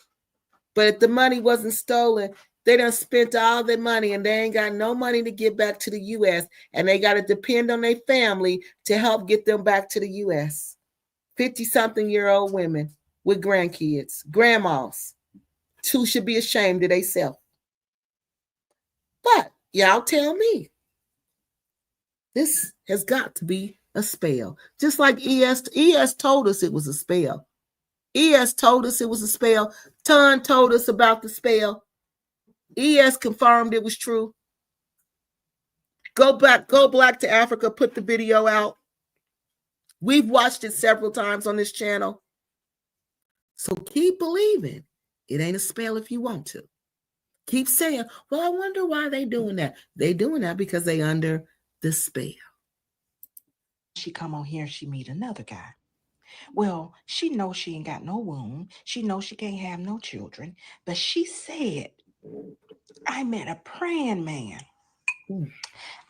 But if the money wasn't stolen, they done spent all their money and they ain't got no money to get back to the U.S. And they got to depend on their family to help get them back to the U.S. 50-something-year-old women with grandkids, grandmas, who should be ashamed of themselves. But y'all tell me, this has got to be a spell. Just like ES told us it was a spell. ES told us it was a spell. Ton told us about the spell. ES confirmed it was true. Go Black to Africa, put the video out. We've watched it several times on this channel. So keep believing. It ain't a spell if you want to. Keep saying, well, I wonder why they doing that. They doing that because they under the spell. She come on here, she meet another guy. Well, she knows she ain't got no womb. She knows she can't have no children. But she said, I met a praying man.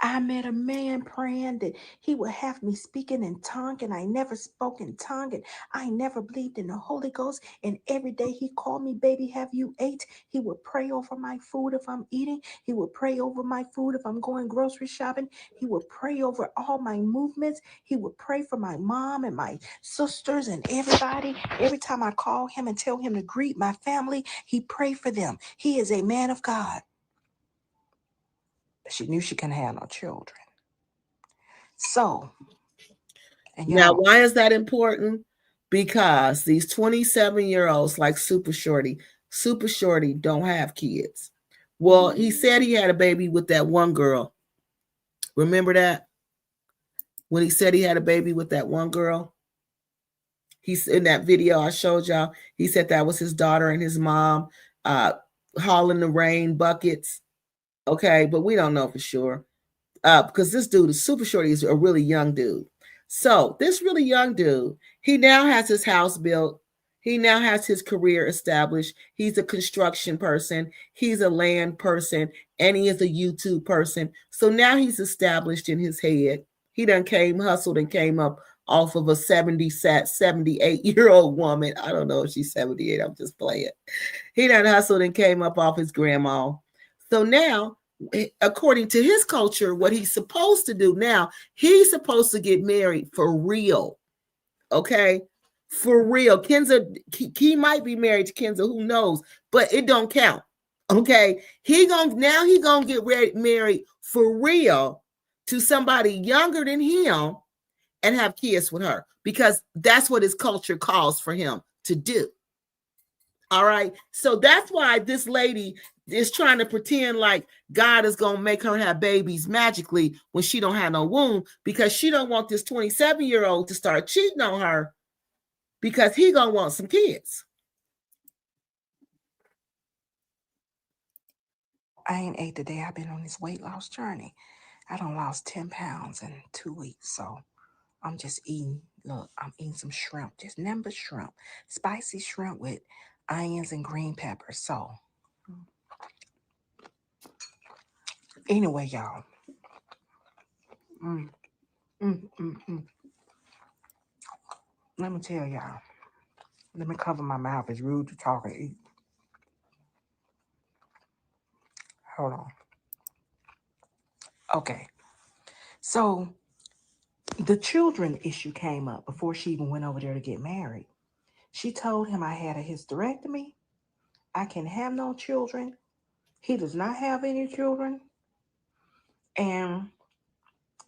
I met a man praying that he would have me speaking in tongue, and I never spoke in tongue, and I never believed in the Holy Ghost. And every day he called me, baby, have you ate? He would pray over my food if I'm eating. He would pray over my food if I'm going grocery shopping. He would pray over all my movements. He would pray for my mom and my sisters and everybody. Every time I call him and tell him to greet my family, he prayed for them. He is a man of God. She knew she couldn't have no children. So, and now, why is that important? Because these 27-year-olds like Super Shorty don't have kids. Well, he said he had a baby with that one girl. Remember that? When he said he had a baby with that one girl? He's in that video I showed y'all. He said that was his daughter and his mom hauling the rain buckets. Okay, but we don't know for sure. Because this dude is Super Shorty is a really young dude. So this really young dude, he now has his house built. He now has his career established. He's a construction person. He's a land person. And he is a YouTube person. So now he's established in his head. He done hustled and came up off of a 78-year-old woman. I don't know if she's 78. I'm just playing. He done hustled and came up off his grandma. So now, according to his culture, what he's supposed to do now, he's supposed to get married for real. Okay? For real. Kenza, he might be married to Kenza, who knows? But it don't count. Okay? He gonna get married for real to somebody younger than him and have kids with her, because that's what his culture calls for him to do. All right. So that's why this lady is trying to pretend like God is going to make her have babies magically when she don't have no womb, because she don't want this 27-year-old to start cheating on her, because he going to want some kids. I ain't ate today. I've been on this weight loss journey. I done lost 10 pounds in 2 weeks. So I'm just eating. Look, I'm eating some shrimp, just number shrimp, spicy shrimp with onions and green peppers. So anyway, y'all. Let me tell y'all. Let me cover my mouth. It's rude to talk and eat. Hold on. Okay. So the children issue came up before she even went over there to get married. She told him I had a hysterectomy. I can have no children. He does not have any children. And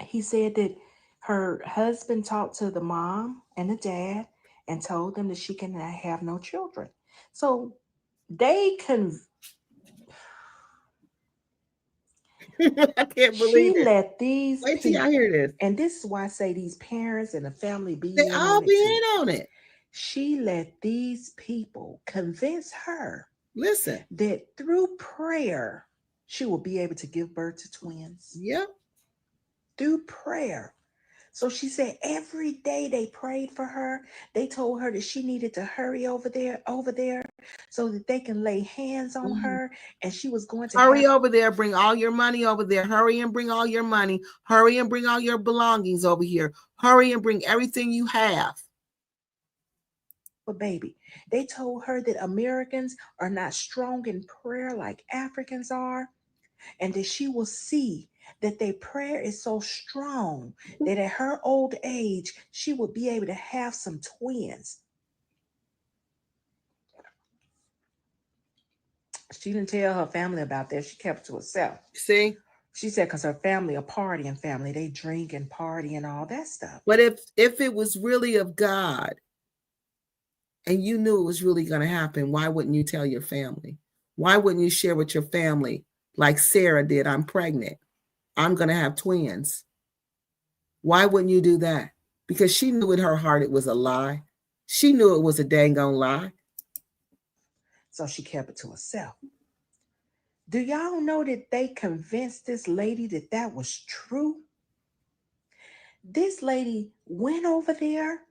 he said that her husband talked to the mom and the dad and told them that she cannot have no children. So they I can't believe it. let these Wait till y'all hear this. And this is why I say these parents and the family They all be in on it. She let these people convince her, listen, that through prayer she will be able to give birth to twins. Yep. Through prayer. So she said every day they prayed for her. They told her that she needed to hurry over there, so that they can lay hands on her. And she was going to hurry over there, bring all your money over there. Hurry and bring all your money. Hurry and bring all your belongings over here. Hurry and bring everything you have. But baby, they told her that Americans are not strong in prayer like Africans are, and that she will see that their prayer is so strong that at her old age, she would be able to have some twins. She didn't tell her family about that. She kept it to herself. See? She said because her family a partying family. They drink and party and all that stuff. But if it was really of God and you knew it was really going to happen, why wouldn't you tell your family? Why wouldn't you share with your family like Sarah did? I'm pregnant. I'm going to have twins. Why wouldn't you do that? Because she knew in her heart it was a lie. She knew it was a dang on lie. So she kept it to herself. Do y'all know that they convinced this lady that that was true? This lady went over there.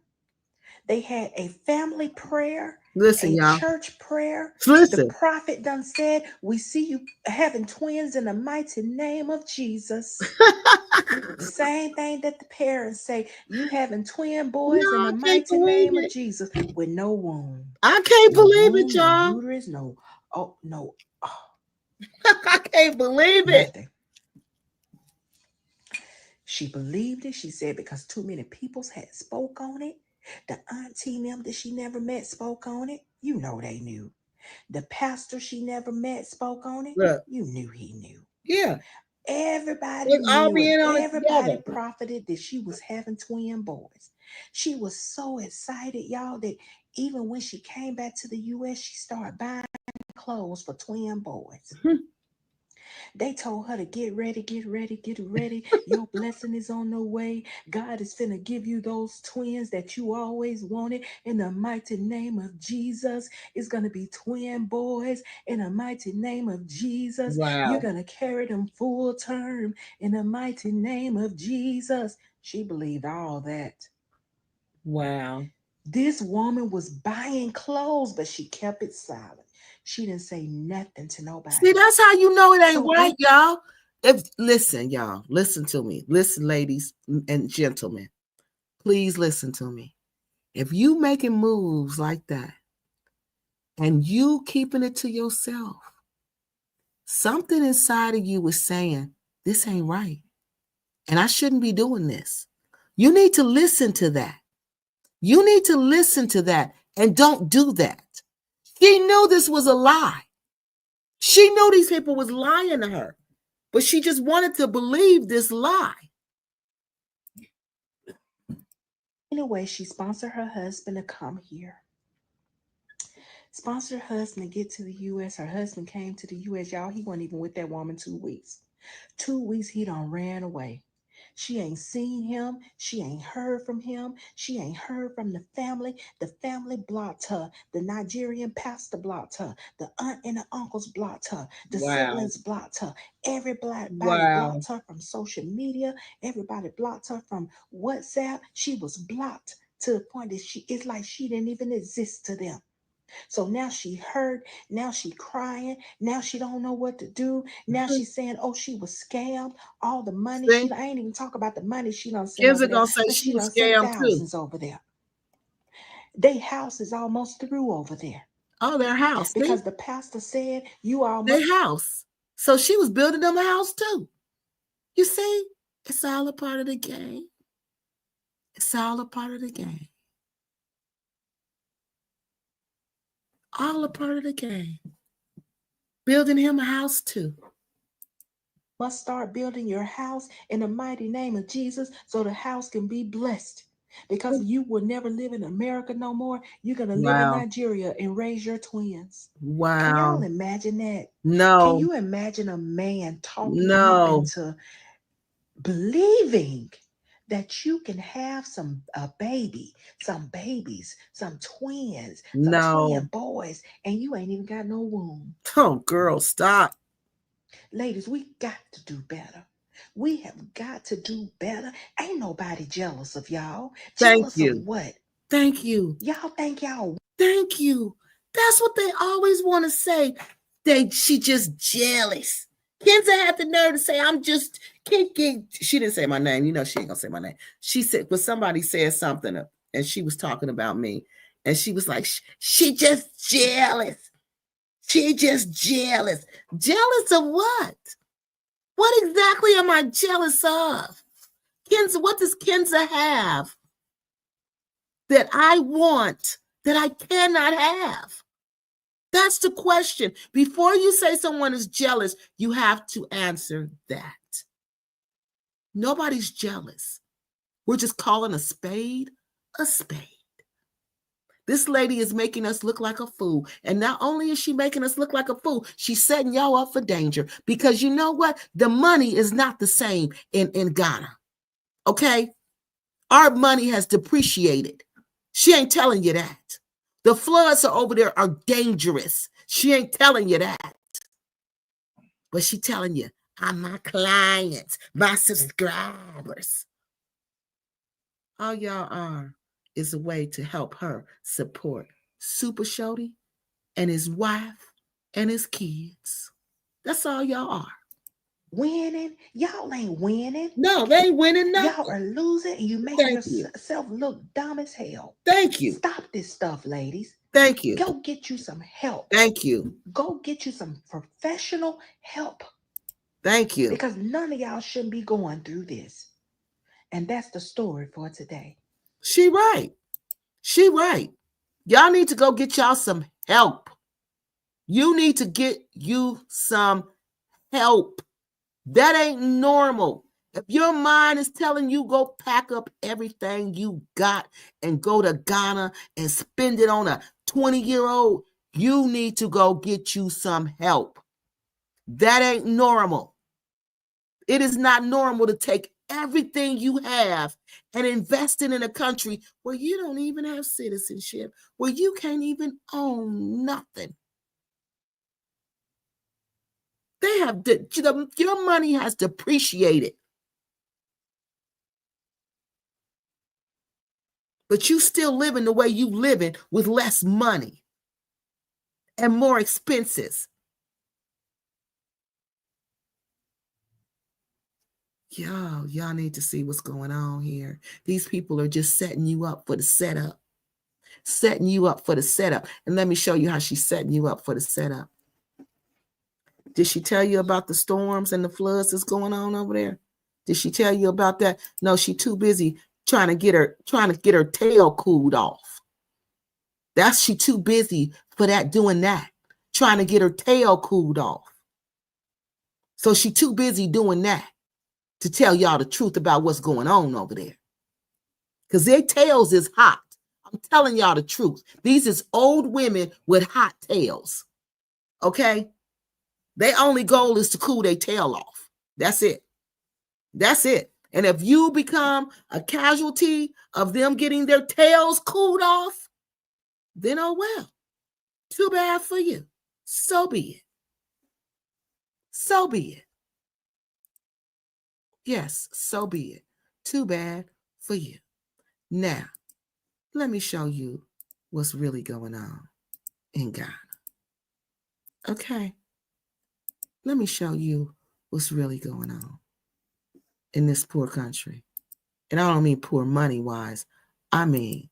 They had a family prayer. Listen, a y'all. church prayer. Listen. The prophet done said, we see you having twins in the mighty name of Jesus. The same thing that the parents say, you having twin boys in the mighty name of Jesus with no womb. I can't believe womb, it, y'all. No uterus, no. I can't believe it. Nothing. She believed it. She said because too many people had spoke on it. The auntie them that she never met spoke on it. You know they knew. The pastor she never met spoke on it. Look. You knew he knew. Yeah. Everybody knew it. Everybody profited that she was having twin boys. She was so excited, y'all, that even when she came back to the U.S., she started buying clothes for twin boys. They told her to get ready, get ready, get ready. Your blessing is on the way. God is finna give you those twins that you always wanted. In the mighty name of Jesus, it's going to be twin boys. In the mighty name of Jesus, you're going to carry them full term. In the mighty name of Jesus. She believed all that. Wow. This woman was buying clothes, but she kept it silent. She didn't say nothing to nobody. See, that's how you know it ain't right, y'all. Listen, y'all, listen to me. Listen, ladies and gentlemen, please listen to me. If you making moves like that and you keeping it to yourself, something inside of you is saying, this ain't right. And I shouldn't be doing this. You need to listen to that. You need to listen to that and don't do that. She knew this was a lie. She knew these people was lying to her, but she just wanted to believe this lie. Anyway, she sponsored her husband to come here. Sponsored her husband to get to the U.S. Her husband came to the U.S. Y'all, he wasn't even with that woman 2 weeks. 2 weeks, he done ran away. She ain't seen him. She ain't heard from him. She ain't heard from the family. The family blocked her. The Nigerian pastor blocked her. The aunt and the uncles blocked her. The siblings blocked her. Everybody blocked her from social media. Everybody blocked her from WhatsApp. She was blocked to the point that it's like she didn't even exist to them. So now she hurt. Now she crying. Now she don't know what to do. Now she's saying, oh, she was scammed. All the money. I ain't even talk about the money she done sent over there. But she done sent thousands over there. Their house is almost through over there. Oh, their house. Because the pastor said you almost. Their house. So she was building them a house too. You see, it's all a part of the game. It's all a part of the game. All a part of the game. Building him a house too. Must start building your house in the mighty name of Jesus so the house can be blessed. Because you will never live in America no more. You're going to live in Nigeria and raise your twins. Wow. Can y'all imagine that? No. Can you imagine a man talking you into believing that you can have some babies, some twins, some twin boys, and you ain't even got no womb? Oh, girl, stop. Ladies, we got to do better. We have got to do better. Ain't nobody jealous of y'all. Jealous of what? Thank you. Y'all think y'all. Thank you. That's what they always want to say. She just jealous. Kenza had the nerve to say, I'm just kicking. She didn't say my name. You know she ain't gonna say my name. She said, but somebody said something and she was talking about me. And she was like, she just jealous. She just jealous. Jealous of what? What exactly am I jealous of? Kenza, what does Kenza have that I want that I cannot have? That's the question. Before you say someone is jealous, you have to answer that. Nobody's jealous. We're just calling a spade a spade. This lady is making us look like a fool. And not only is she making us look like a fool, she's setting y'all up for danger. Because you know what? The money is not the same in Ghana. Okay? Our money has depreciated. She ain't telling you that. The floods over there are dangerous. She ain't telling you that. But she telling you, I'm my clients, my subscribers. All y'all are is a way to help her support Super Shorty and his wife and his kids. That's all y'all are. Winning? Y'all ain't winning. No, they ain't winning nothing. Y'all are losing, and you make yourself look dumb as hell. Thank you. Stop this stuff, ladies. Thank you. Go get you some help. Thank you. Go get you some professional help. Thank you. Because none of y'all shouldn't be going through this. And that's the story for today. She right. She right. Y'all need to go get y'all some help. You need to get you some help. That ain't normal. If your mind is telling you go pack up everything you got and go to Ghana and spend it on a 20-year-old, you need to go get you some help. That ain't normal. It is not normal to take everything you have and invest it in a country where you don't even have citizenship, where you can't even own nothing. They have your money has depreciated. But you still living the way you living with less money and more expenses. Y'all need to see what's going on here. These people are just setting you up for the setup. Setting you up for the setup. And let me show you how she's setting you up for the setup. Did she tell you about the storms and the floods that's going on over there? Did she tell you about that? No, she's too busy trying to get her tail cooled off. She too busy for that, doing that, trying to get her tail cooled off. So she too busy doing that to tell y'all the truth about what's going on over there. Because their tails is hot. I'm telling y'all the truth. These is old women with hot tails. Okay? Their only goal is to cool their tail off. That's it. That's it. And if you become a casualty of them getting their tails cooled off, then oh well. Too bad for you. So be it. So be it. Yes, so be it. Too bad for you. Now, let me show you what's really going on in Ghana. Okay. Let me show you what's really going on in this poor country. And I don't mean poor money-wise. I mean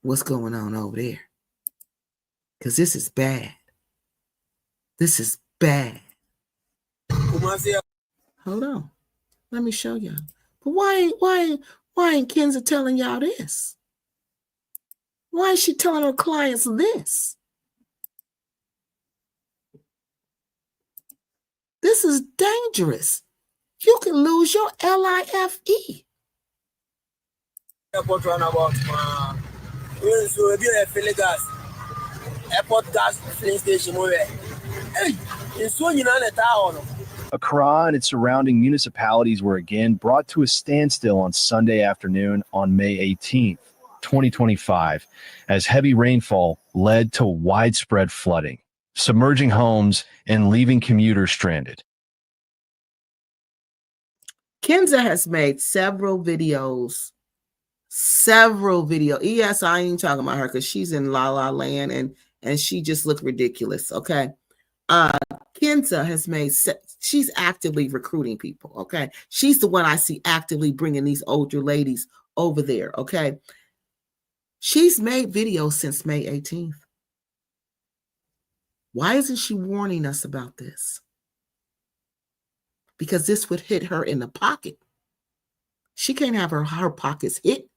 what's going on over there. Because this is bad. This is bad. Hold on. Let me show y'all. But why ain't Kenza telling y'all this? Why is she telling her clients this? This is dangerous. You can lose your LIFE. Airport runabout, so if you fill gas, airport gas filling station, hey, it's so you know the town. Accra and its surrounding municipalities were again brought to a standstill on Sunday afternoon on May 18th, 2025, as heavy rainfall led to widespread flooding, submerging homes and leaving commuters stranded. Kenza has made several videos. Yes, I ain't talking about her because she's in La La Land and she just looked ridiculous. Okay. Kenza has made, she's actively recruiting people. Okay. She's the one I see actively bringing these older ladies over there. Okay. She's made videos since May 18th. Why isn't she warning us about this? Because this would hit her in the pocket. She can't have her pockets hit.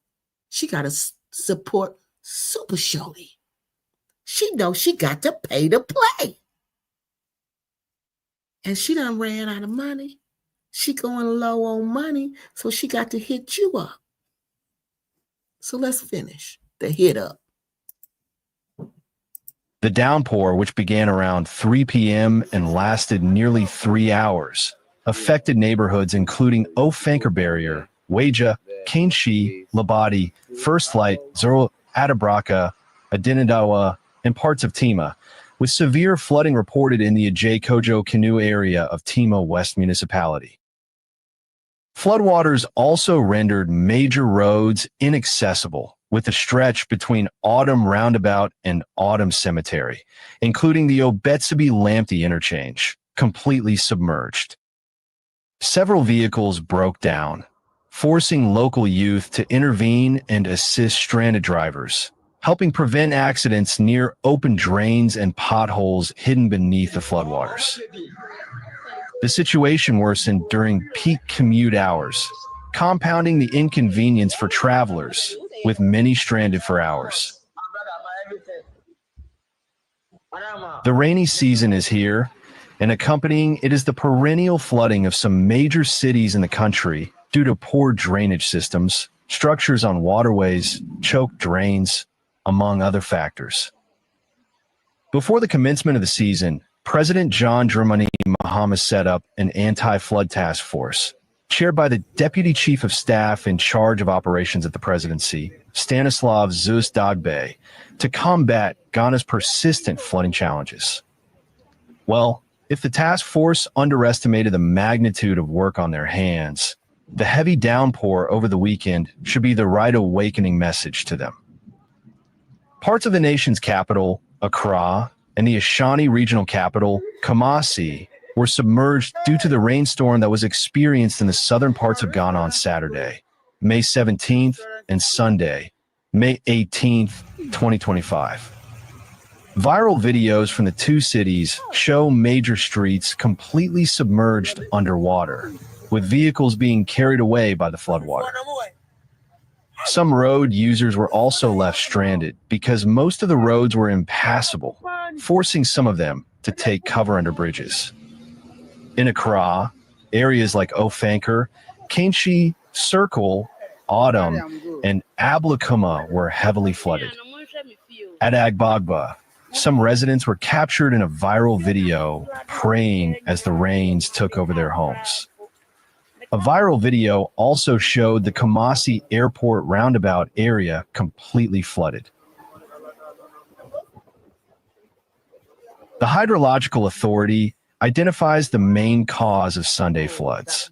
She got to support Super Shorty. She knows she got to pay to play. And she done ran out of money. She going low on money, so she got to hit you up. So let's finish the hit up. The downpour, which began around 3 p.m. and lasted nearly 3 hours, affected neighborhoods including Ofanker Barrier, Weja, Kainshi, Labadi, First Light, Zoro Adabraka, Adinadawa, and parts of Tima, with severe flooding reported in the Ajay Kojo Canoe area of Tima West Municipality. Floodwaters also rendered major roads inaccessible, with the stretch between Autumn Roundabout and Autumn Cemetery, including the Obetsubi-Lamptey interchange, completely submerged. Several vehicles broke down, forcing local youth to intervene and assist stranded drivers, helping prevent accidents near open drains and potholes hidden beneath the floodwaters. The situation worsened during peak commute hours, compounding the inconvenience for travelers, with many stranded for hours. The rainy season is here, and accompanying it is the perennial flooding of some major cities in the country due to poor drainage systems, structures on waterways, choked drains, among other factors. Before the commencement of the season, President John Dramani Mahama set up an anti-flood task force, chaired by the Deputy Chief of Staff in charge of operations at the presidency, Stanislav Zeus Dagbe, to combat Ghana's persistent flooding challenges. Well, if the task force underestimated the magnitude of work on their hands, the heavy downpour over the weekend should be the right awakening message to them. Parts of the nation's capital, Accra, and the Ashanti regional capital, Kumasi, were submerged due to the rainstorm that was experienced in the southern parts of Ghana on Saturday, May 17th, and Sunday, May 18th, 2025. Viral videos from the two cities show major streets completely submerged underwater, with vehicles being carried away by the floodwater. Some road users were also left stranded because most of the roads were impassable, forcing some of them to take cover under bridges. In Accra, areas like Ofankor, Kenshi, Circle, Autumn, and Ablakuma were heavily flooded. At Agbagba, some residents were captured in a viral video praying as the rains took over their homes. A viral video also showed the Kumasi Airport roundabout area completely flooded. The Hydrological Authority identifies the main cause of Sunday floods.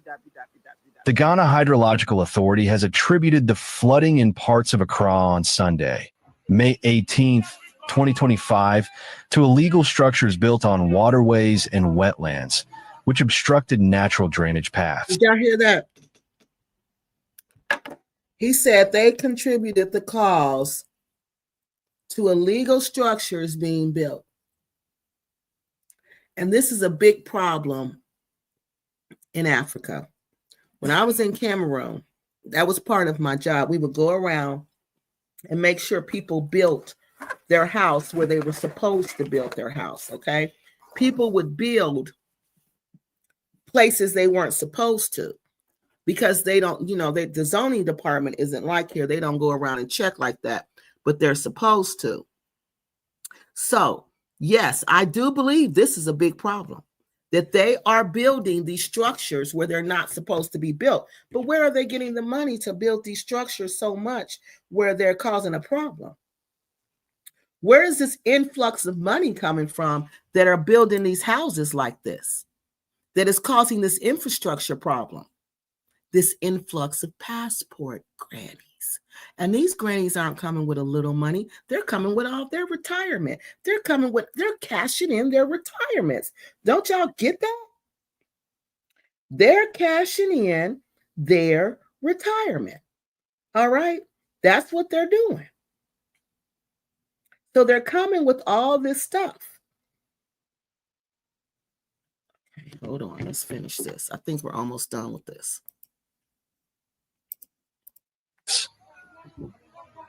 The Ghana Hydrological Authority has attributed the flooding in parts of Accra on Sunday, May 18th, 2025, to illegal structures built on waterways and wetlands, which obstructed natural drainage paths. Did y'all hear that? He said they contributed the cause to illegal structures being built. And this is a big problem in Africa. When I was in Cameroon, that was part of my job. We would go around and make sure people built their house where they were supposed to build their house, okay? People would build places they weren't supposed to because they don't, the zoning department isn't like here. They don't go around and check like that, but they're supposed to. So, yes, I do believe this is a big problem, that they are building these structures where they're not supposed to be built. But where are they getting the money to build these structures so much where they're causing a problem? Where is this influx of money coming from that are building these houses like this, that is causing this infrastructure problem, this influx of passport grannies? And these grannies aren't coming with a little money. They're coming with all their retirement. They're cashing in their retirements. Don't y'all get that? They're cashing in their retirement. All right. That's what they're doing. So they're coming with all this stuff. Okay, hold on. Let's finish this. I think we're almost done with this.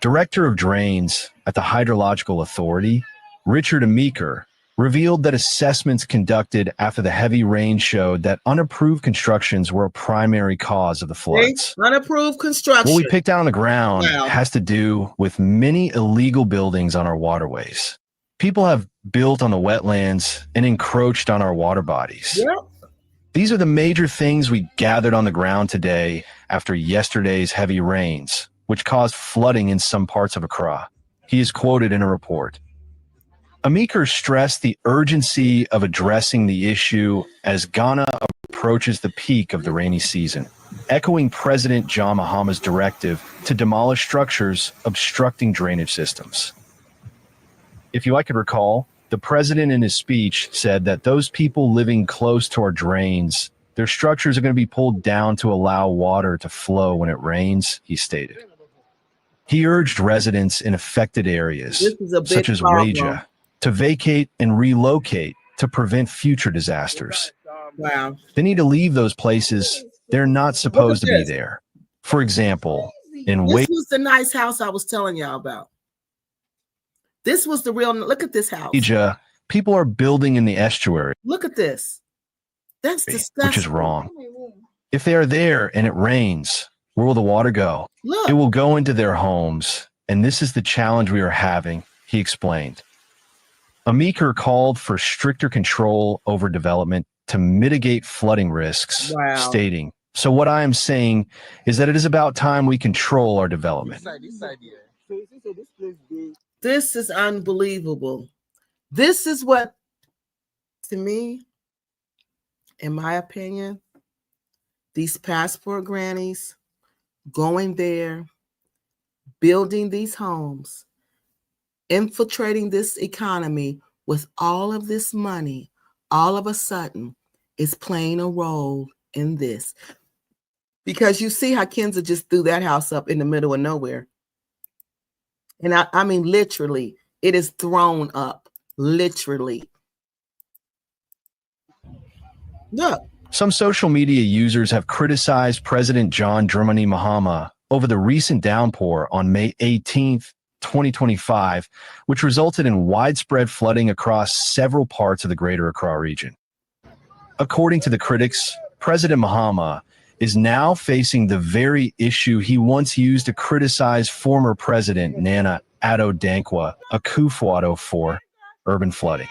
Director of Drains at the Hydrological Authority, Richard Ameeker, revealed that assessments conducted after the heavy rain showed that unapproved constructions were a primary cause of the floods. Unapproved construction. What we picked out on the ground has to do with many illegal buildings on our waterways. People have built on the wetlands and encroached on our water bodies. Yep. These are the major things we gathered on the ground today after yesterday's heavy rains, which caused flooding in some parts of Accra. He is quoted in a report. Ameeker stressed the urgency of addressing the issue as Ghana approaches the peak of the rainy season, echoing President John Mahama's directive to demolish structures obstructing drainage systems. If you could recall, the president in his speech said that those people living close to our drains, their structures are going to be pulled down to allow water to flow when it rains, he stated. He urged residents in affected areas, such as Weija, to vacate and relocate to prevent future disasters. Wow. They need to leave those places. They're not supposed to be there. For example, in This was the nice house I was telling y'all about. This was the real, look at this house. Weija, people are building in the estuary. Look at this. That's disgusting. Which is wrong. If they are there and it rains, where will the water go? Look. It will go into their homes, and this is the challenge we are having, he explained. Amiker called for stricter control over development to mitigate flooding risks, stating, "So what I am saying is that it is about time we control our development." This is unbelievable. This is what, to me, in my opinion, these passport grannies going there, building these homes, infiltrating this economy with all of this money, all of a sudden is playing a role in this. Because you see how Kenza just threw that house up in the middle of nowhere. And I mean, literally, it is thrown up, literally. Look. Some social media users have criticized President John Dramani Mahama over the recent downpour on May 18th, 2025, which resulted in widespread flooding across several parts of the Greater Accra region. According to the critics, President Mahama is now facing the very issue he once used to criticize former President Nana Addo Dankwa Akufo-Addo for: urban flooding.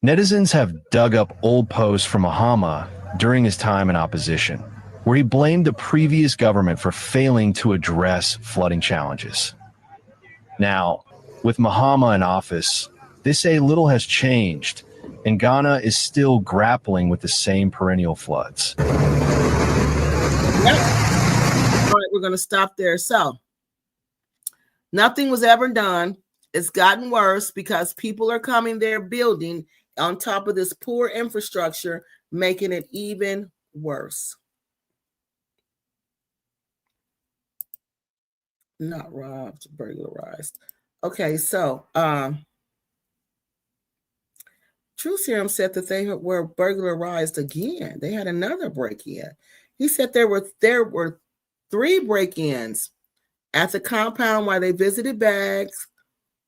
Netizens have dug up old posts from Mahama during his time in opposition, where he blamed the previous government for failing to address flooding challenges. Now, with Mahama in office, they say little has changed, and Ghana is still grappling with the same perennial floods. Yep. All right, we're going to stop there. So, nothing was ever done. It's gotten worse because people are coming there building on top of this poor infrastructure, making it even worse. Not robbed, burglarized. Okay, so Truth Serum said that they were burglarized again. They had another break-in. He said there were 3 break-ins at the compound while they visited bags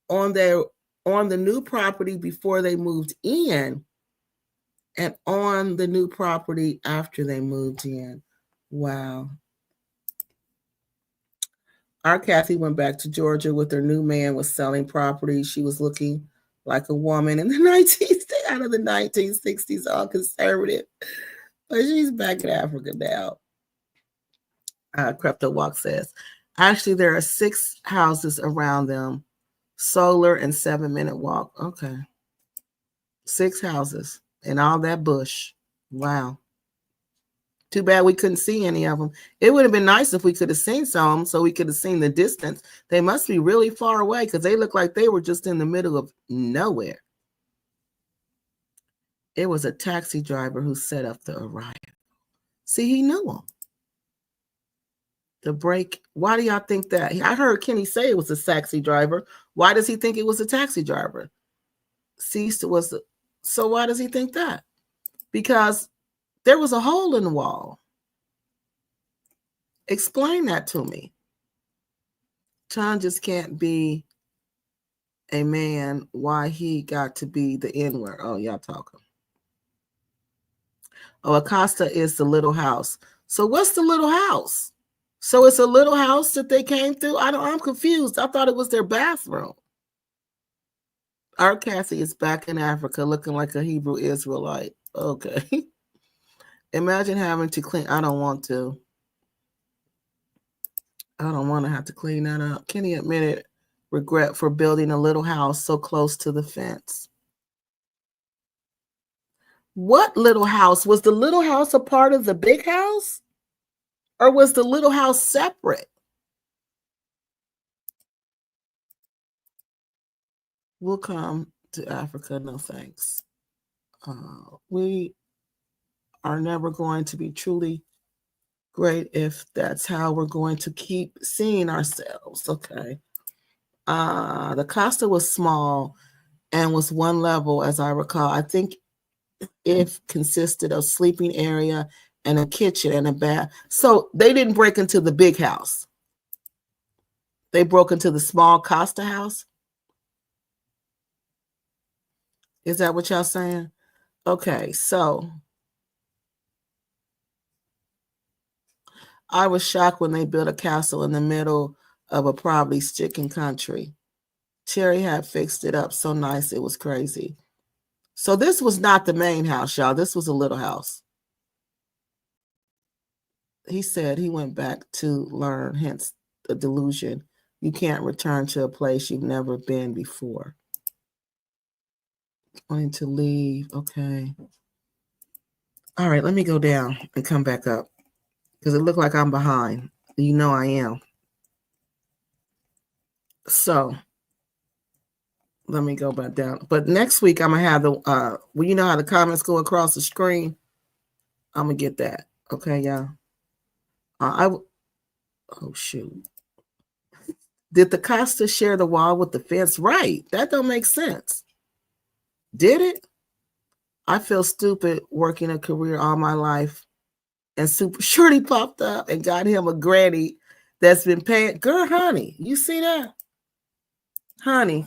on the new property before they moved in, and on the new property after they moved in. Wow. Our Kathy went back to Georgia with her new man, was selling property. She was looking like a woman in the out of the 1960s, all conservative. But she's back in Africa now. Crypto Walk says, actually, there are 6 houses around them, solar and 7-minute walk. Okay. 6 houses and all that bush. Wow. Too bad we couldn't see any of them. It would have been nice if we could have seen some, so we could have seen the distance. They must be really far away because they look like they were just in the middle of nowhere. It was a taxi driver who set up the arrival. See, he knew them. The break. Why do y'all think that? I heard Kenny say it was a taxi driver. Why does he think it was a taxi driver? So why does he think that? Because there was a hole in the wall. Explain that to me. John just can't be a man. Why he got to be the N-word? Oh, y'all talking. Oh, Acosta is the little house. So what's the little house? So it's a little house that they came through? I'm confused. I thought it was their bathroom. Our Kathy is back in Africa looking like a Hebrew Israelite. Okay. Imagine having to clean. I don't want to. I don't want to have to clean that up. Kenny admitted regret for building a little house so close to the fence. What little house? Was the little house a part of the big house? Or was the little house separate? We'll come to Africa, no thanks. We are never going to be truly great if that's how we're going to keep seeing ourselves. Okay. The Costa was small and was one level, as I recall. I think it consisted of sleeping area and a kitchen and a bath. So they didn't break into the big house. They broke into the small Costa house. Is that what y'all saying? Okay, so I was shocked when they built a castle in the middle of a probably sticking country. Terry had fixed it up so nice, it was crazy. So this was not the main house, y'all. This was a little house. He said he went back to learn, hence the delusion. You can't return to a place you've never been before. Going to leave. Okay. All right, let me go down and come back up because it looked like I'm behind. You know I am. So let me go back down. But next week I'm gonna have the well, you know how the comments go across the screen. I'm gonna get that. Okay, y'all. Oh shoot. Did the Costa share the wall with the fence? Right. That don't make sense. Did it? I feel stupid working a career all my life. And Super Shorty popped up and got him a granny that's been paying. Girl, honey, you see that? Honey,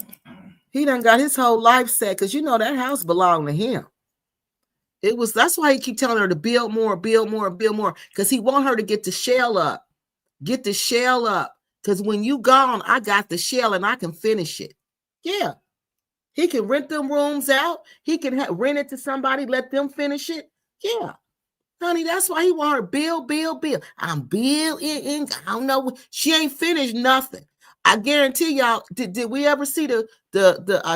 he done got his whole life set because you know that house belonged to him. That's why he keep telling her to build more, build more, build more. Because he want her to get the shell up. Get the shell up. Because when you gone, I got the shell and I can finish it. Yeah. He can rent them rooms out. He can rent it to somebody, let them finish it. Yeah. Honey, that's why he want her build. I'm building. I don't know. She ain't finished nothing. I guarantee y'all, did we ever see the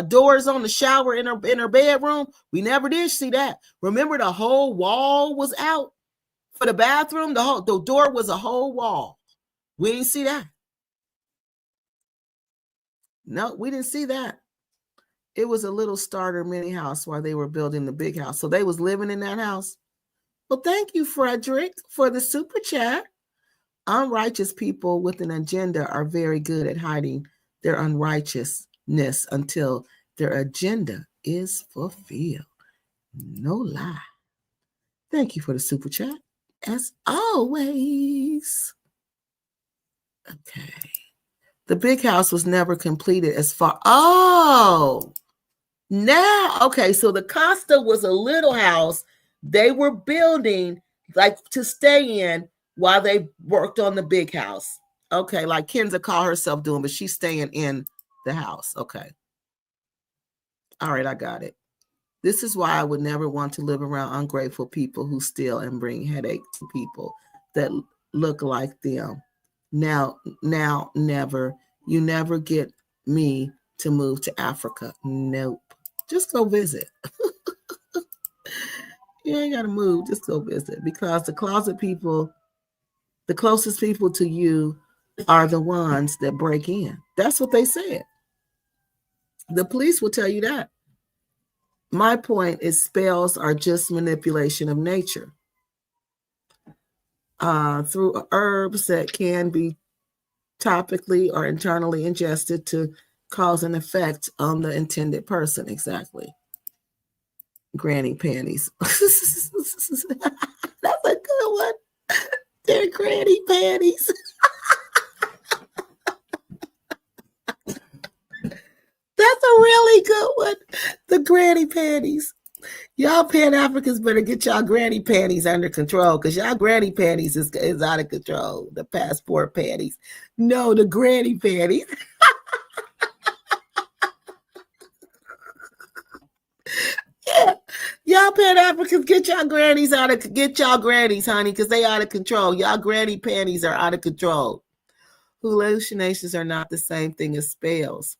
doors on the shower in her bedroom? We never did see that. Remember the whole wall was out for the bathroom? The door was a whole wall. We didn't see that. No, we didn't see that. It was a little starter mini house while they were building the big house. So they was living in that house. Well, thank you, Frederick, for the super chat. Unrighteous people with an agenda are very good at hiding their unrighteousness until their agenda is fulfilled. No lie. Thank you for the super chat, as always. Okay. The big house was never completed as far. Oh, now, okay. So the Costa was a little house they were building like to stay in while they worked on the big house. Okay, like Kenza called herself doing, but she's staying in the house. Okay. All right, I got it. This is why I would never want to live around ungrateful people who steal and bring headache to people that look like them. Now, never. You never get me to move to Africa. Nope. Just go visit. You ain't got to move. Just go visit because the closet people, the closest people to you are the ones that break in. That's what they said. The police will tell you that. My point is spells are just manipulation of nature through herbs that can be topically or internally ingested to cause an effect on the intended person. Exactly. Granny panties. That's a good one. They're granny panties. That's a really good one. The granny panties. Y'all Pan-Africans better get y'all granny panties under control because y'all granny panties is out of control. The passport panties. No, the granny panties. Yeah. Y'all Pan-Africans, get y'all grannies, honey, because they out of control. Y'all granny panties are out of control. Hallucinations are not the same thing as spells.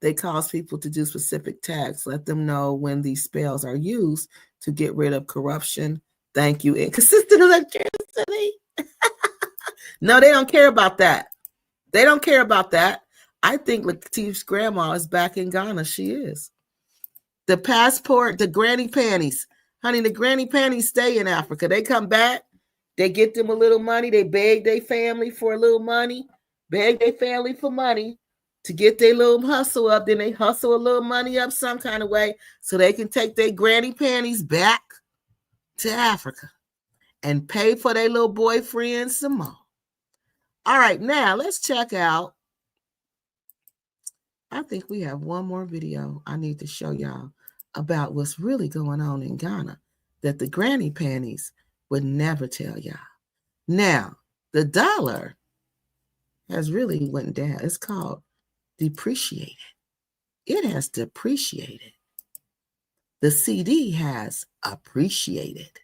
They cause people to do specific tasks. Let them know when these spells are used to get rid of corruption. Thank you. Inconsistent electricity. No, they don't care about that. They don't care about that. I think Latif's grandma is back in Ghana. She is. The passport, the granny panties. Honey, the granny panties stay in Africa. They come back. They get them a little money. They beg their family for a little money. Beg their family for money to get their little hustle up. Then they hustle a little money up some kind of way so they can take their granny panties back to Africa and pay for their little boyfriend some more. All right, now let's check out. I think we have one more video I need to show y'all about what's really going on in Ghana that the granny panties would never tell y'all. Now, the dollar has really went down. It's called depreciated. It has depreciated. The CD has appreciated.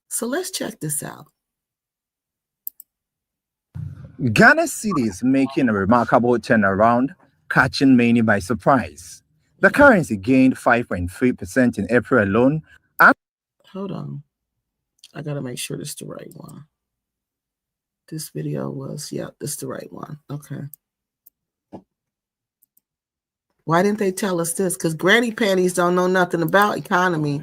So let's check this out. Ghana's city is making a remarkable turnaround, catching many by surprise. The currency gained 5.3% in April alone. And hold on. I got to make sure this is the right one. This video was, this is the right one. Okay. Why didn't they tell us this? Because granny panties don't know nothing about economy.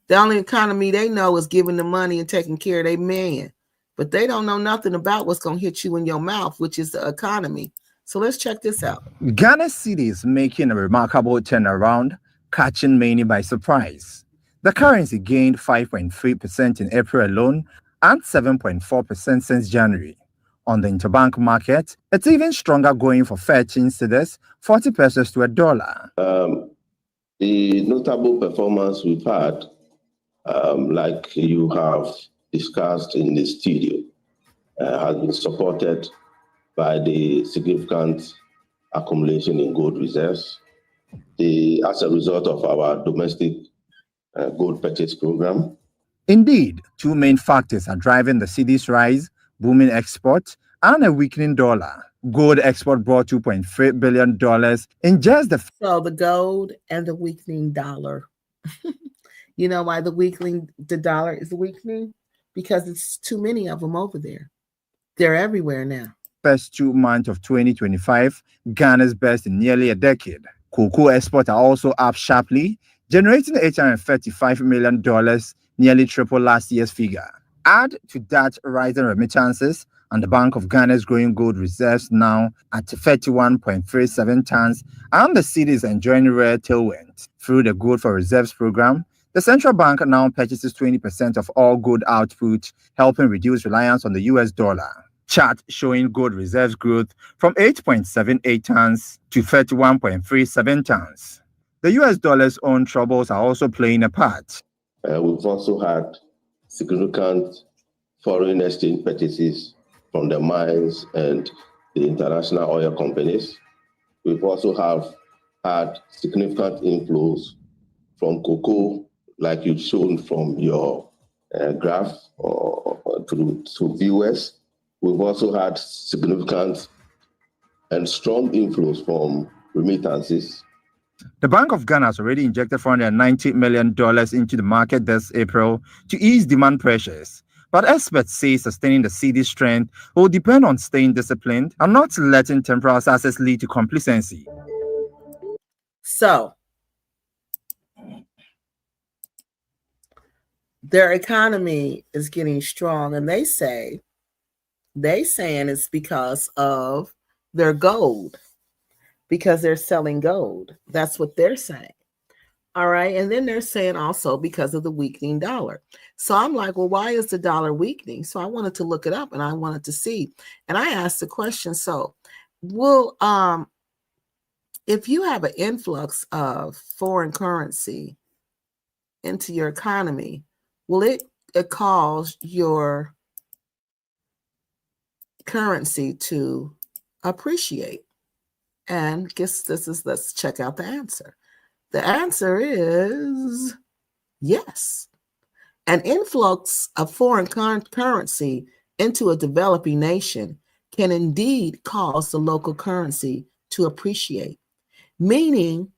The only economy they know is giving the money and taking care of their man. But they don't know nothing about what's going to hit you in your mouth, which is the economy. So let's check this out. Ghana's city is making a remarkable turnaround, catching many by surprise. The currency gained 5.3% in April alone and 7.4% since January. On the interbank market, it's even stronger, going for 13 cedis, 40 pesos to $1. The notable performance we've had, like you have discussed in the studio, has been supported by the significant accumulation in gold reserves. As a result of our domestic gold purchase program. Indeed, two main factors are driving the city's rise: booming export and a weakening dollar. Gold export brought $2.3 billion in just the... So the gold and the weakening dollar. You know why the dollar is weakening? Because it's too many of them over there. They're everywhere now. First 2 months of 2025, Ghana's best in nearly a decade. Cocoa exports are also up sharply, generating $835 million, nearly triple last year's figure. Add to that rising remittances, and the Bank of Ghana's growing gold reserves now at 31.37 tons, and the city is enjoying rare tailwinds. Through the Gold for Reserves program, the central bank now purchases 20% of all gold output, helping reduce reliance on the US dollar. Chart showing gold reserves growth from 8.78 tons to 31.37 tons. The US dollar's own troubles are also playing a part. We've also had significant foreign exchange purchases from the mines and the international oil companies. We've also had significant inflows from cocoa, like you've shown from your graph or to viewers. We've also had significant and strong inflows from remittances. The Bank of Ghana has already injected $490 million into the market this April to ease demand pressures. But experts say sustaining the city's strength will depend on staying disciplined and not letting temporal success lead to complacency. So, their economy is getting strong, and they saying it's because of their gold, because they're selling gold. That's what they're saying. All right. And then they're saying also because of the weakening dollar. So I'm like, well, why is the dollar weakening? So I wanted to look it up and I wanted to see. And I asked the question, so if you have an influx of foreign currency into your economy, will it cause your currency to appreciate? And let's check out the answer. The answer is yes. An influx of foreign currency into a developing nation can indeed cause the local currency to appreciate. meaning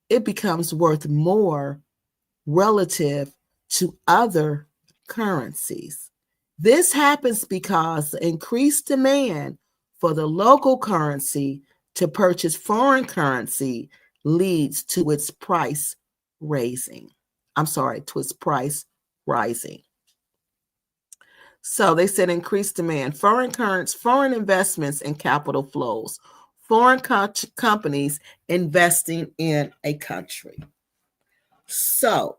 it becomes worth more relative to other currencies. This happens because the increased demand for the local currency to purchase foreign currency leads to its price rising. So they said increased demand, foreign currency, foreign investments and capital flows, foreign companies investing in a country. So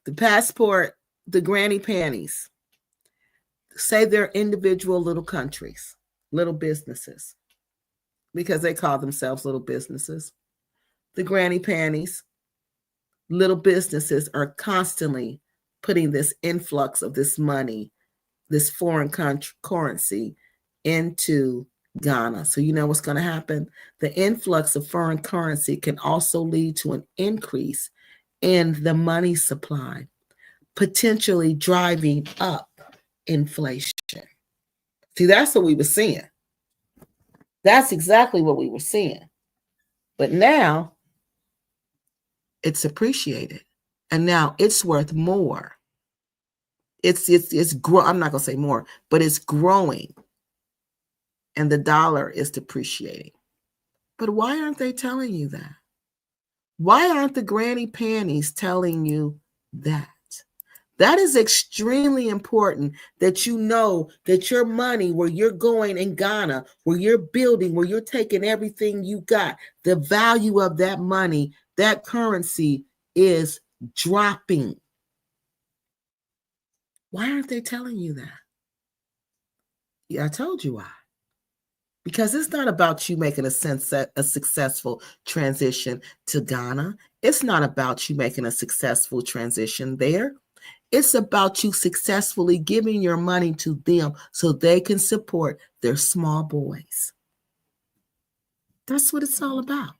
the passport, the granny panties, say they're individual little countries, little businesses, because they call themselves little businesses. The granny panties, little businesses are constantly putting this influx of this money, this foreign currency into Ghana. So you know what's going to happen? The influx of foreign currency can also lead to an increase in the money supply, potentially driving up inflation. See, that's what we were seeing. That's exactly what we were seeing. But now it's appreciated, and now it's worth more. I'm not going to say more, but it's growing, and the dollar is depreciating. But why aren't they telling you that? Why aren't the granny panties telling you that? That is extremely important, that you know that your money, where you're going in Ghana, where you're building, where you're taking everything you got, the value of that money, that currency is dropping. Why aren't they telling you that? Yeah, I told you why. Because it's not about you making a successful transition to Ghana. It's not about you making a successful transition there. It's about you successfully giving your money to them so they can support their small boys. That's what it's all about.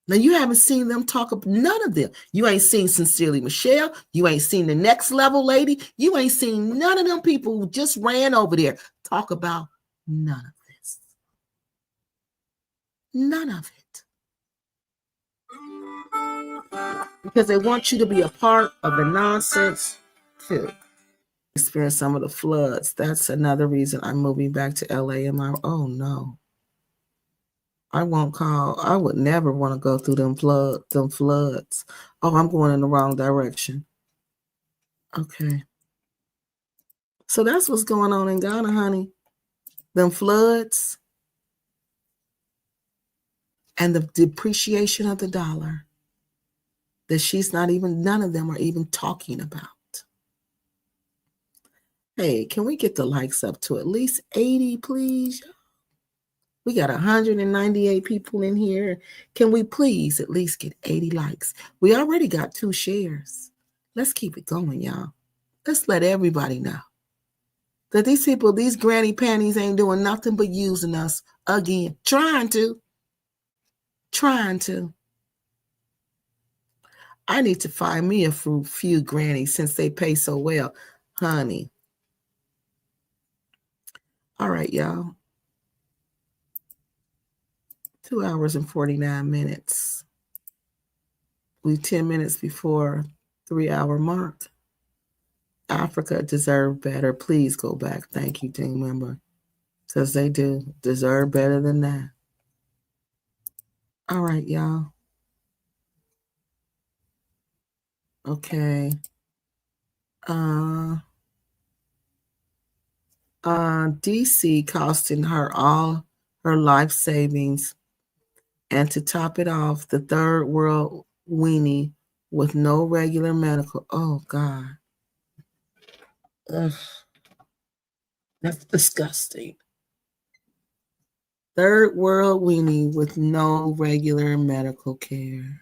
Now, you haven't seen them talk about none of them. You ain't seen Sincerely Michelle. You ain't seen the Next Level lady. You ain't seen none of them people who just ran over there talk about none of this. None of it. Because they want you to be a part of the nonsense too. Experience some of the floods. That's another reason I'm moving back to LA. Oh no. I would never want to go through them floods. Oh, I'm going in the wrong direction. Okay. So that's what's going on in Ghana, honey. Them floods and the depreciation of the dollar that none of them are even talking about. Hey, can we get the likes up to at least 80, please? We got 198 people in here. Can we please at least get 80 likes? We already got 2 shares. Let's keep it going, y'all. Let's let everybody know that these people, these granny panties ain't doing nothing but using us again. Trying to. I need to find me a few grannies since they pay so well. Honey. All right, y'all. 2 hours and 49 minutes. We 10 minutes before 3-hour mark. Africa deserve better. Please go back. Thank you, team member. Because they do deserve better than that. All right, y'all. Okay. DC costing her all her life savings. And to top it off, the third world weenie with no regular medical. Oh, God. Ugh. That's disgusting. Third world weenie with no regular medical care.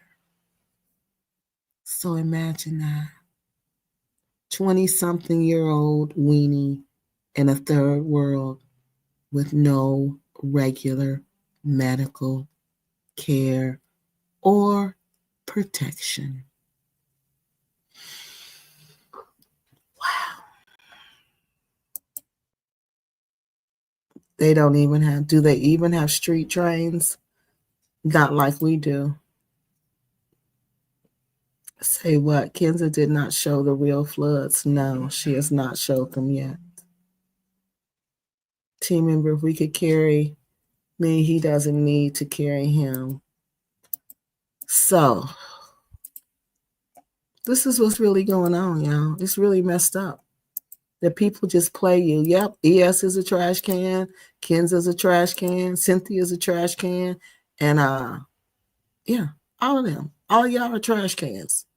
So imagine that. 20-something-year-old weenie in a third world with no regular medical care or protection. Wow. They don't even have, do they even have street trains? Not like we do. Say what? Kenza did not show the real floods. No, she has not showed them yet. Team member, if we could carry me, he doesn't need to carry him. So, this is what's really going on, y'all. It's really messed up. That people just play you. Yep, ES is a trash can. Kenza's a trash can. Cynthia's a trash can. And yeah, all of them. All of y'all are trash cans.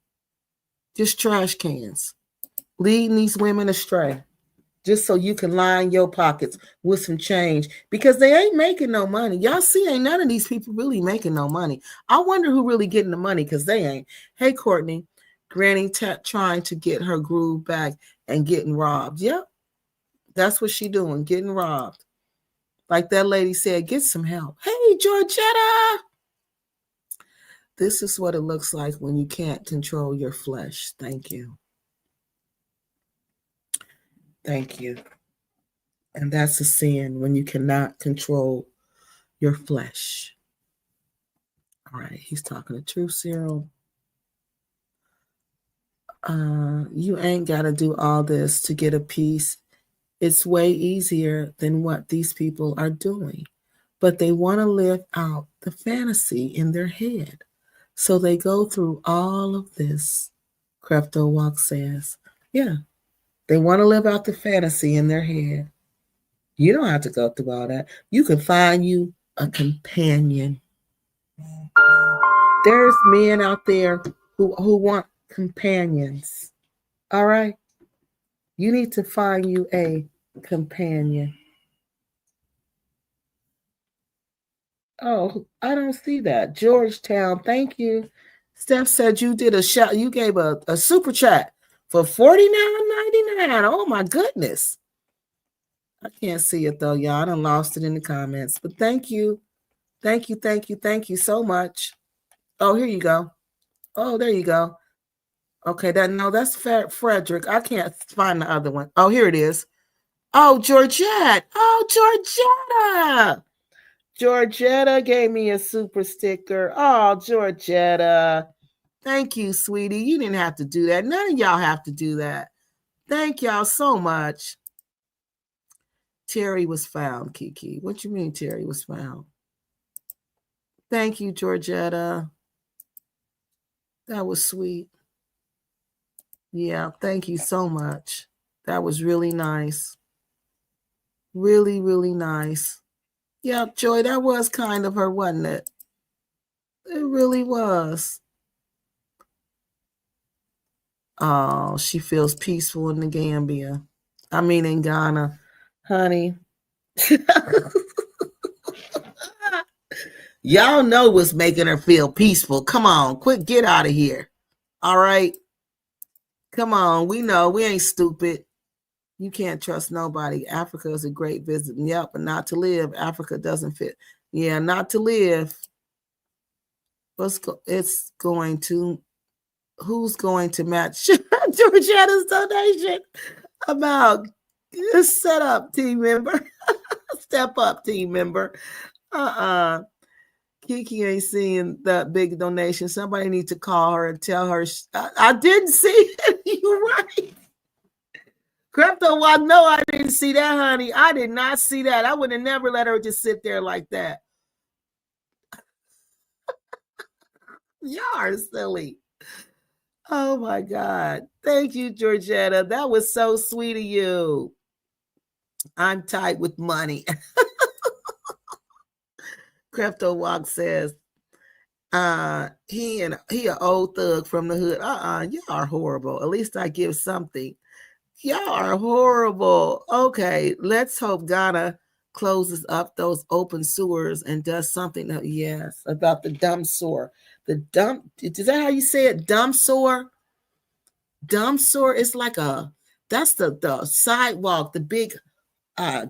Just trash cans. Leading these women astray. Just so you can line your pockets with some change. Because they ain't making no money. Y'all see, ain't none of these people really making no money. I wonder who really getting the money, because they ain't. Hey, Courtney. Granny trying to get her groove back and getting robbed. Yep. That's what she doing, getting robbed. Like that lady said, get some help. Hey, Georgetta. This is what it looks like when you can't control your flesh. Thank you. Thank you. And that's a sin, when you cannot control your flesh. All right, he's talking the truth, Cyril. You ain't got to do all this to get a piece. It's way easier than what these people are doing. But they want to live out the fantasy in their head. So they go through all of this. Crefto Walk says, yeah, they want to live out the fantasy in their head. You don't have to go through all that. You can find you a companion. There's men out there who want companions. All right? You need to find you a companion. Oh, I don't see that. Georgetown, thank you. Steph said you did a shot. You gave a super chat for $49.99. Oh my goodness. I can't see it though, y'all. I done lost it in the comments. But thank you. Thank you, thank you, thank you so much. Oh, here you go. Oh, there you go. Okay, that's Frederick. I can't find the other one. Oh, here it is. Oh, Georgette. Oh, Georgetta. Georgetta gave me a super sticker. Oh, Georgetta. Thank you, sweetie. You didn't have to do that. None of y'all have to do that. Thank y'all so much. Terry was found, Kiki. What you mean Terry was found? Thank you, Georgetta. That was sweet. Yeah, thank you so much. That was really nice. Really, really nice. Yeah, Joy, that was kind of her, wasn't it? It really was. Oh, she feels peaceful in the Gambia. I mean, in Ghana. Honey. Y'all know what's making her feel peaceful. Come on, quick, get out of here. All right? Come on, we know. We ain't stupid. You can't trust nobody. Africa is a great visit. Yep, but not to live. Africa doesn't fit. Yeah, not to live. It's going to, who's going to match Georgetta's donation? About set up, team member. Step up, team member. Kiki ain't seeing that big donation. Somebody needs to call her and tell her. I didn't see it. You're right. Crefto Walk, no, I didn't see that, honey. I did not see that. I would have never let her just sit there like that. Y'all are silly. Oh my God. Thank you, Georgetta. That was so sweet of you. I'm tight with money. Crefto Walk says, he an old thug from the hood. Y'all are horrible. At least I give something. Y'all are horrible. Okay, let's hope Ghana closes up those open sewers and does something. Yes, about the dump sewer. The dump, is that how you say it? Dump sewer? Dump sewer is like that's the sidewalk, the big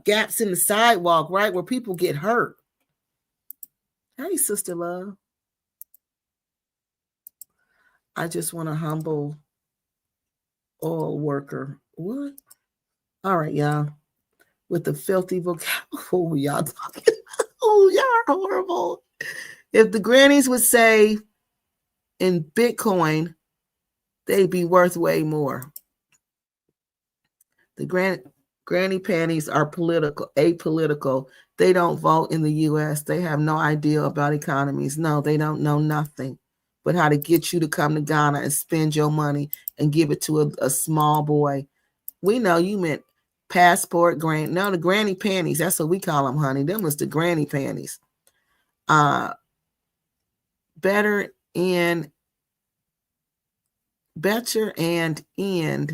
gaps in the sidewalk, right? Where people get hurt. Hey, sister love. I just want a humble oil worker. What? All right, y'all. with the filthy vocabulary. Who y'all talking about? Oh, y'all are horrible. If the grannies would say in Bitcoin, they'd be worth way more. The granny panties are apolitical. They don't vote in the U.S. They have no idea about economies. No, they don't know nothing but how to get you to come to Ghana and spend your money and give it to a small boy. We know you meant passport granny. No, the granny panties. That's what we call them, honey. Them was the granny panties. Bitter and end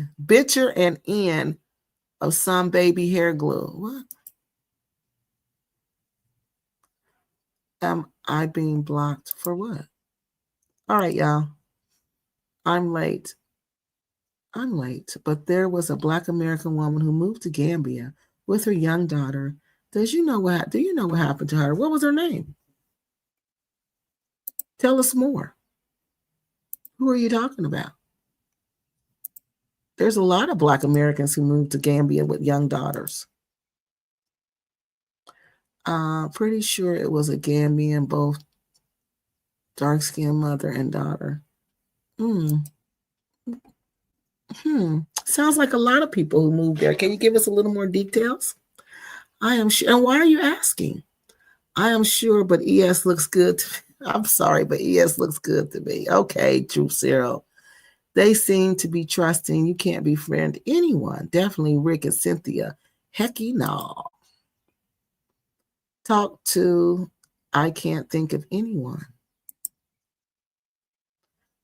of some baby hair glue. What? Am I being blocked for what? All right, y'all. I'm late, but there was a Black American woman who moved to Gambia with her young daughter. Do you know what happened to her? What was her name? Tell us more. Who are you talking about? There's a lot of Black Americans who moved to Gambia with young daughters. Pretty sure it was a Gambian, both dark-skinned mother and daughter. Sounds like a lot of people who moved there. Can you give us a little more details? I am sure. And why are you asking? I am sure, but ES looks good. I'm sorry, but ES looks good to me. Okay, True Zero. They seem to be trusting. You can't befriend anyone. Definitely Rick and Cynthia. Hecky no. Talk to, I can't think of anyone.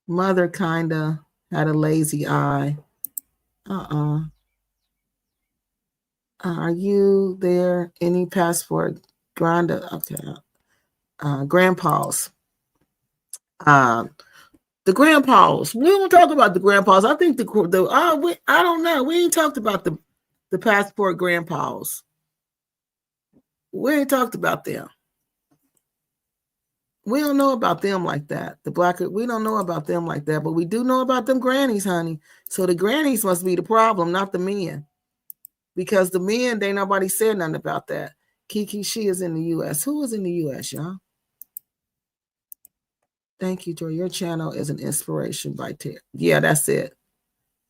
Mother kinda had a lazy eye. Are you there? Any passport? Okay. Grandpas. The grandpas. We don't talk about the grandpas. I think I don't know. We ain't talked about the passport grandpas. We ain't talked about them. We don't know about them like that. We don't know about them like that, but we do know about them grannies, honey. So the grannies must be the problem, not the men. Because the men, ain't nobody said nothing about that. Kiki, she is in the U.S. Who is in the U.S., y'all? Thank you, Joy. Your channel is an inspiration by Terry. Yeah, that's it.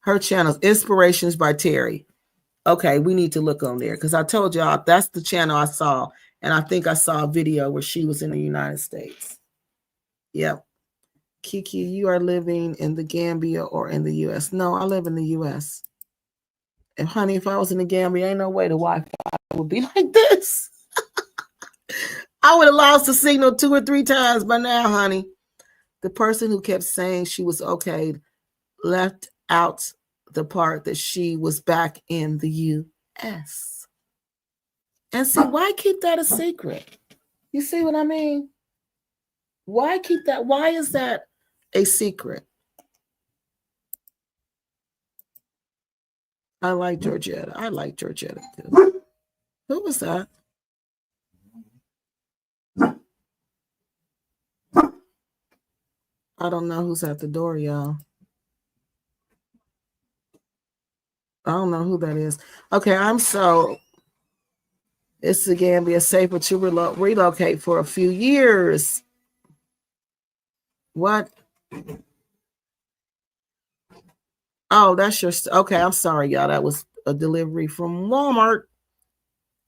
Her channel is Inspirations by Terry. Okay, we need to look on there because I told y'all that's the channel I saw. And I think I saw a video where she was in the United States. Yep. Kiki, you are living in the Gambia or in the U.S. No, I live in the U.S. And honey, if I was in the Gambia, ain't no way the Wi-Fi would be like this. I would have lost the signal 2 or 3 times by now, honey. The person who kept saying she was okay left out the part that she was back in the U.S. And see, why keep that a secret? You see what I mean? Why keep that? Why is that a secret? I like Georgetta. I like Georgetta too. Who was that? I don't know who's at the door, y'all. I don't know who that is. Okay, it's the Gambia safer to relocate for a few years. What? Oh, that's your, okay, I'm sorry, y'all. That was a delivery from Walmart.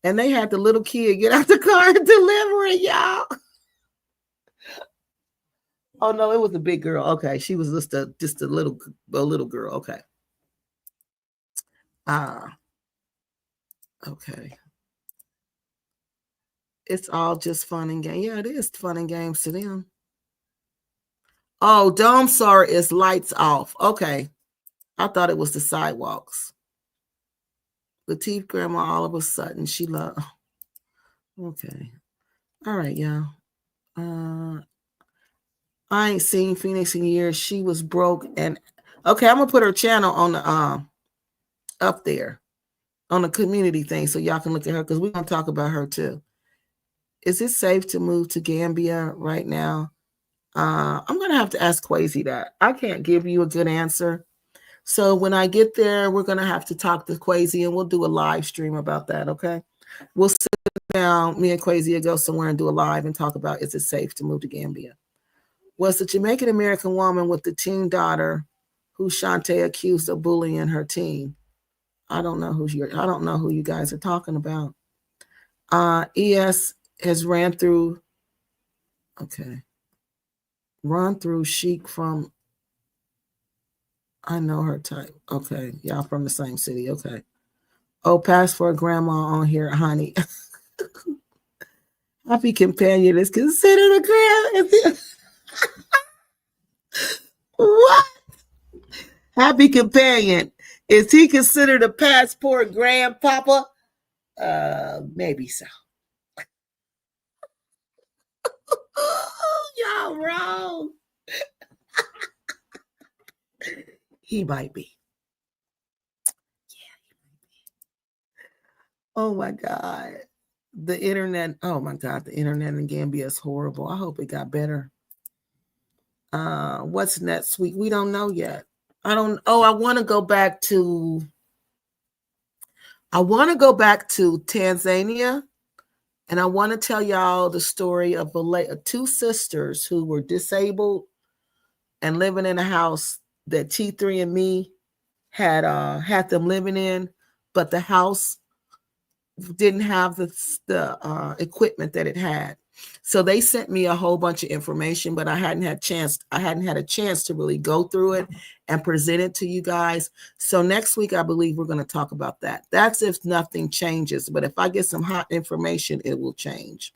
And they had the little kid get out the car and deliver it, y'all. Oh no, it was a big girl. Okay, she was just a little girl. Okay. Okay. It's all just fun and games. Yeah, it is fun and games to them. Oh, Dome sorry is lights off. Okay. I thought it was the sidewalks. Latif grandma all of a sudden she loved. Okay. All right, y'all. I ain't seen Phoenix in years. She was broke and okay, I'm gonna put her channel on the up there on the community thing so y'all can look at her because we're gonna talk about her too. Is it safe to move to Gambia right now? I'm gonna have to ask Quasi that. I can't give you a good answer, So when I get there, we're going to have to talk to Quasi, and we'll do a live stream about that, okay? We'll sit down, me and Quasi will go somewhere and do a live and talk about, is it safe to move to Gambia? Was the Jamaican American woman with the teen daughter who Shantae accused of bullying her teen? I don't know who you guys are talking about. ES has run through Chic from, I know her type. Okay, y'all from the same city. Okay. Oh, passport grandma on here, honey. Happy companion is considered a grand. What? Happy companion. Is he considered a passport grandpapa? Maybe so. Y'all wrong. He might be. Yeah, he might be. Oh my God. The internet. Oh my God. The internet in Gambia is horrible. I hope it got better. What's next week? We don't know yet. I want to go back to Tanzania, and I want to tell y'all the story of two sisters who were disabled and living in a house that T3 and me had them living in, but the house didn't have the equipment that it had. So they sent me a whole bunch of information, but I hadn't had a chance to really go through it and present it to you guys. So next week, I believe we're going to talk about that. That's if nothing changes. But if I get some hot information, it will change.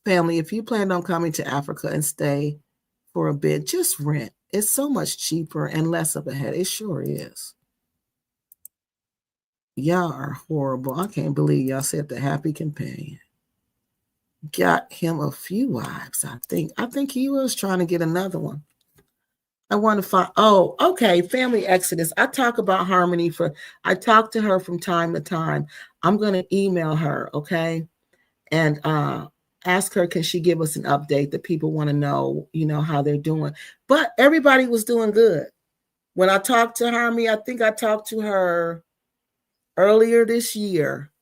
Family, if you plan on coming to Africa and stay for a bit, just rent. It's so much cheaper and less of a headache. It sure is. Y'all are horrible. I can't believe y'all said the happy companion. Got him a few wives, I think. I think he was trying to get another one. I want to find, okay, Family Exodus. I talk about Harmony I talk to her from time to time. I'm going to email her, okay? And ask her, can she give us an update that people want to know, how they're doing. But everybody was doing good. When I talked to Harmony, I think I talked to her earlier this year.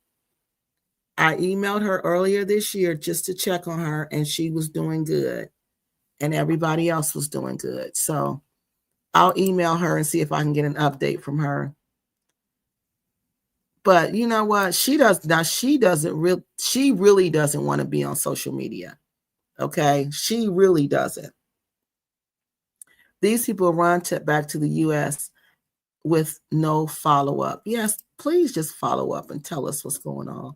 I emailed her earlier this year just to check on her, and she was doing good. And everybody else was doing good. So I'll email her and see if I can get an update from her. But you know what? She really doesn't want to be on social media. Okay? She really doesn't. These people run back to the US with no follow-up. Yes, please just follow up and tell us what's going on.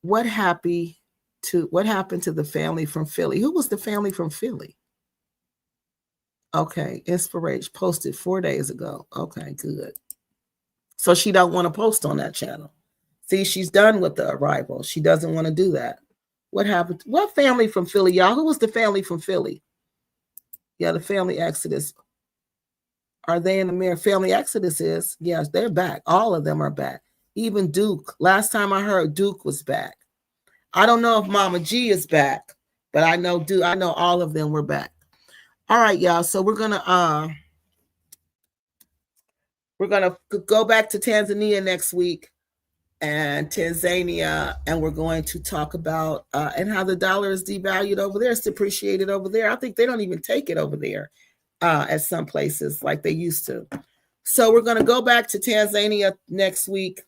What happened to the family from Philly? Who was the family from Philly? Okay, Inspiration posted 4 days ago. Okay, good. So she don't want to post on that channel. See, she's done with the arrival. She doesn't want to do that. What happened? What family from Philly, y'all? Who was the family from Philly? Yeah, the Family Exodus. Are they in the mirror? Family Exodus is. Yes, they're back. All of them are back. Even Duke. Last time I heard, Duke was back. I don't know if Mama G is back, but I know Duke. I know all of them were back. All right, y'all. So we're gonna go back to Tanzania next week, and we're going to talk about and how the dollar is devalued over there. It's depreciated over there. I think they don't even take it over there at some places like they used to. So we're going to go back to Tanzania next week.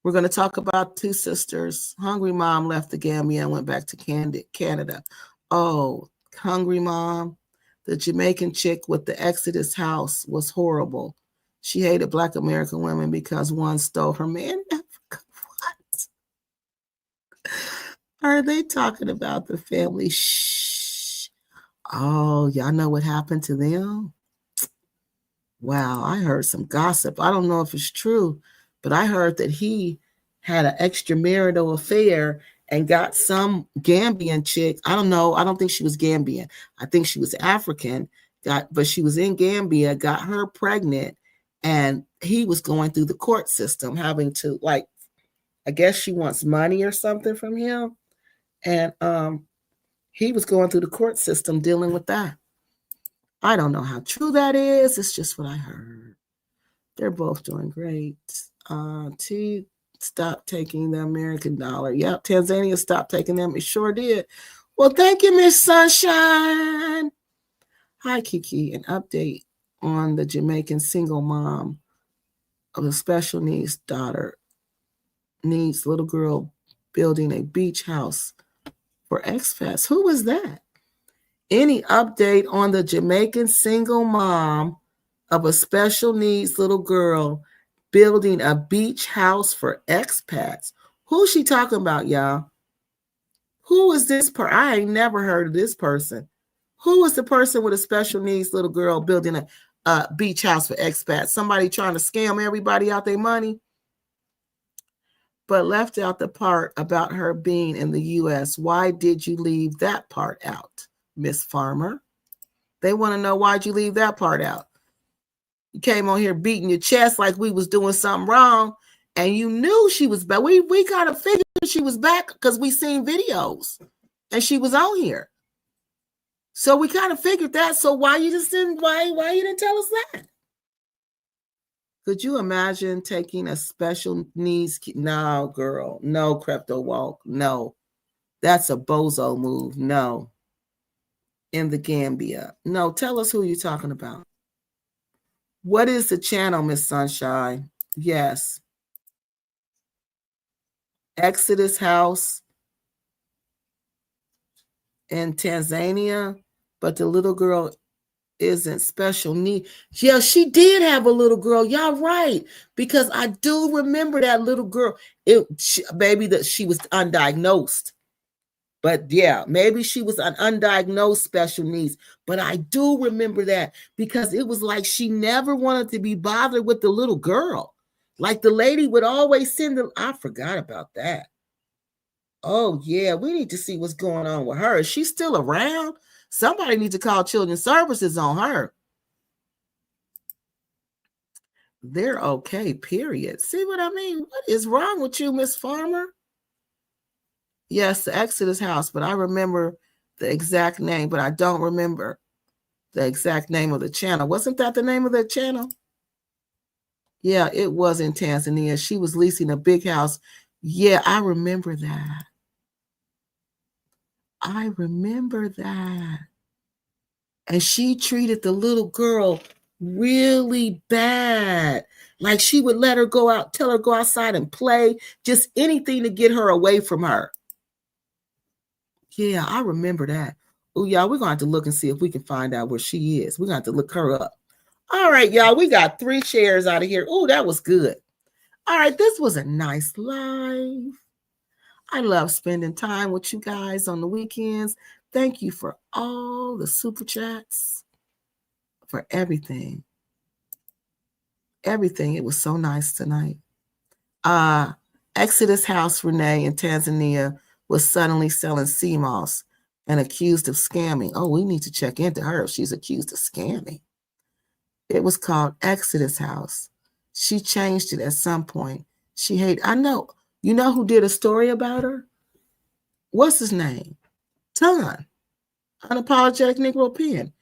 We're going to talk about two sisters. Hungry Mom left the Gambia and went back to Canada. Oh, Hungry Mom. The Jamaican chick with the Exodus house was horrible. She hated Black American women because one stole her man. What? Are they talking about the family? Shh. Oh, y'all know what happened to them? Wow, I heard some gossip. I don't know if it's true, but I heard that he had an extramarital affair and got some Gambian chick. I don't know. I don't think she was Gambian. I think she was African. But she was in Gambia, got her pregnant, and he was going through the court system, having to, I guess she wants money or something from him. And he was going through the court system dealing with that. I don't know how true that is. It's just what I heard. They're both doing great. T stopped taking the American dollar. Yep, Tanzania stopped taking them. It sure did. Well, thank you, Miss Sunshine. Hi, Kiki. An update on the Jamaican single mom of a special needs daughter needs little girl building a beach house for expats. Who was that? Any update on the Jamaican single mom of a special needs little girl building a beach house for expats? Who's she talking about, y'all? Who is this person? I ain't never heard of this person. Who is the person with a special needs little girl building a beach house for expats? Somebody trying to scam everybody out their money? But left out the part about her being in the U.S. Why did you leave that part out, Miss Farmer? They want to know why'd you leave that part out. You came on here beating your chest like we was doing something wrong, and you knew she was back. We kind of figured she was back because we seen videos, and she was on here. So we kind of figured that. So why you didn't tell us that? Could you imagine taking a special needs kid? No, girl. No, Crypto Walk. No. That's a bozo move. No. In the Gambia. No, tell us who you're talking about. What is the channel, Miss Sunshine? Yes. Exodus House in Tanzania, but the little girl isn't special need. Yeah, she did have a little girl. Y'all right, because I do remember that little girl. She was undiagnosed, but yeah, maybe she was an undiagnosed special needs. But I do remember that because it was like she never wanted to be bothered with the little girl. Like the lady would always send them. I forgot about that. Oh yeah, we need to see what's going on with her. Is she still around? Somebody needs to call Children's Services on her. They're okay, period. See what I mean? What is wrong with you, Miss Farmer? Yes, the Exodus House, but I remember the exact name, but I don't remember the exact name of the channel. Wasn't that the name of the channel? Yeah, it was in Tanzania. She was leasing a big house. Yeah, I remember that. I remember that. And she treated the little girl really bad. Like she would let her go out, tell her go outside and play, just anything to get her away from her. Yeah, I remember that. Oh, y'all, we're going to have to look and see if we can find out where she is. We're going to have to look her up. All right, y'all, we got 3 shares out of here. Oh, that was good. All right, this was a nice live. I love spending time with you guys on the weekends. Thank you for all the super chats, for everything. Everything. It was so nice tonight. Exodus House Renee in Tanzania was suddenly selling sea moss and accused of scamming. Oh, we need to check into her if she's accused of scamming. It was called Exodus House. She changed it at some point. I know. You know who did a story about her? What's his name? Ton. Unapologetic Negro Pen.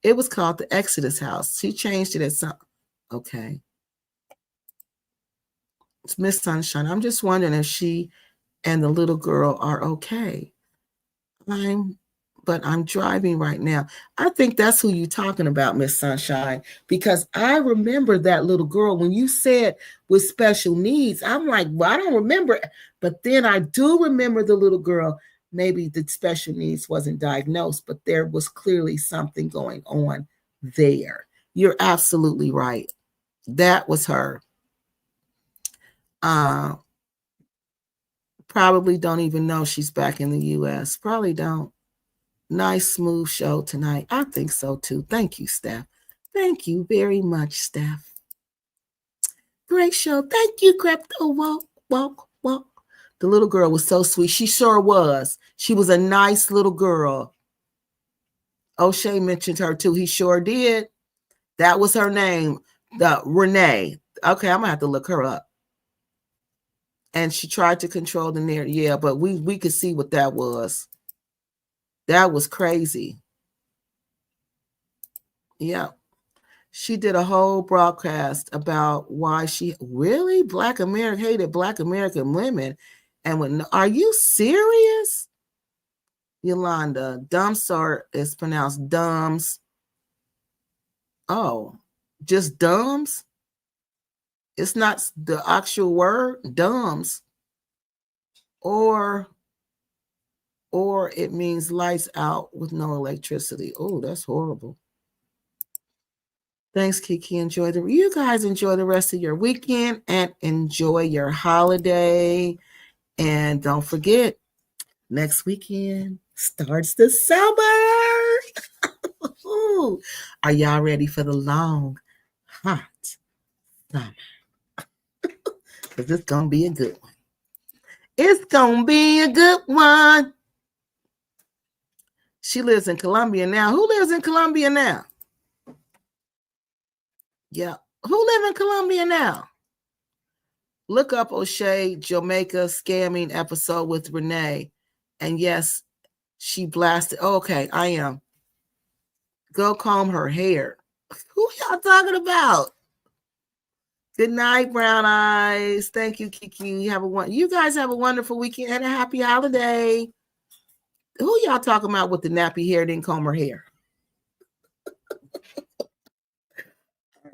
It was called the Exodus House. She changed it at some. Okay. It's Miss Sunshine. I'm just wondering if she and the little girl are okay. But I'm driving right now. I think that's who you're talking about, Miss Sunshine, because I remember that little girl when you said with special needs. I'm like, well, I don't remember. But then I do remember the little girl. Maybe the special needs wasn't diagnosed, but there was clearly something going on there. You're absolutely right. That was her. Probably don't even know she's back in the U.S. Probably don't. Nice, smooth show tonight. I think so, too. Thank you, Steph. Thank you very much, Steph. Great show. Thank you, Crypto Walk. The little girl was so sweet. She sure was. She was a nice little girl. O'Shea mentioned her, too. He sure did. That was her name, Renee. Okay, I'm going to have to look her up. And she tried to control the narrative. Yeah, but we could see what that was. That was crazy. Yeah. She did a whole broadcast about why she really hated Black American women. And when, are you serious? Yolanda, Dumbsar is pronounced dumbs. Oh, just dumbs? It's not the actual word, dumbs. Or it means lights out with no electricity. Oh, that's horrible. Thanks, Kiki. You guys enjoy the rest of your weekend and enjoy your holiday. And don't forget, next weekend starts the summer. Are y'all ready for the long, hot summer? Because it's going to be a good one. It's going to be a good one. She lives in Colombia now. Who lives in Colombia now? Yeah. Who live in Colombia now? Look up O'Shea Jamaica scamming episode with Renee. And yes, she blasted. Oh, okay, I am. Go comb her hair. Who y'all talking about? Good night, Brown Eyes. Thank you, Kiki. You guys have a wonderful weekend and a happy holiday. Who y'all talking about with the nappy hair didn't comb her hair? All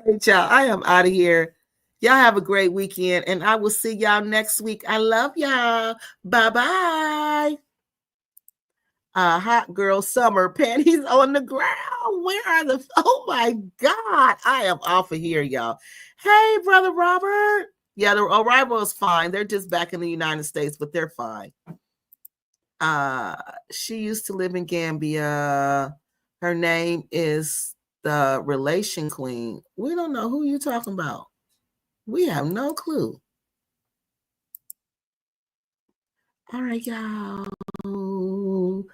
right, y'all. I am out of here. Y'all have a great weekend, and I will see y'all next week. I love y'all. Bye-bye. Hot girl summer panties on the ground. Where are the... Oh, my God. I am off of here, y'all. Hey, Brother Robert. Yeah, the arrival is fine. They're just back in the United States, but they're fine. She used to live in Gambia. Her name is the Relation Queen. We don't know who you're talking about. We have no clue. All right, y'all. All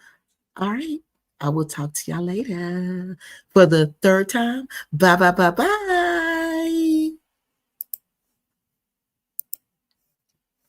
right. I will talk to y'all later for the third time. Bye, bye, bye, bye.